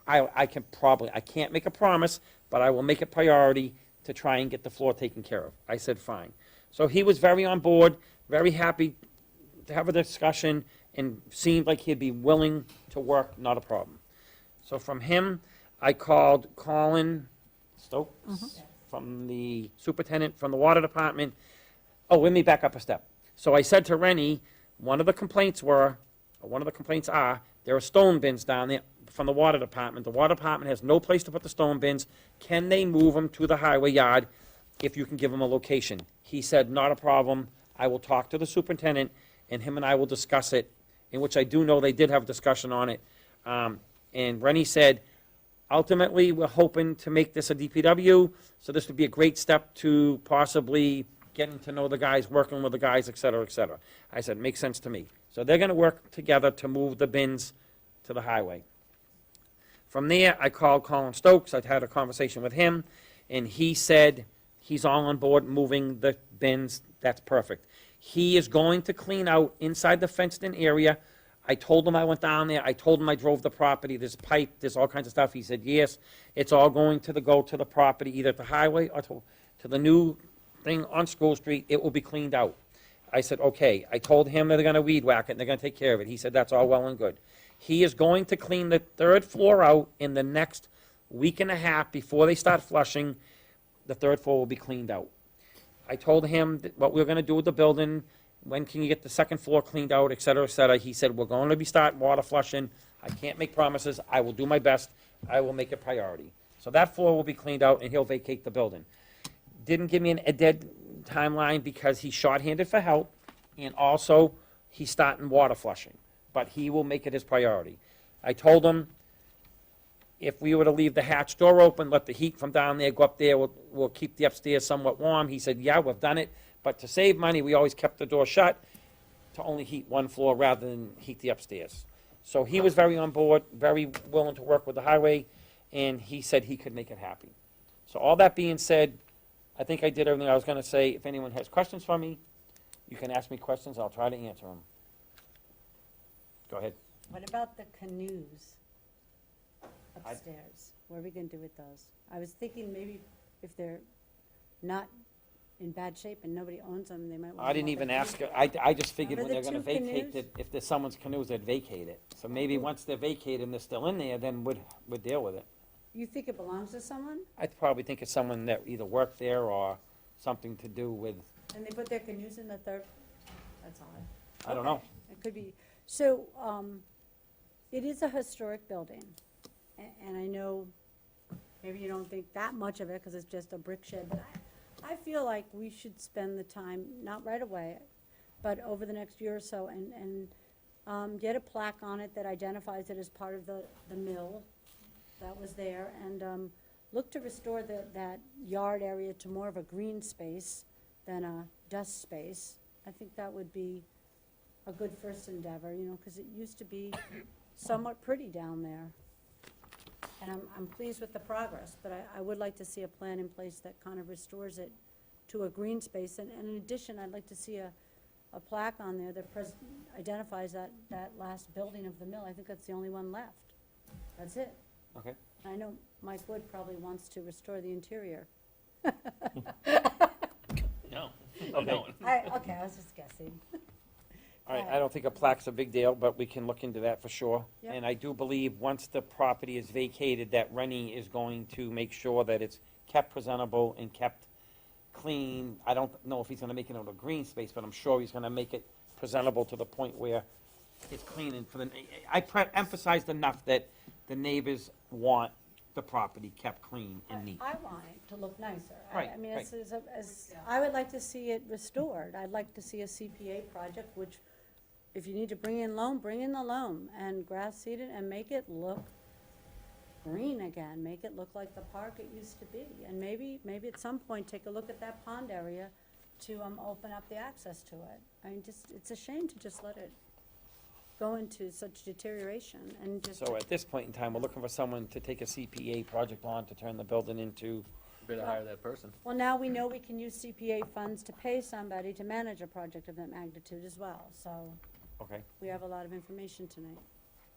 I can't make a promise, but I will make it priority to try and get the floor taken care of. I said, fine. So he was very on board, very happy to have a discussion, and seemed like he'd be willing to work, not a problem. So from him, I called Colin Stokes from the superintendent, from the water department. Oh, let me back up a step. So I said to Rennie, one of the complaints are, there are stone bins down there from the water department. The water department has no place to put the stone bins. Can they move them to the highway yard if you can give them a location? He said, not a problem. I will talk to the superintendent, and him and I will discuss it, in which I do know they did have a discussion on it. And Rennie said, ultimately, we're hoping to make this a DPW, so this would be a great step to possibly getting to know the guys, working with the guys, et cetera, et cetera. I said, makes sense to me. So they're gonna work together to move the bins to the highway. From there, I called Colin Stokes, I'd had a conversation with him, and he said he's all on board moving the bins, that's perfect. He is going to clean out inside the fenced-in area. I told him I went down there, I told him I drove the property, there's pipe, there's all kinds of stuff. He said, yes, it's all going to go to the property, either at the highway or to the new thing on School Street, it will be cleaned out. I said, okay. I told him that they're gonna weed whack it, and they're gonna take care of it. He said, that's all well and good. He is going to clean the third floor out in the next week and a half before they start flushing. The third floor will be cleaned out. I told him that what we're gonna do with the building, when can you get the second floor cleaned out, et cetera, et cetera. He said, we're going to be starting water flushing. I can't make promises. I will do my best. I will make it priority. So that floor will be cleaned out, and he'll vacate the building. Didn't give me a dead timeline because he's shorthanded for help, and also he's starting water flushing, but he will make it his priority. I told him if we were to leave the hatch door open, let the heat from down there go up there, we'll keep the upstairs somewhat warm. He said, yeah, we've done it, but to save money, we always kept the door shut to only heat one floor rather than heat the upstairs. So he was very on board, very willing to work with the highway, and he said he could make it happen. So all that being said, I think I did everything I was gonna say. If anyone has questions for me, you can ask me questions, I'll try to answer them. Go ahead. What about the canoes upstairs? What are we gonna do with those? I was thinking maybe if they're not in bad shape and nobody owns them, they might want. I didn't even ask, I just figured when Remember they're the gonna two vacate, canoes? that if there's someone's canoes, they'd vacate it. So maybe once they're vacated and they're still in there, then we'd deal with it. You think it belongs to someone? I probably think it's someone that either worked there or something to do with, And they put their canoes in the third? That's odd. I don't know. Okay, it could be. So, it is a historic building, and I know maybe you don't think that much of it, because it's just a brick shed, but I feel like we should spend the time, not right away, but over the next year or so, and get a plaque on it that identifies it as part of the mill that was there, and look to restore that yard area to more of a green space than a dust space. I think that would be a good first endeavor, you know, because it used to be somewhat pretty down there. And I'm pleased with the progress, but I would like to see a plan in place that kind of restores it to a green space. And in addition, I'd like to see a plaque on there that identifies that last building of the mill. I think that's the only one left. That's it. Okay. I know Mike Wood probably wants to restore the interior. No, Okay. no. Okay, I was just guessing. All right, I don't think a plaque's a big deal, but we can look into that for sure. Yep. And I do believe, once the property is vacated, that Rennie is going to make sure that it's kept presentable and kept clean. I don't know if he's gonna make it into a green space, but I'm sure he's gonna make it presentable to the point where it's clean and for the, emphasized enough that the neighbors want the property kept clean and neat. I want it to look nicer. Right, I mean, right. I would like to see it restored. I'd like to see a CPA project, which, if you need to bring in loam, bring in the loam, and grass seed it, and make it look green again, make it look like the park it used to be. And maybe at some point, take a look at that pond area to, open up the access to it. I mean, it's a shame to just let it go into such deterioration and just. So at this point in time, we're looking for someone to take a CPA project on to turn the building into, Better hire that person. Well, now we know we can use CPA funds to pay somebody to manage a project of that magnitude as well, so okay, we have a lot of information tonight.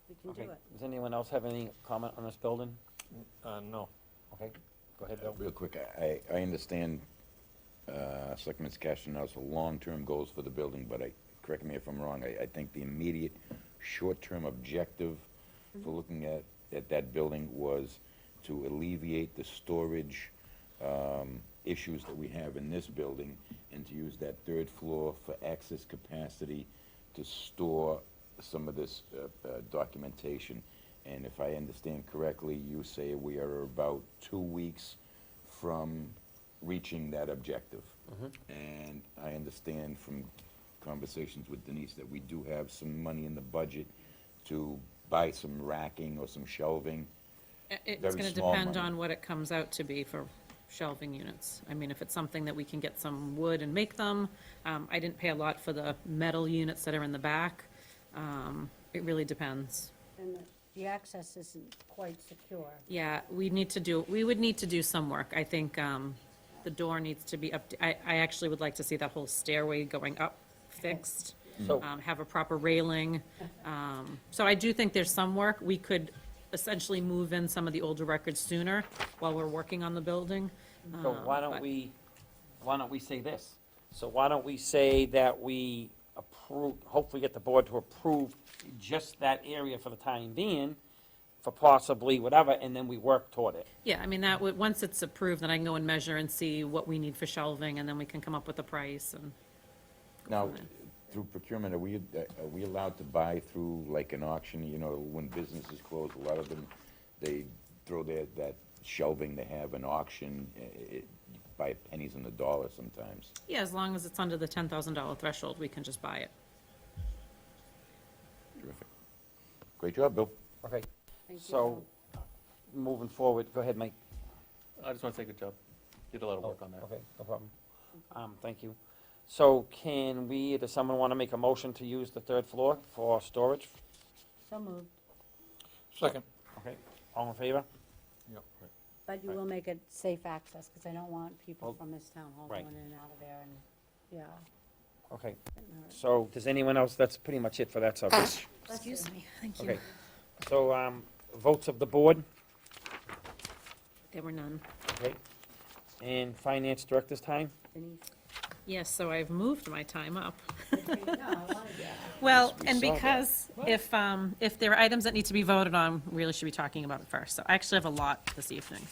We can okay. do it. Does anyone else have any comment on this building? No. Okay, go ahead, Bill. Real quick, I understand Selectman Castellanos' long-term goals for the building, but correct me if I'm wrong, I think the immediate short-term objective for looking at that building was to alleviate the storage issues that we have in this building, and to use that third floor for excess capacity to store some of this documentation. And if I understand correctly, you say we are about 2 weeks from reaching that objective. And I understand from conversations with Denise that we do have some money in the budget to buy some racking or some shelving. It's Very gonna small depend money. on what it comes out to be for shelving units. I mean, if it's something that we can get some wood and make them, I didn't pay a lot for the metal units that are in the back. It really depends. And the access isn't quite secure. Yeah, we would need to do some work. I think, the door needs to be I actually would like to see that whole stairway going up fixed, So- have a proper railing. So I do think there's some work. We could essentially move in some of the older records sooner while we're working on the building. So why don't we say this? So why don't we say that we approve, hopefully get the board to approve just that area for the time being, for possibly whatever, and then we work toward it. Yeah, I mean, that would, once it's approved, then I can go and measure and see what we need for shelving, and then we can come up with a price and. Now, through procurement, are we allowed to buy through like an auction, you know, when businesses close, a lot of them, they throw that shelving, they have an auction, by pennies on the dollar sometimes. Yeah, as long as it's under the $10,000 threshold, we can just buy it. Terrific. Great job, Bill. Okay. Thank you. So, moving forward, go ahead, Mike. I just want to say good job. Did a lot of work on that. Okay, no problem. Thank you. So can we, does someone want to make a motion to use the third floor for storage? So moved. Second. Okay, all in favor? Yep. But you will make it safe access, because I don't want people Oh, from this town hall right. going in and out of there, and, yeah. Okay, getting hurt. so does anyone else, that's pretty much it for that subject. Excuse me, thank you. Okay, so, votes of the board, There were none. okay? And finance director's time? Denise? Yes, so I've moved my time up. No, I wanted that. Well, We and saw that. because if there are items that need to be voted on, we really should be talking about it first. So I actually have a lot this evening.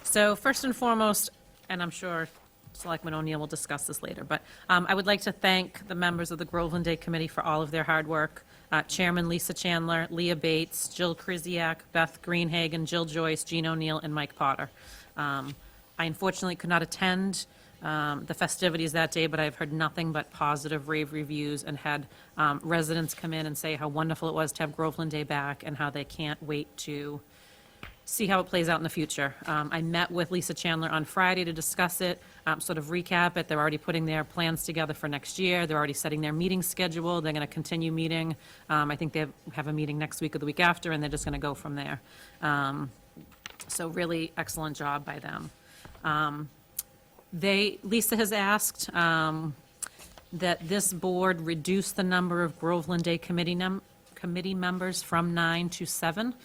So first and foremost, and I'm sure Selectman O'Neill will discuss this later, but I would like to thank the members of the Groveland Day Committee for all of their hard work. Chairman Lisa Chandler, Leah Bates, Jill Krzyjak, Beth Greenhagen, Jill Joyce, Jean O'Neill, and Mike Potter. I unfortunately could not attend the festivities that day, but I've heard nothing but positive rave reviews and had residents come in and say how wonderful it was to have Groveland Day back and how they can't wait to see how it plays out in the future. I met with Lisa Chandler on Friday to discuss it, sort of recap it. They're already putting their plans together for next year. They're already setting their meeting schedule. They're going to continue meeting. I think they have a meeting next week or the week after, and they're just going to go from there. So really excellent job by them. Lisa has asked that this board reduce the number of Groveland Day committee members from 9 to 7.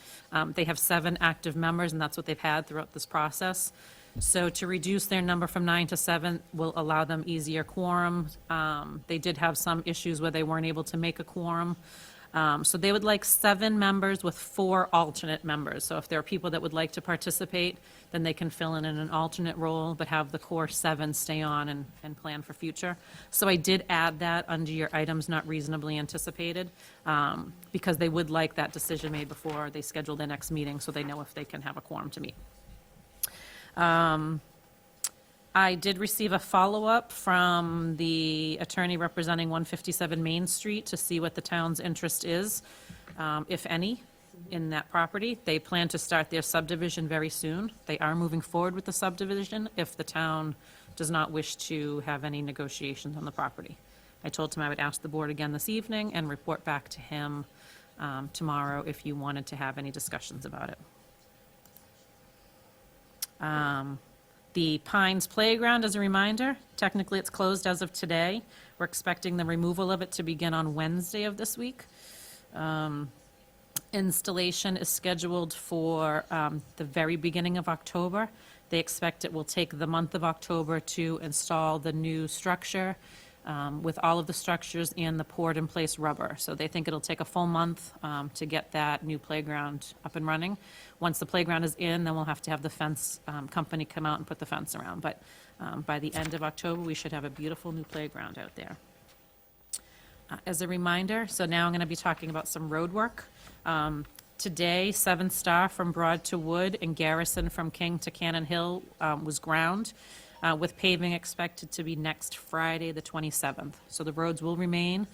They have 7 active members, and that's what they've had throughout this process. So to reduce their number from 9 to 7 will allow them easier quorum. They did have some issues where they weren't able to make a quorum. So they would like 7 members with 4 alternate members. So if there are people that would like to participate, then they can fill in an alternate role, but have the core 7 stay on and plan for future. So I did add that under your items not reasonably anticipated, because they would like that decision made before they schedule their next meeting, so they know if they can have a quorum to meet. I did receive a follow-up from the attorney representing 157 Main Street to see what the town's interest is, if any, in that property. They plan to start their subdivision very soon. They are moving forward with the subdivision if the town does not wish to have any negotiations on the property. I told him I would ask the board again this evening and report back to him tomorrow if you wanted to have any discussions about it. The Pines Playground, as a reminder, technically it's closed as of today. We're expecting the removal of it to begin on Wednesday of this week. Installation is scheduled for the very beginning of October. They expect it will take the month of October to install the new structure with all of the structures and the poured-in-place rubber. So they think it'll take a full month to get that new playground up and running. Once the playground is in, then we'll have to have the fence company come out and put the fence around. But by the end of October, we should have a beautiful new playground out there. As a reminder, so now I'm going to be talking about some road work. Today, 7 Star from Broad to Wood and Garrison from King to Cannon Hill was ground, with paving expected to be next Friday, the 27th. So the roads will remain.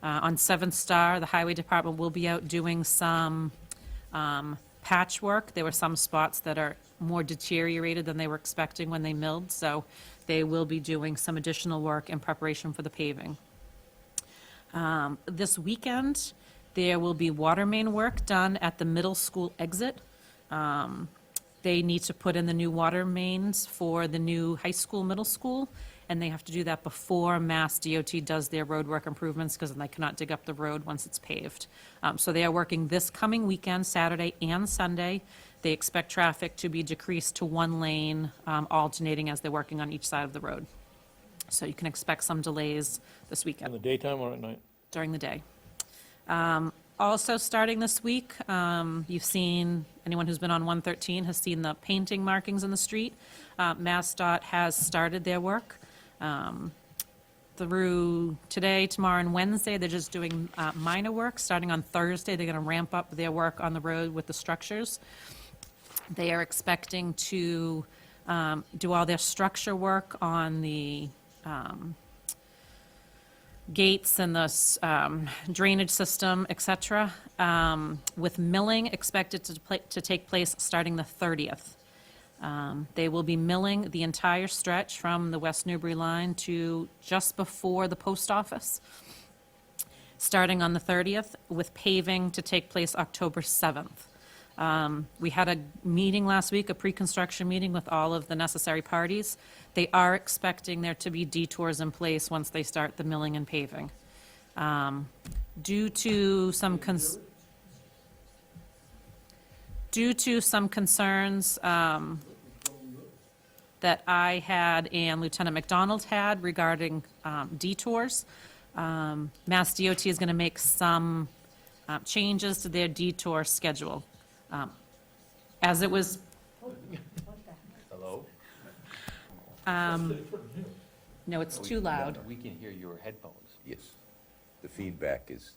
On 7th Star, the Highway Department will be out doing some patchwork. There were some spots that are more deteriorated than they were expecting when they milled, so they will be doing some additional work in preparation for the paving. This weekend, there will be water main work done at the middle school exit. They need to put in the new water mains for the new high school, middle school, and they have to do that before Mass DOT does their roadwork improvements, because then they cannot dig up the road once it's paved. So they are working this coming weekend, Saturday and Sunday. They expect traffic to be decreased to 1 lane, alternating as they're working on each side of the road. So you can expect some delays this In weekend the daytime or at night? during the day. Also, starting this week, you've seen, anyone who's been on 113 has seen the painting markings in the street. MassDOT has started their work. Through today, tomorrow, and Wednesday, they're just doing minor work. Starting on Thursday, they're going to ramp up their work on the road with the structures. They are expecting to do all their structure work on the gates and the drainage system, et cetera, with milling expected to take place starting the 30th. They will be milling the entire stretch from the West Newbury line to just before the post office, starting on the 30th, with paving to take place October 7th. We had a meeting last week, a pre-construction meeting with all of the necessary parties. They are expecting there to be detours in place once they start the milling and paving. Due to some concerns that I had and Lieutenant McDonald had regarding detours, Mass DOT is going to make some changes to their detour schedule. As it was, Hello? no, it's too loud. We can hear your headphones. Yes. The feedback is,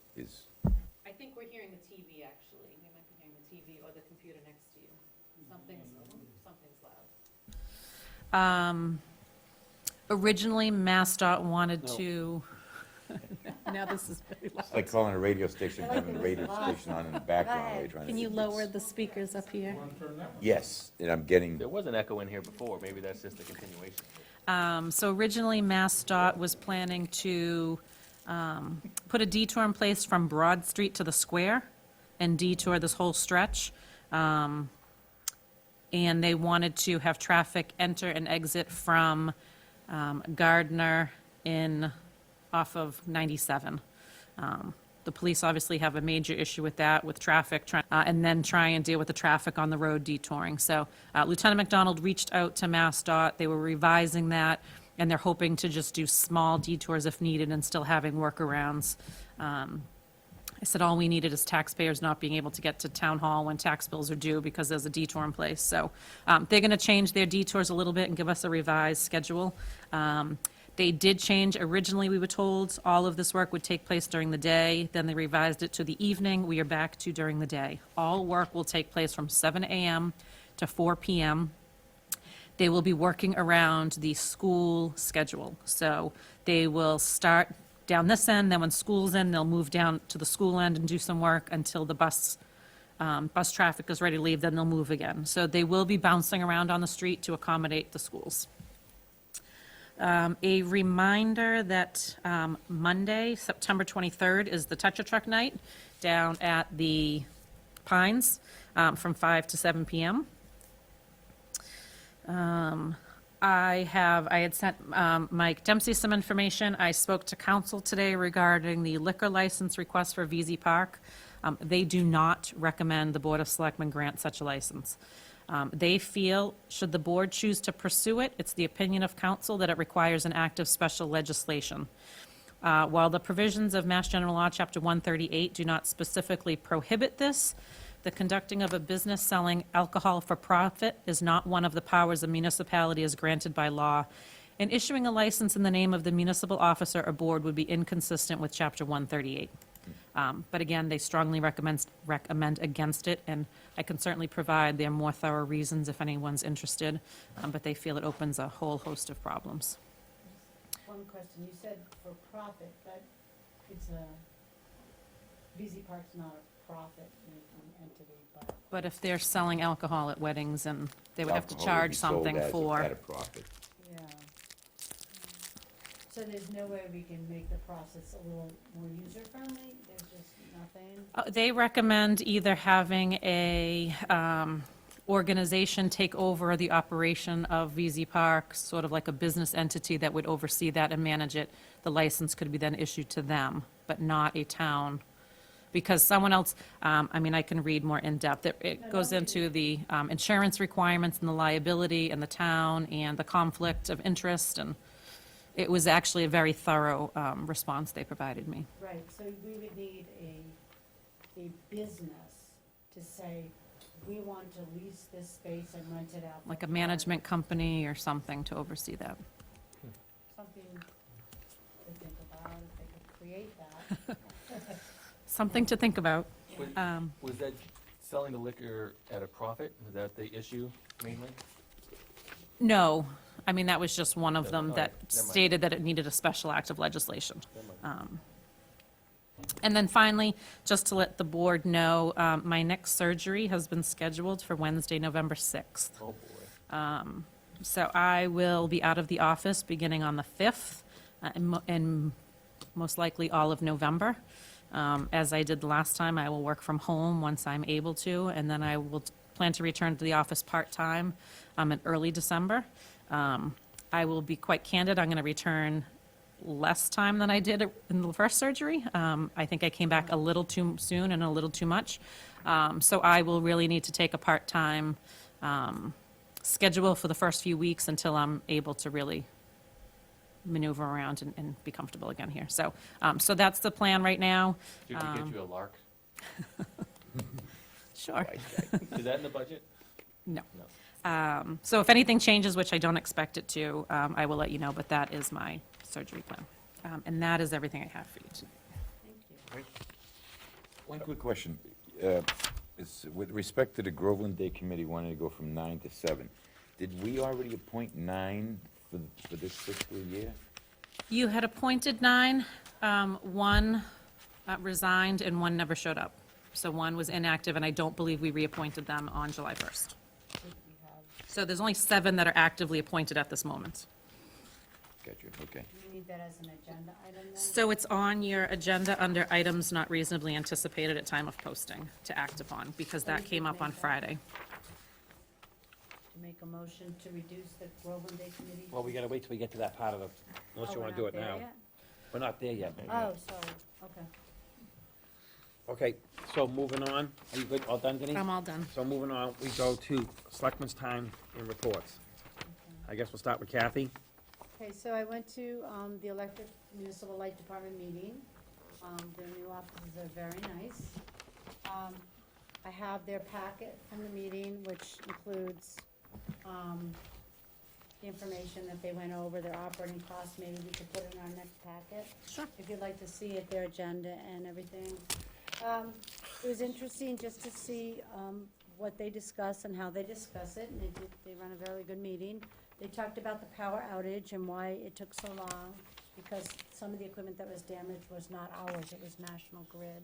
I think we're hearing the TV, actually. We might be hearing the TV or the computer next to you. Something's loud. Originally, MassDOT wanted to, now this is very loud. it's like calling a radio station, having the radio station on in the background while you're trying to. Can you lower the speakers up here? Yes, and I'm getting, There was an echo in here before, maybe that's just a continuation. So originally, MassDOT was planning to put a detour in place from Broad Street to the square and detour this whole stretch. And they wanted to have traffic enter and exit from Gardner off of 97. The police obviously have a major issue with that, with traffic, and then try and deal with the traffic on the road detouring. So Lieutenant McDonald reached out to MassDOT. They were revising that, and they're hoping to just do small detours if needed and still having workarounds. I said all we needed is taxpayers not being able to get to town hall when tax bills are due because there's a detour in place. So they're going to change their detours a little bit and give us a revised schedule. They did change. Originally, we were told all of this work would take place during the day. Then they revised it to the evening. We are back to during the day. All work will take place from 7 a.m. to 4 p.m. They will be working around the school schedule. So they will start down this end, then when school's in, they'll move down to the school end and do some work until the bus traffic is ready to leave, then they'll move again. So they will be bouncing around on the street to accommodate the schools. A reminder that Monday, September 23rd, is the Touch a Truck Night down at the Pines from 5 to 7 p.m. I had sent Mike Dempsey some information. I spoke to council today regarding the liquor license request for VZ Park. They do not recommend the Board of Selectmen grant such a license. They feel, should the board choose to pursue it, it's the opinion of council that it requires an act of special legislation. While the provisions of Mass General Law, Chapter 138, do not specifically prohibit this, the conducting of a business selling alcohol for profit is not one of the powers a municipality is granted by law, and issuing a license in the name of the municipal officer or board would be inconsistent with Chapter 138. But again, they strongly recommend against it, and I can certainly provide their more thorough reasons if anyone's interested, but they feel it opens a whole host of problems. One question, you said for profit, but it's a, VZ Park's not a profit-making entity, but. But if they're selling alcohol at weddings, and they would have to alcohol would charge be sold something as a- for. At a profit. Yeah. So there's no way we can make the process a little more user-friendly? There's just nothing? They recommend either having a organization take over the operation of VZ Park, sort of like a business entity that would oversee that and manage it. The license could be then issued to them, but not a town. Because someone else, I mean, I can read more in-depth. It goes into the insurance requirements and the liability and the town and the conflict of interest, and it was actually a very thorough response they provided me. Right, so we would need a business to say, we want to lease this space and rent it out. for Like a park." management company or something to oversee that. Something to think about, if they could create that. Something to think about. Was that selling the liquor at a profit? Was that the issue mainly? No, I mean, that was just one of them All that right, never mind. stated that it needed a special act of legislation. And then finally, just to let the board know, my next surgery has been scheduled for Wednesday, November 6th. Oh, boy. So I will be out of the office beginning on the 5th, and most likely all of November. As I did the last time, I will work from home once I'm able to, and then I will plan to return to the office part-time in early December. I will be quite candid, I'm going to return less time than I did in the first surgery. I think I came back a little too soon and a little too much. So I will really need to take a part-time schedule for the first few weeks until I'm able to really maneuver around and be comfortable again here. So, so that's the plan right now. Should we get you a lark? Sure. Is that in the budget? No. No. So if anything changes, which I don't expect it to, I will let you know, but that is my surgery plan. And that is everything I have for you tonight. Thank you. One quick question. With respect to the Groveland Day Committee wanting to go from 9 to 7, did we already appoint 9 for this fiscal year? You had appointed 9, one resigned, and one never showed up. So one was inactive, and I don't believe we reappointed them on July 1st. So there's only 7 that are actively appointed at this moment. Got you, okay. Do you need that as an agenda item then? So it's on your agenda under items not reasonably anticipated at time of posting to act upon, because that came up on Friday. To make a motion to reduce the Groveland Day Committee? Well, we gotta wait till we get to that part of the, unless you Oh, wanna we're do not it there now. yet? We're not there yet. Oh, sorry, okay. Okay, so moving on, are you good, all done, Denise? I'm all done. So moving on, we go to Selectmen's time and reports. I guess we'll start with Kathy. Okay, so I went to the Electric Municipal Light Department meeting. Their new offices are very nice. I have their packet from the meeting, which includes the information that they went over, their operating costs. Maybe we could put it in our next packet. Sure. If you'd like to see it, their agenda and everything. It was interesting just to see what they discuss and how they discuss it, and they run a very good meeting. They talked about the power outage and why it took so long, because some of the equipment that was damaged was not ours, it was National Grid.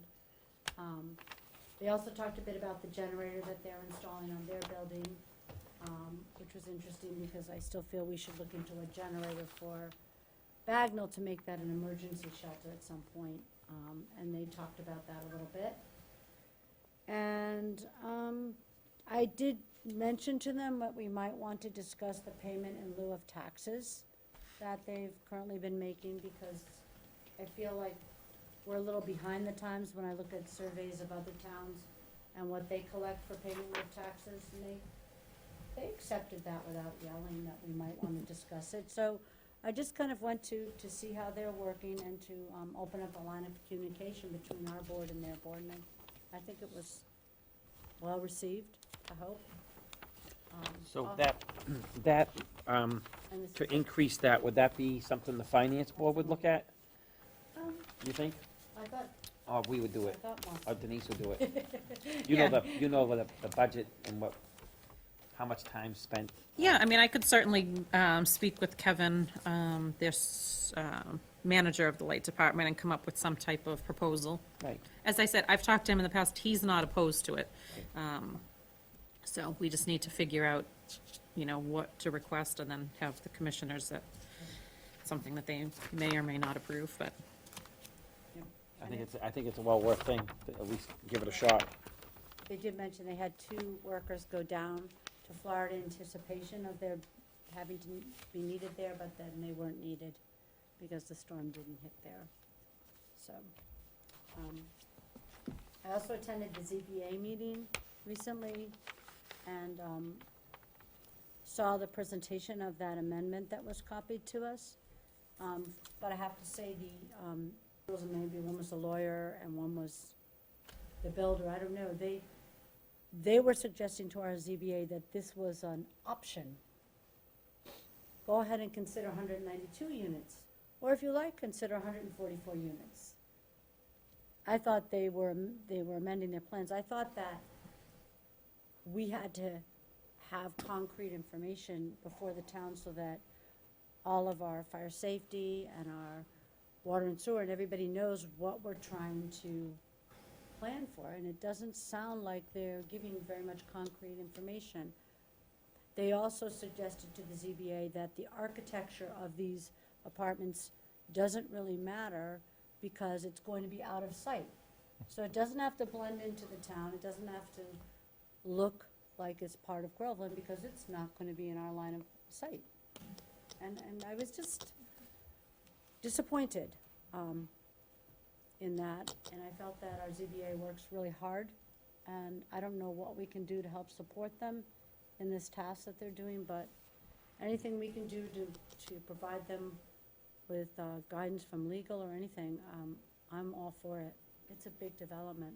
They also talked a bit about the generator that they're installing on their building, which was interesting because I still feel we should look into a generator for Bagnell to make that an emergency shelter at some point. And they talked about that a little bit. And I did mention to them that we might want to discuss the payment in lieu of taxes that they've currently been making, because I feel like we're a little behind the times when I look at surveys of other towns and what they collect for payment in lieu of taxes, and they accepted that without yelling that we might want to discuss it. So I just kind of went to see how they're working and to open up a line of communication between our board and their board, and I think it was well-received, I hope. So I'll- that, and this- to increase that, would that be something the finance board would look at, you think? I thought, Or we would do I it, thought more. or Denise would do it? You know the budget and how much time spent? Yeah, I mean, I could certainly speak with Kevin, their manager of the light department, and come up with some type of proposal. Right. As I said, I've talked to him in the past, he's not opposed to it. So we just need to figure out, what to request, and then have the commissioners that, something that they may or may not approve, but. I think it's a well worth thing, to at least give it a shot. They did mention they had 2 workers go down to Florida in anticipation of their having to be needed there, but then they weren't needed because the storm didn't hit there. So, I also attended the ZBA meeting recently and saw the presentation of that amendment that was copied to us. But I have to say, maybe one was a lawyer and one was the builder, I don't know. They were suggesting to our ZBA that this was an option. Go ahead and consider 192 units, or if you like, consider 144 units. I thought they were amending their plans. I thought that we had to have concrete information before the town so that all of our fire safety and our water and sewer and everybody knows what we're trying to plan for. And it doesn't sound like they're giving very much concrete information. They also suggested to the ZBA that the architecture of these apartments doesn't really matter because it's going to be out of sight. So it doesn't have to blend into the town, it doesn't have to look like it's part of Groveland because it's not gonna be in our line of sight. And I was just disappointed, in that, and I felt that our ZBA works really hard, and I don't know what we can do to help support them in this task that they're doing, but anything we can do to provide them with guidance from legal or anything, I'm all for it. It's a big development.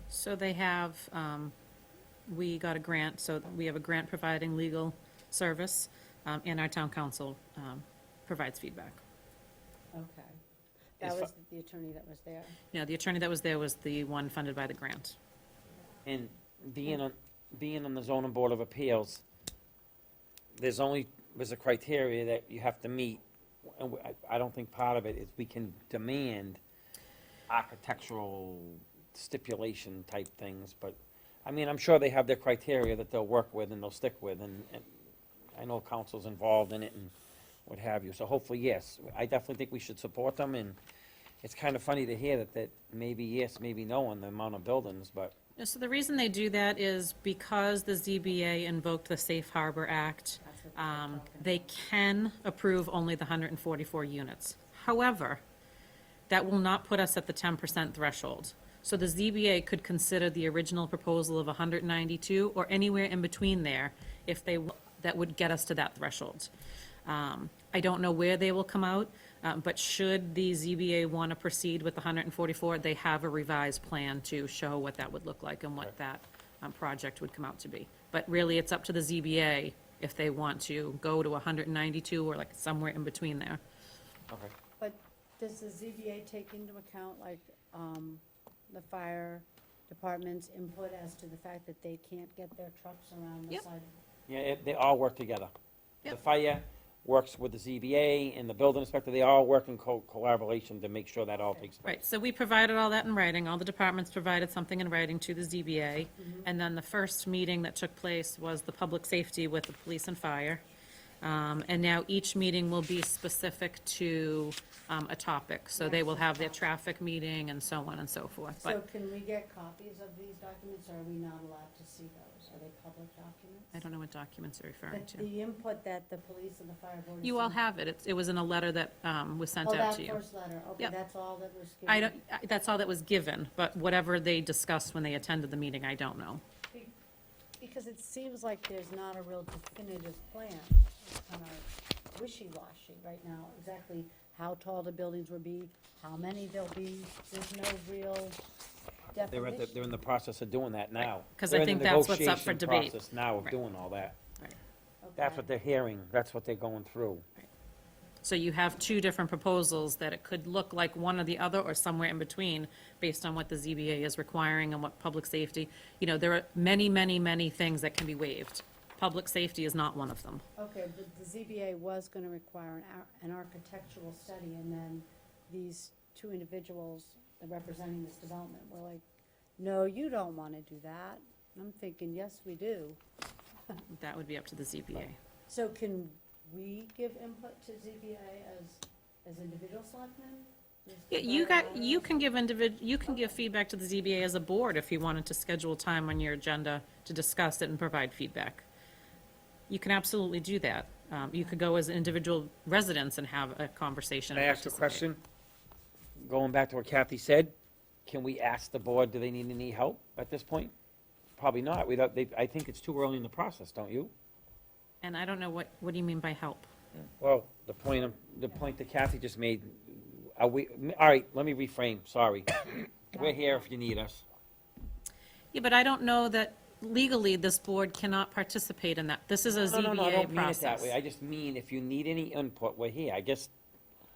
So they have, we got a grant, so we have a grant providing legal service, and our town council provides feedback. Okay. As That fa- was the attorney that was there. No, the attorney that was there was the one funded by the grant. And being on the zoning board of appeals, there's a criteria that you have to meet. And I don't think part of it is we can demand architectural stipulation type things, but, I mean, I'm sure they have their criteria that they'll work with and they'll stick with, and I know council's involved in it and what have you, so hopefully, yes, I definitely think we should support them, and it's kind of funny to hear that maybe yes, maybe no on the amount of buildings, but So the reason they do that is because the ZBA invoked the Safe Harbor Act, That's what they're talking they can approve only the 144 units. However, that will not put us at the 10% threshold. So the ZBA could consider the original proposal of 192 or anywhere in between there if they, that would get us to that threshold. I don't know where they will come out, but should the ZBA want to proceed with the 144, they have a revised plan to show what that would look like and what that project would come out to be. But really, it's up to the ZBA if they want to go to 192 or like somewhere in between there. okay. But does the ZBA take into account, like, the fire department's input as to the fact that they can't get their trucks around the Yep. side? Yeah, they all work together. The Yep. fire works with the ZBA and the building inspector, they all work in collaboration to make sure that all takes place. Right, so we provided all that in writing, all the departments provided something in writing to the ZBA. And then the first meeting that took place was the public safety with the police and fire. And now each meeting will be specific to a topic. So they will have their traffic meeting and so on and so forth. So But can we get copies of these documents, or are we not allowed to see those? Are they public documents? I don't know what documents you're referring to. The input that the police and the fire board. You all have it. It was in a letter that was sent Oh, out that to you. first letter, okay, Yep. that's all that was given? I don't, that's all that was given, but whatever they discussed when they attended the meeting, I don't know. Because it seems like there's not a real definitive plan. It's kind of wishy-washy right now, exactly how tall the buildings will be, how many there'll be. There's no real They're definition. in the process of doing that now. 'Cause They're I in the think that's what's up for negotiation debate. process now of Right. doing all that. Right. That's what they're hearing, that's what they're going through. So you have two different proposals that it could look like one or the other or somewhere in between based on what the ZBA is requiring and what public safety, there are many, many, many things that can be waived. Public safety is not one of them. Okay, but the ZBA was gonna require an architectural study, and then these two individuals representing this development were like, no, you don't wanna do that. I'm thinking, yes, we do. That would be up to the ZBA. So can we give input to ZBA as individual selectmen? Yeah, you can give feedback to the ZBA as a board if you wanted to schedule time on your agenda to discuss it and provide feedback. You can absolutely do that. You could go as individual residents and have a conversation. Can I and ask a participate. question? Going back to what Kathy said, can we ask the board, do they need any help at this point? Probably not, I think it's too early in the process, don't you? And I don't know, what do you mean by help? Well, the point that Kathy just made, all right, let me reframe, sorry. We're here if you need us. Yeah, but I don't know that legally this board cannot participate in that. This is a No, I ZBA don't mean it that process. way, I just mean if you need any input, we're here, I guess,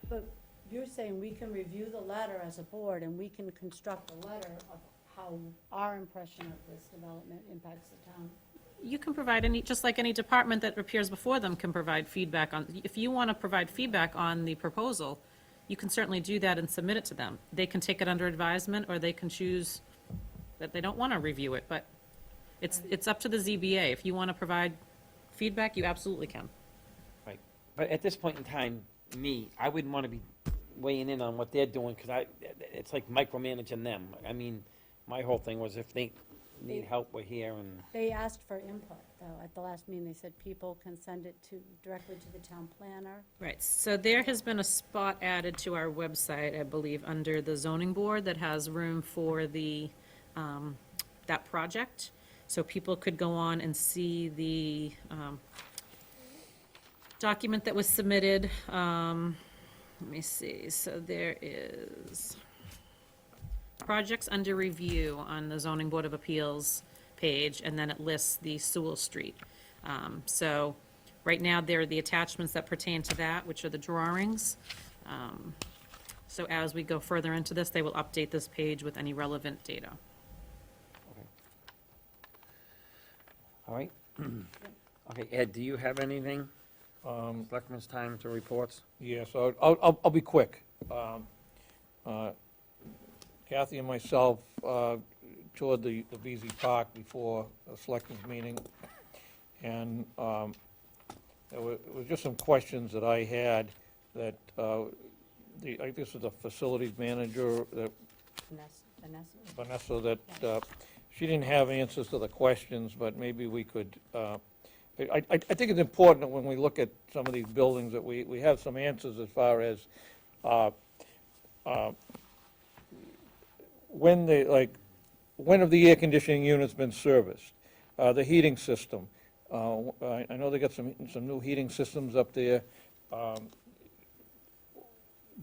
But you're saying we can review the letter as a board, and we can construct a letter of how our impression of this development impacts the town? You can provide any, just like any department that appears before them can provide feedback on, if you want to provide feedback on the proposal, you can certainly do that and submit it to them. They can take it under advisement, or they can choose that they don't want to review it, but it's up to the ZBA. If you want to provide feedback, you absolutely can. Right, but at this point in time, I wouldn't want to be weighing in on what they're doing, because it's like micromanaging them. I mean, my whole thing was if they need help, we're here, and, They asked for input, though, at the last meeting. They said people can send it directly to the town planner. Right, so there has been a spot added to our website, I believe, under the zoning board that has room for the, that project. So people could go on and see the, document that was submitted. Let me see, so there is projects under review on the zoning board of appeals page, and then it lists the Sewell Street. So, right now, there are the attachments that pertain to that, which are the drawings. So as we go further into this, they will update this page with any relevant data. all right? Okay, Ed, do you have anything? Selectmen's time to reports? Yes, I'll be quick. Kathy and myself toured the BZ Park before the selectmen's meeting, and there was just some questions that I had that, I guess it's the facilities manager, that Vanessa, that she didn't have answers to the questions, but maybe we could, I think it's important that when we look at some of these buildings, that we have some answers as far as when have the air conditioning units been serviced? The heating system. I know they got some new heating systems up there,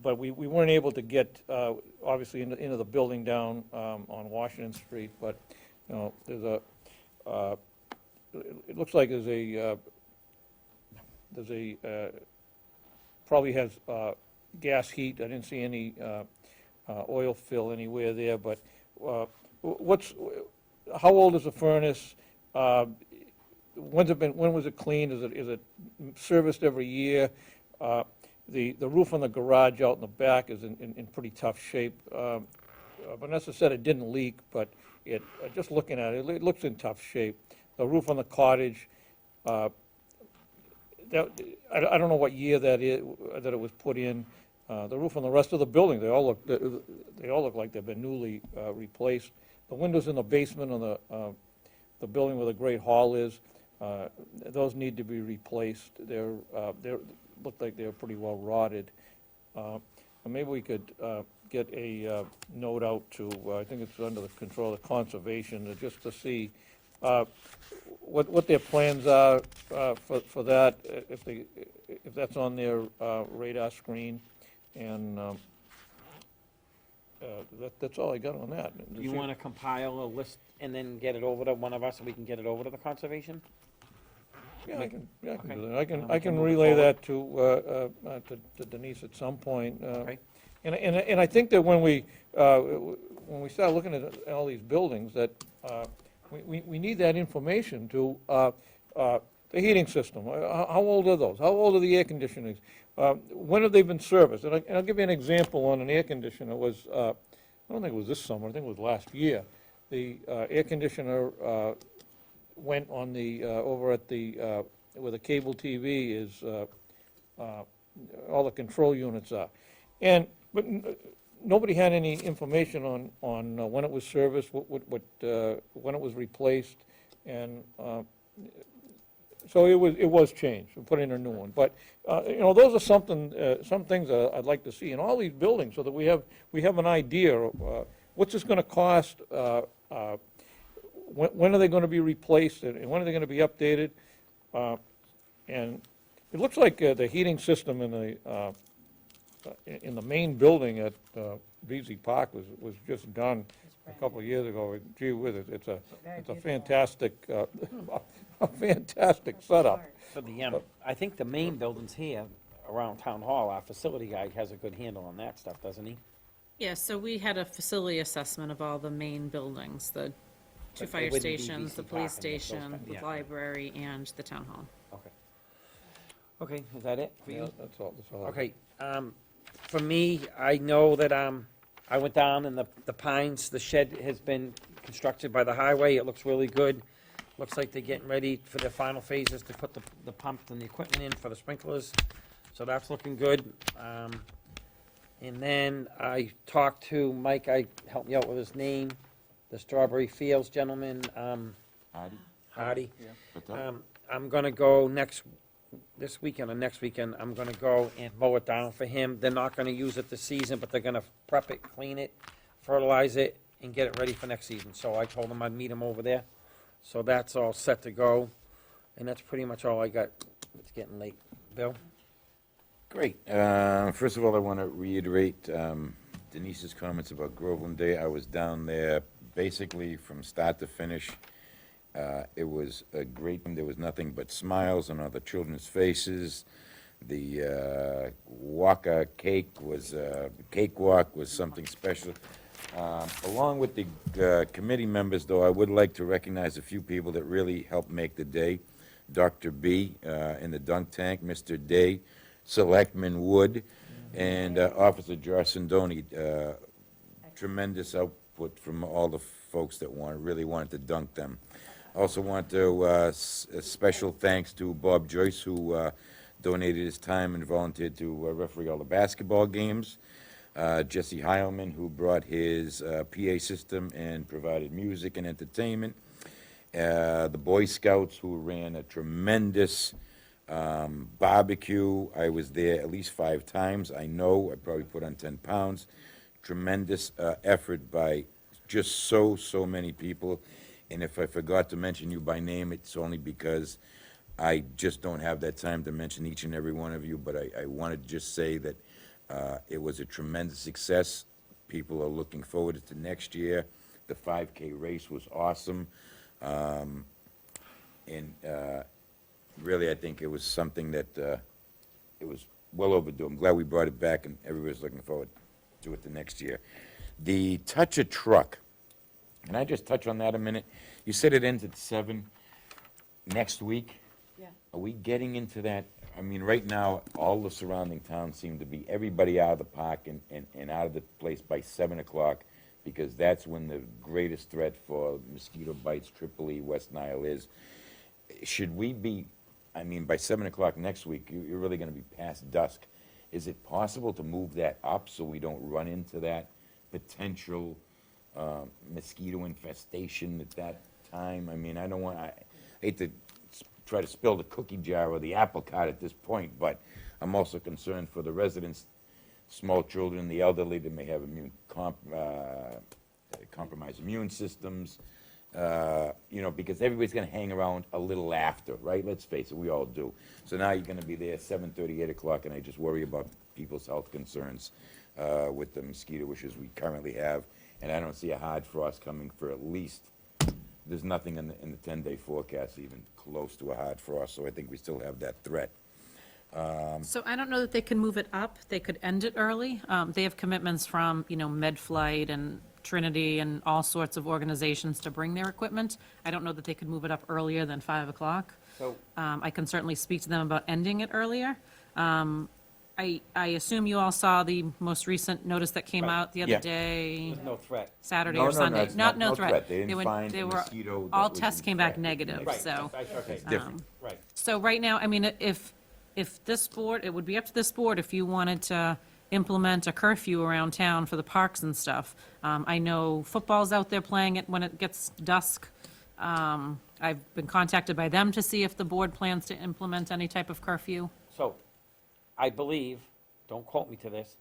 but we weren't able to get, obviously, into the building down on Washington Street, but, you know, there's a, it looks like there's a, probably has gas heat. I didn't see any oil fill anywhere there, but how old is the furnace? When was it cleaned? Is it serviced every year? The roof on the garage out in the back is in pretty tough shape. Vanessa said it didn't leak, but just looking at it, it looks in tough shape. The roof on the cottage, I don't know what year that it was put in. The roof on the rest of the building, they all look like they've been newly replaced. The windows in the basement on the building where the Great Hall is, those need to be replaced. They look like they're pretty well rotted. And maybe we could get a note out to, I think it's under the control of conservation, just to see what their plans are for that, if that's on their radar screen. And that's all I got on that. Do you want to compile a list and then get it over to one of us, so we can get it over to the conservation? Yeah, I can do that. Okay. I can relay that to Denise at some point. Okay. And I think that when we start looking at all these buildings, that we need that information to, the heating system, how old are those? How old are the air conditioners? When have they been serviced? And I'll give you an example on an air conditioner. It was, I don't think it was this summer, I think it was last year. The air conditioner went on the, over at the, where the cable TV is, all the control units are. But nobody had any information on when it was serviced, when it was replaced, and so it was changed. We put in a new one. But you know, those are some things I'd like to see in all these buildings, so that we have an idea of what's this going to cost. When are they going to be replaced, and when are they going to be updated? And it looks like the heating system in the main building at BZ Park was just done a couple of years ago. Gee whiz, it's a fantastic, a fantastic setup. For the, I think the main buildings here around Town Hall, our facility guy has a good handle on that stuff, doesn't he? Yeah, so we had a facility assessment of all the main buildings, the Two But fire it wouldn't be stations, the DC police parking, those station, kind- the yeah. library, and the town hall. Okay. Okay, is that it for Yeah, you? that's all, that's all. I got. Okay, for me, I know that, I went down and the Pines, the shed has been constructed by the highway, it looks really good. Looks like they're getting ready for their final phases to put the pump and the equipment in for the sprinklers, so that's looking good. And then I talked to Mike, help me out with his name, the Strawberry Fields gentleman, Hardy. I'm gonna go this weekend or next weekend, I'm gonna go and mow it down for him. They're not gonna use it this season, but they're gonna prep it, clean it, fertilize it, and get it ready for next season. So I told him I'd meet him over there. So that's all set to go, and that's pretty much all I got. It's getting late. Bill? Great. First of all, I want to reiterate Denise's comments about Groveland Day. I was down there basically from start to finish. It was a great, there was nothing but smiles on all the children's faces. The Waka cake was, cakewalk was something special. Along with the committee members, though, I would like to recognize a few people that really helped make the day. Dr. B in the dunk tank, Mr. Day, Selectman Wood, and Officer Josh Sindoni. Tremendous output from all the folks that really wanted to dunk them. Also want to, a special thanks to Bob Joyce, who donated his time and volunteered to referee all the basketball games. Jesse Heilman, who brought his PA system and provided music and entertainment. The Boy Scouts, who ran a tremendous barbecue. I was there at least 5 times. I know I probably put on 10 pounds. Tremendous effort by just so many people. And if I forgot to mention you by name, it's only because I just don't have that time to mention each and every one of you. But I wanted to just say that it was a tremendous success. People are looking forward to next year. The 5K race was awesome. And really, I think it was something that it was well overdue. I'm glad we brought it back, and everybody's looking forward to it the next year. The Touch a Truck. Can I just touch on that a minute? You said it ends at 7 next week. Yeah. Are we getting into that? I mean, right now, all the surrounding towns seem to be, everybody out of the park and out of the place by 7 o'clock, because that's when the greatest threat for mosquito bites, Tripoli, West Nile is. Should we be, I mean, by 7 o'clock next week, you're really gonna be past dusk. Is it possible to move that up so we don't run into that potential mosquito infestation at that time? I mean, I hate to try to spill the cookie jar or the apple cart at this point, but I'm also concerned for the residents, small children, the elderly that may have compromised immune systems, because everybody's gonna hang around a little after, right? Let's face it, we all do. So now you're gonna be there 7:30, 8 o'clock, and I just worry about people's health concerns with the mosquito issues we currently have. And I don't see a hard frost coming for at least, there's nothing in the 10-day forecast even close to a hard frost, so I think we still have that threat. So I don't know that they can move it up. They could end it early. They have commitments from, MedFlight and Trinity and all sorts of organizations to bring their equipment. I don't know that they could move it up earlier than 5 o'clock. So, I can certainly speak to them about ending it earlier. I assume you all saw the most recent notice that came Right. out the other Yeah. day, there's no threat. Saturday No, or no, no, Sunday. it's not no threat. They didn't were- find they a were- mosquito that all was tests came back infected. negative, Right, so. okay, It's different. right. So right now, I mean, if this board, it would be up to this board if you wanted to implement a curfew around town for the parks and stuff. I know football's out there playing it when it gets dusk. I've been contacted by them to see if the board plans to implement any type of curfew. So, I believe, don't quote me to this,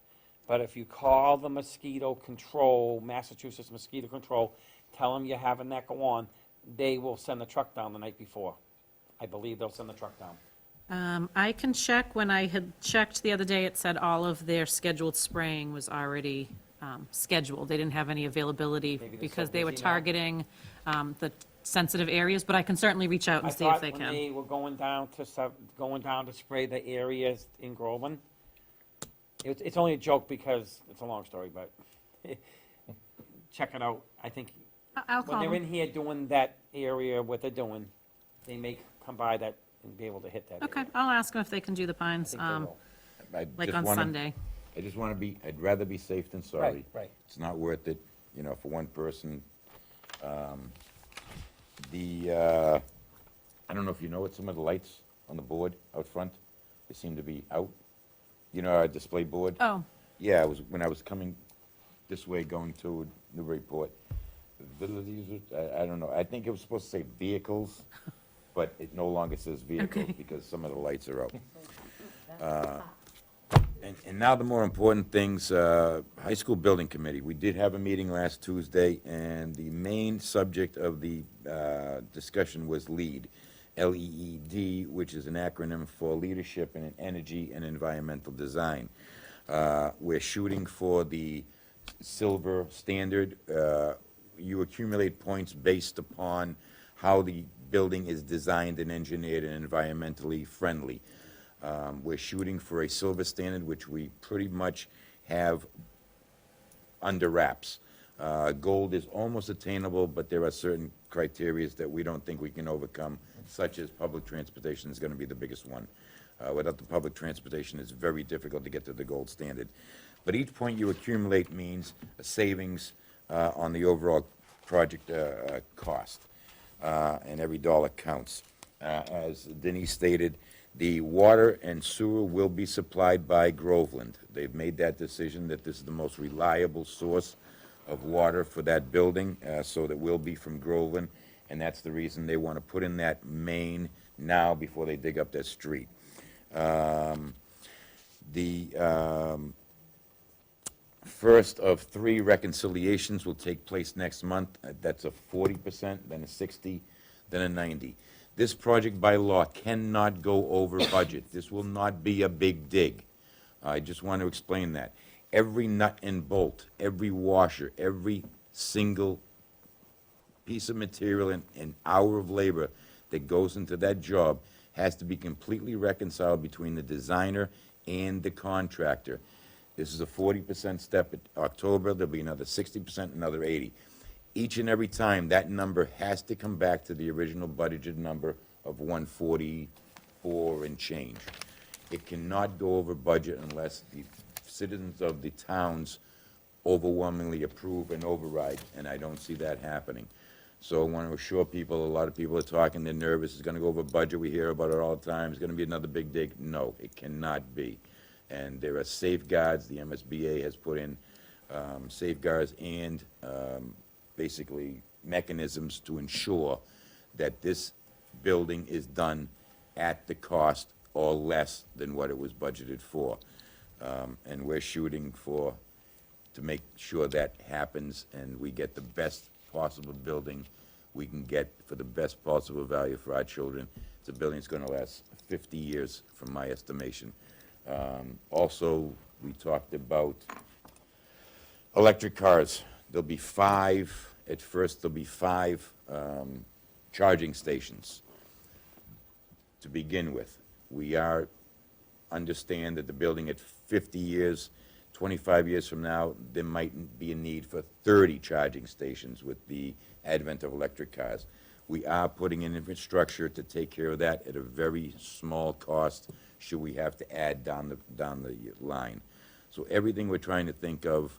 but if you call the mosquito control, Massachusetts Mosquito Control, tell them you're having that go on, they will send the truck down the night before. I believe they'll send the truck down. I can check. When I had checked the other day, it said all of their scheduled spraying was already scheduled. They didn't have any availability Maybe they're so because they were busy now. targeting the sensitive areas, but I can certainly reach out I and see if thought they when can. they were going down to spray the areas in Groveland, it's only a joke because it's a long story, but check it out. I think I'll when call they're in them. here doing that area, what they're doing, they may come by that and be able to hit that Okay, area. I'll ask them if they can do the I pines, think they will. I like just on wanna- Sunday. I just want to be, I'd rather be safe than sorry. Right. It's not worth it, you know, for one person. I don't know if you know it, some of the lights on the board out front, they seem to be out. You know, our display board? Oh, Yeah, when I was coming this way, going to Newburyport, I don't know, I think it was supposed to say vehicles, but it no longer says vehicles Okay. because some of the lights are out. And now the more important things, High School Building Committee. We did have a meeting last Tuesday, and the main subject of the discussion was LEED, L-E-E-D, which is an acronym for Leadership in Energy and Environmental Design. We're shooting for the silver standard. You accumulate points based upon how the building is designed and engineered and environmentally friendly. We're shooting for a silver standard, which we pretty much have under wraps. Gold is almost attainable, but there are certain criteria that we don't think we can overcome, such as public transportation is going to be the biggest one. Without the public transportation, it's very difficult to get to the gold standard. But each point you accumulate means a savings on the overall project cost, and every dollar counts. As Denise stated, the water and sewer will be supplied by Groveland. They've made that decision that this is the most reliable source of water for that building, so that will be from Groveland, and that's the reason they want to put in that main now before they dig up that street. First of 3 reconciliations will take place next month. That's a 40%, then a 60, then a 90. This project by law cannot go over budget. This will not be a big dig. I just want to explain that. Every nut and bolt, every washer, every single piece of material and hour of labor that goes into that job has to be completely reconciled between the designer and the contractor. This is a 40% step in October, there'll be another 60%, another 80. Each and every time, that number has to come back to the original budgeted number of 144 and change. It cannot go over budget unless the citizens of the towns overwhelmingly approve and override, and I don't see that happening. So I want to assure people, a lot of people are talking, they're nervous, it's gonna go over budget, we hear about it all the time, it's gonna be another big dig. No, it cannot be. And there are safeguards, the MSBA has put in safeguards and basically mechanisms to ensure that this building is done at the cost or less than what it was budgeted for. And we're shooting to make sure that happens and we get the best possible building we can get for the best possible value for our children. It's a building that's gonna last 50 years, from my estimation. Also, we talked about electric cars. There'll be 5, at first there'll be 5 charging stations to begin with. We understand that the building at 50 years, 25 years from now, there might be a need for 30 charging stations with the advent of electric cars. We are putting in infrastructure to take care of that at a very small cost, should we have to add down the line. So everything we're trying to think of,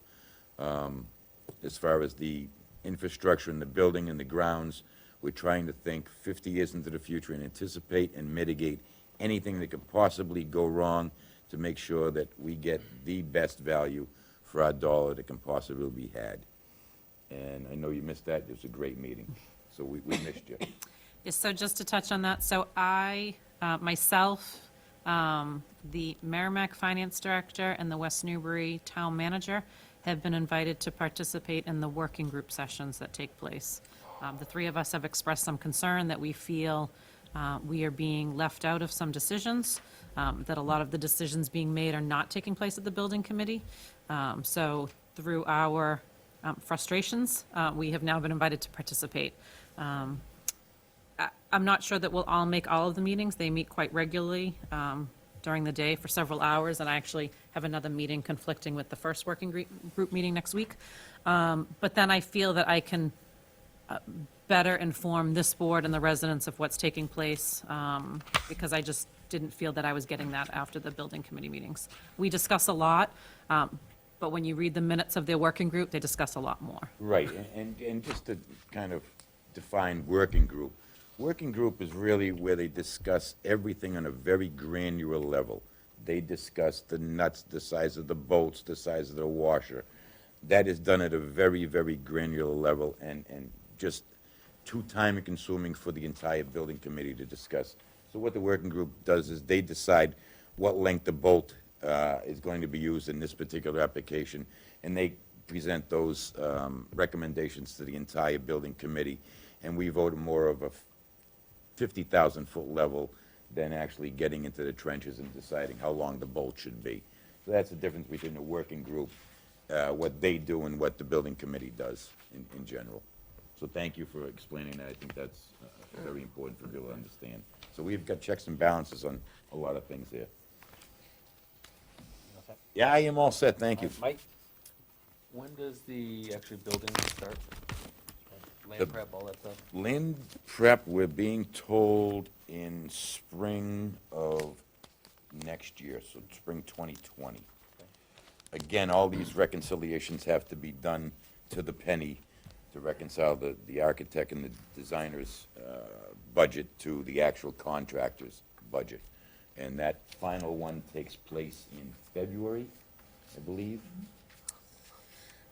as far as the infrastructure and the building and the grounds, we're trying to think 50 years into the future and anticipate and mitigate anything that could possibly go wrong to make sure that we get the best value for our dollar that can possibly be had. And I know you missed that, it was a great meeting, so we missed you. Yes, so just to touch on that, so I, myself, the Merrimack Finance Director and the West Newbury Town Manager have been invited to participate in the working group sessions that take place. The 3 of us have expressed some concern that we feel we are being left out of some decisions, that a lot of the decisions being made are not taking place at the building committee. So through our frustrations, we have now been invited to participate. I'm not sure that we'll all make all of the meetings. They meet quite regularly during the day for several hours, and I actually have another meeting conflicting with the first working group meeting next week. But then I feel that I can better inform this board and the residents of what's taking place, because I just didn't feel that I was getting that after the building committee meetings. We discuss a lot, but when you read the minutes of their working group, they discuss a lot more. Right, and just to kind of define working group. Working group is really where they discuss everything on a very granular level. They discuss the nuts, the size of the bolts, the size of the washer. That is done at a very, very granular level and just too time-consuming for the entire building committee to discuss. So what the working group does is they decide what length of bolt is going to be used in this particular application, and they present those recommendations to the entire building committee, and we vote more of a 50,000-foot level than actually getting into the trenches and deciding how long the bolt should be. So that's the difference between the working group, what they do and what the building committee does in general. So thank you for explaining that. I think that's very important for people to understand. So we've got checks and balances on a lot of things there. Yeah, I am all set, thank you. Mike? When does the actual building start? The- Land prep, all that stuff? Land prep, we're being told in spring of next year, so spring 2020. Again, all these reconciliations have to be done to the penny to reconcile the architect and the designer's budget to the actual contractor's budget. And that final one takes place in February, I believe.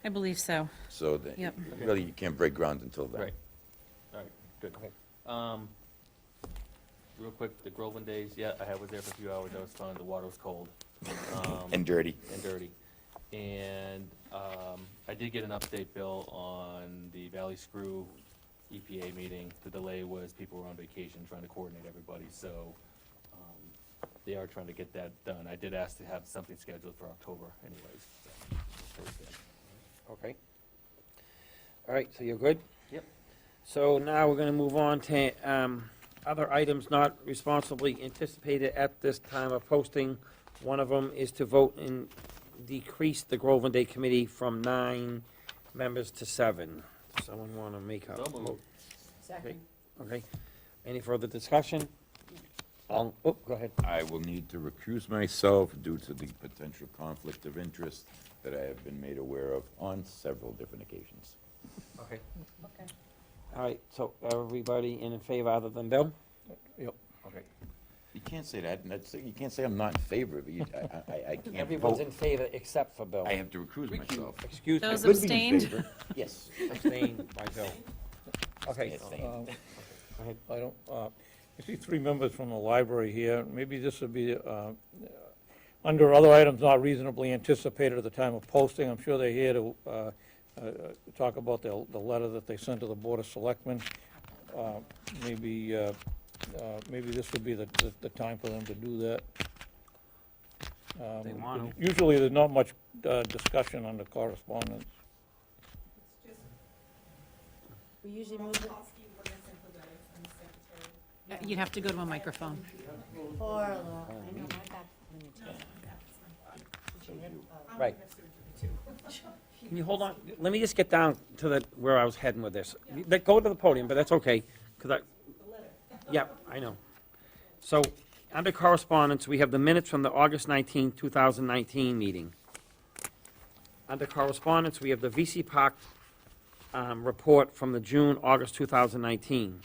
I believe so. So that, Yep. really, you can't break ground until then. Right. All right, good. Real quick, the Groveland days, yeah, I was there for a few hours, that was fun, the water was cold. And dirty. And dirty. And I did get an update, Bill, on the Valley Screw EPA meeting. The delay was people were on vacation trying to coordinate everybody, so they are trying to get that done. I did ask to have something scheduled for October anyways. So, Okay. All right, so you're good? Yep. So now we're gonna move on to other items not responsibly anticipated at this time of posting. One of them is to vote and decrease the Groveland Day Committee from 9 members to 7. Someone want to make a So moved. vote? Second. Okay. Any further discussion? All, oh, go ahead. I will need to recuse myself due to the potential conflict of interest that I have been made aware of on several different occasions. Okay. Okay. All right, so everybody in favor other than Bill? Yep. Okay. You can't say that, and you can't say I'm not in favor of it. I can't Everyone's vote. in favor except for Bill. I have to recuse myself. Excuse me. Those Could be in abstained? favor. Yes. Abstained by Bill. Okay. Yes, thank Um, Go ahead. I don't, I see 3 members from the library here. Maybe this would be, under other items not reasonably anticipated at the time of posting. I'm sure they're here to talk about the letter that they sent to the Board of Selectmen. Maybe this would be the time for them to do that. They want to. Usually, there's not much discussion under correspondence. We usually move it. You'd have to go to a microphone. Or, I know my back. Right. Can you hold on? Let me just get down to where I was heading with this. Go to the podium, but that's okay, because yeah, I know. So, under correspondence, we have the minutes from the August 19, 2019 meeting. Under correspondence, we have the VC Park report from the June, August 2019.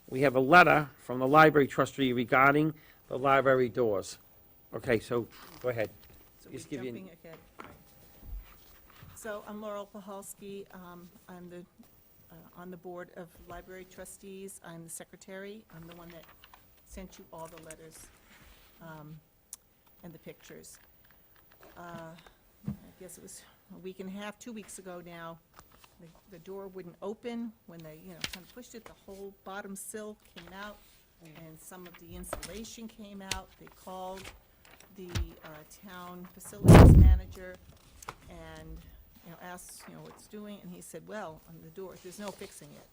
We have a letter from the library trustee regarding the library doors. Okay, so, go ahead. So Just we're give you an- jumping ahead. So I'm Laurel Pahalski. I'm on the Board of Library Trustees. I'm the secretary. I'm the one that sent you all the letters and the pictures. I guess it was a week and a half, 2 weeks ago now. The door wouldn't open. When they, kind of pushed it, the whole bottom sill came out, and some of the insulation came out. They called the town facilities manager and, asked, what it's doing, and he said, well, on the door, there's no fixing it.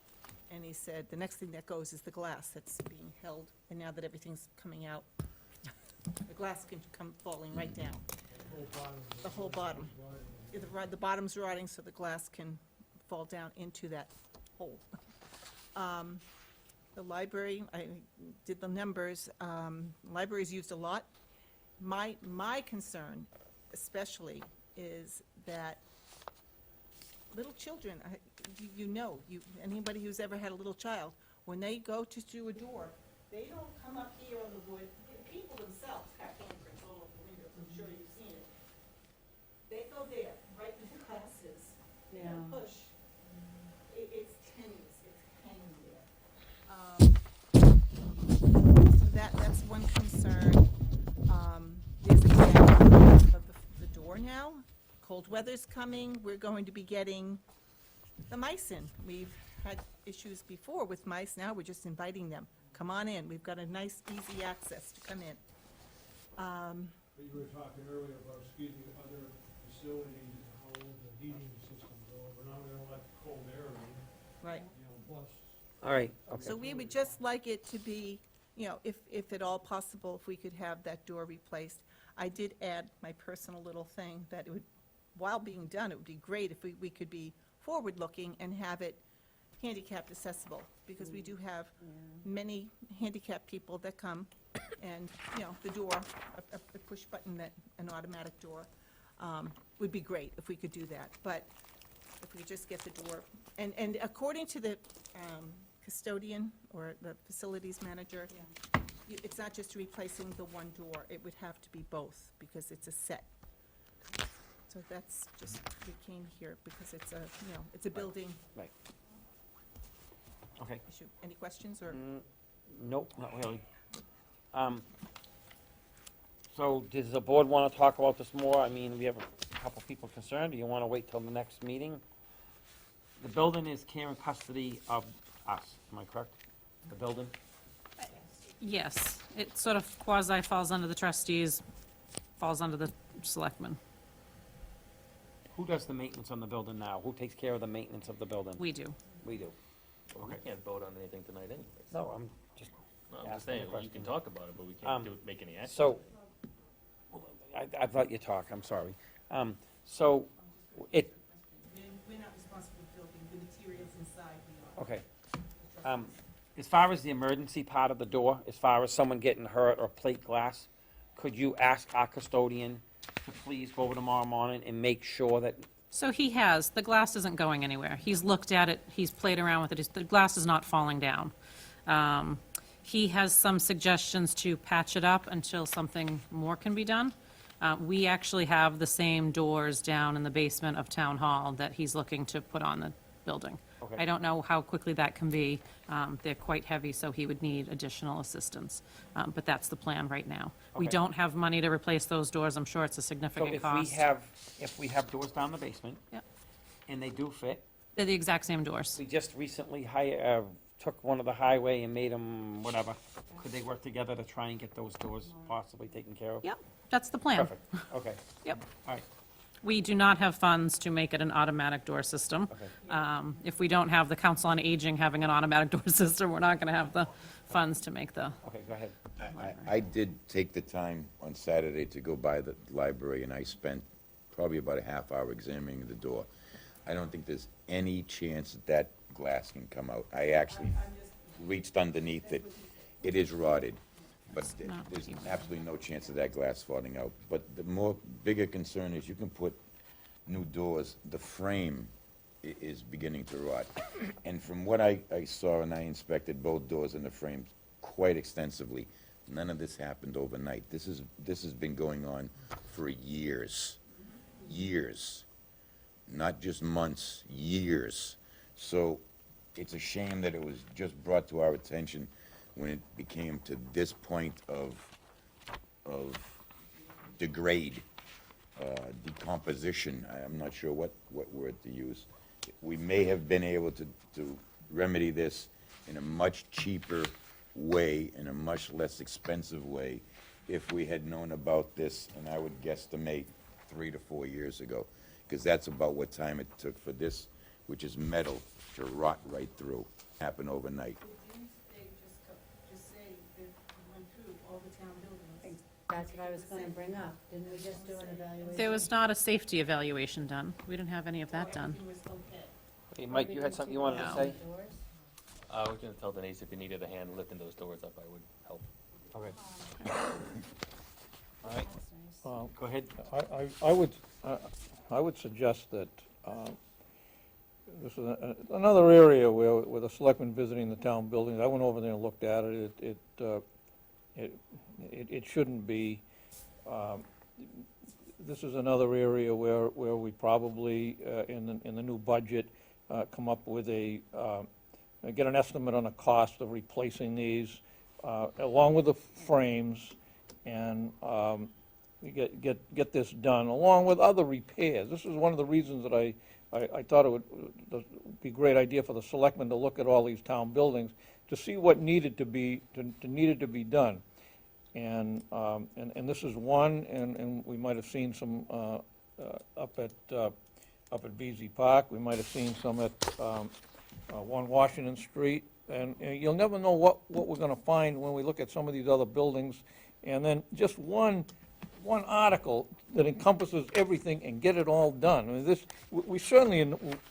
And he said, the next thing that goes is the glass that's being held, and now that everything's coming out, the glass can come falling right down. The whole bottom. The bottom's rotting, so the glass can fall down into that hole. The library, I did the numbers, library's used a lot. My concern especially is that little children, anybody who's ever had a little child, when they go to do a door, they don't come up here on the wood. People themselves have handprints all over the windows, I'm sure you've seen it. They go there, right in the glasses, Yeah. and push. It's tenuous, it's hanging there. So that's one concern. There's a gap of the door now. Cold weather's coming, we're going to be getting the mice in. We've had issues before with mice, now we're just inviting them. Come on in, we've got a nice, easy access to come in. You were talking earlier about, other facilities and how old the heating systems are, we're not gonna let cold air in, Right. plus. All right, okay. So we would just like it to be, if at all possible, if we could have that door replaced. I did add my personal little thing that it would, while being done, it would be great if we could be forward-looking and have it handicapped accessible, because we do have many handicapped people that come, and, the door, a push button, an automatic door, would be great if we could do that. But if we could just get the door, and according to the custodian or the facilities manager, it's not just replacing the one door, it would have to be both, because it's a set. So that's just, we came here because it's a building Right. Okay. issue. Any questions, or? Nope, not really. So does the board want to talk about this more? I mean, we have a couple people concerned. Do you want to wait till the next meeting? The building is care and custody of us, am I correct? The building? Yes, it sort of quasi falls under the trustees, falls under the selectmen. Who does the maintenance on the building now? Who takes care of the maintenance of the building? We do. We do. Well, we can't vote on anything tonight anyways. No, I'm just, No, I'm just asking the saying, you question. can talk about it, but we Um, can't make any action. so, I've let you talk, I'm sorry. So, it, We're not responsible for building the materials inside, we are. okay. As far as the emergency part of the door, as far as someone getting hurt or plate glass, could you ask our custodian to please go over tomorrow morning and make sure that, So he has, the glass isn't going anywhere. He's looked at it, he's played around with it, the glass is not falling down. He has some suggestions to patch it up until something more can be done. We actually have the same doors down in the basement of Town Hall that he's looking to put on the building. Okay. I don't know how quickly that can be. They're quite heavy, so he would need additional assistance. But that's the plan right now. We Okay. don't have money to replace those doors. I'm sure it's a so significant if cost. we have doors down the basement, Yep. and they do fit, They're the exact same doors. we just recently took one of the highway and made them whatever, could they work together to try and get those doors possibly taken care of? Yep, that's the plan. Perfect, okay, Yep. all right, We do not have funds to make it an automatic door system. okay. If we don't have the Council on Aging having an automatic door system, we're not going to have the funds to make the, Okay, go ahead. I did take the time on Saturday to go by the library, and I spent probably about a half hour examining the door. I don't think there's any chance that that glass can come out. I actually reached underneath it. It is rotted, but not there's even- absolutely no chance of that glass falling out. But the bigger concern is you can put new doors, the frame is beginning to rot. And from what I saw, and I inspected both doors and the frame quite extensively, none of this happened overnight. This has been going on for years. Not just months, years. So it's a shame that it was just brought to our attention when it became to this point of degrade, decomposition. I'm not sure what word to use. We may have been able to remedy this in a much cheaper way, in a much less expensive way, if we had known about this, and I would guesstimate 3 to 4 years ago, because that's about what time it took for this, which is metal, to rot right through. Happen overnight. Just say that we went through all the town buildings. That's what I was gonna bring up. Didn't we just do an evaluation? there was not a safety evaluation done. We didn't have any of that done. Everything was okay. Hey, Mike, you had something you wanted to say? Doors? I was gonna tell Denise if you needed a hand lifting those doors up, I would help. Okay. All right, That's nice. Well, go ahead. I would suggest that this is another area where the selectmen visiting the town buildings, I went over there and looked at it, it shouldn't be. This is another area where we probably, in the new budget, come up with get an estimate on the cost of replacing these, along with the frames, and get this done, along with other repairs. This is one of the reasons that I thought it would be a great idea for the selectmen to look at all these town buildings, to see what needed to be done. And this is one, and we might have seen some up at BZ Park, we might have seen some at 1 Washington Street, and you'll never know what we're gonna find when we look at some of these other buildings. And then just one article that encompasses everything and get it all done. I mean, we certainly,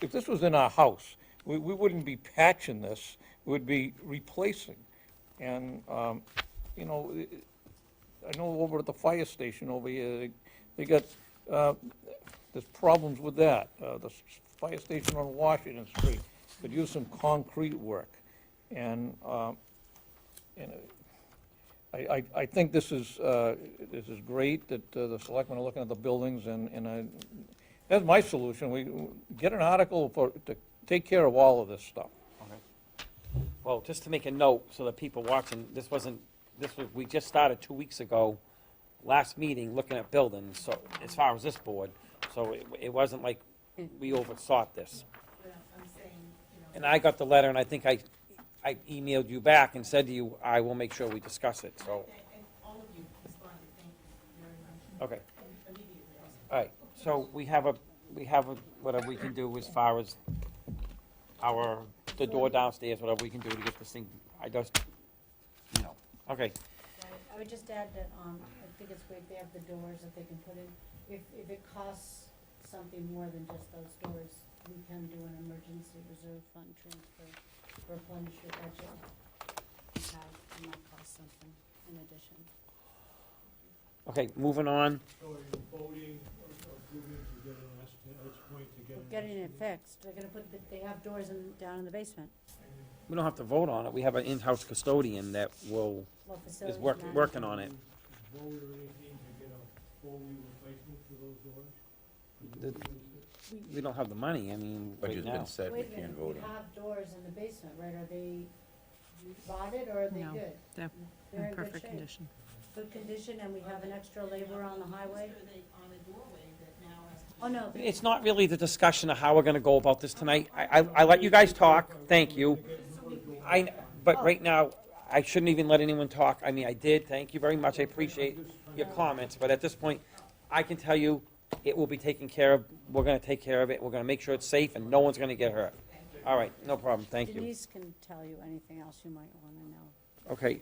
if this was in our house, we wouldn't be patching this, we'd be replacing. And, you know, I know over at the fire station over here, they got, there's problems with that. The fire station on Washington Street could use some concrete work. And I think this is great that the selectmen are looking at the buildings, and that's my solution. We get an article to take care of all of this stuff. Well, just to make a note, so that people watching, we just started 2 weeks ago, last meeting, looking at buildings, so, as far as this board, so it wasn't like we oversaw this. And I got the letter, and I think I emailed you back and said to you, I will make sure we discuss it, so. And all of you responded, thank you very much. Okay, Immediately also. all right, so we have whatever we can do as far as the door downstairs, whatever we can do to get this thing, okay. I would just add that, I think it's great they have the doors that they can put in. If it costs something more than just those doors, we can do an emergency reserve fund transfer, replenish your budget. It might cost something in addition. Okay, moving on. So are you voting or approving to get an estimate, at this point, to get an We're getting it estimate? fixed. They're gonna they have doors down in the basement. We don't have to vote on it, we have an in-house custodian that Well, is facilities working manager. on it. Vote or anything to get a full replacement for those doors? We don't have the money, I mean, right Budget's now. been set, we Wait a can't minute, vote we on it. have doors in the basement, right? Are they rotted or are they No. good? They're They're in in good perfect shape. condition. Good condition, and we have an extra labor on the highway? On a doorway that now has to be. Oh, no. It's not really the discussion of how we're gonna go about this tonight. I let you guys talk, thank you. But right now, I shouldn't even let anyone talk. I mean, I did, thank you very much, I appreciate your comments, but at this point, I can tell you, it will be taken care of, we're gonna take care of it, we're gonna make sure it's safe, and no one's gonna get hurt. All right, no problem, thank you. Denise can tell you anything else you might want to know. Okay,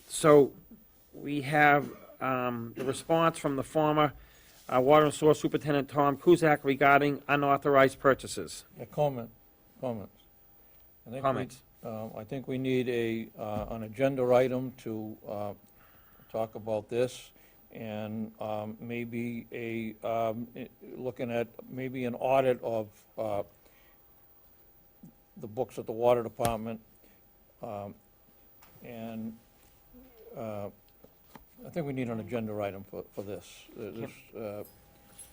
so we have the response from the former Water and Sewer Superintendent Tom Kuzak regarding unauthorized purchases. Yeah, comments. I think Comments. I think we need an agenda item to talk about this, and maybe looking at maybe an audit of the books at the water department. And I think we need an agenda item for this.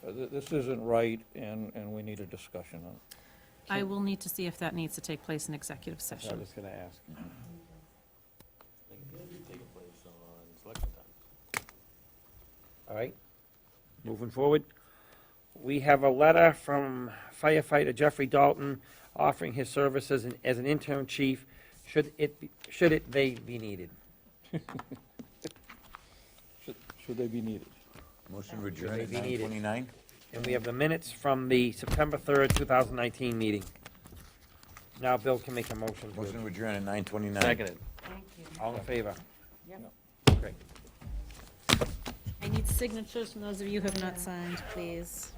This isn't right, and we need a discussion on it. I will need to see if that needs to take place in executive I session. was gonna ask. Take place on selection time. All right, moving forward. We have a letter from firefighter Jeffrey Dalton offering his services as an interim chief, should they be needed. Should they be needed? Motion to adjourn at Maybe needed. 9:29? And we have the minutes from the September 3rd, 2019 meeting. Now Bill can make a motion. to Motion to adjourn at 9:29. Seconded. Thank you. All in favor? Yep. Great. I need signatures from those of you who have not signed, please.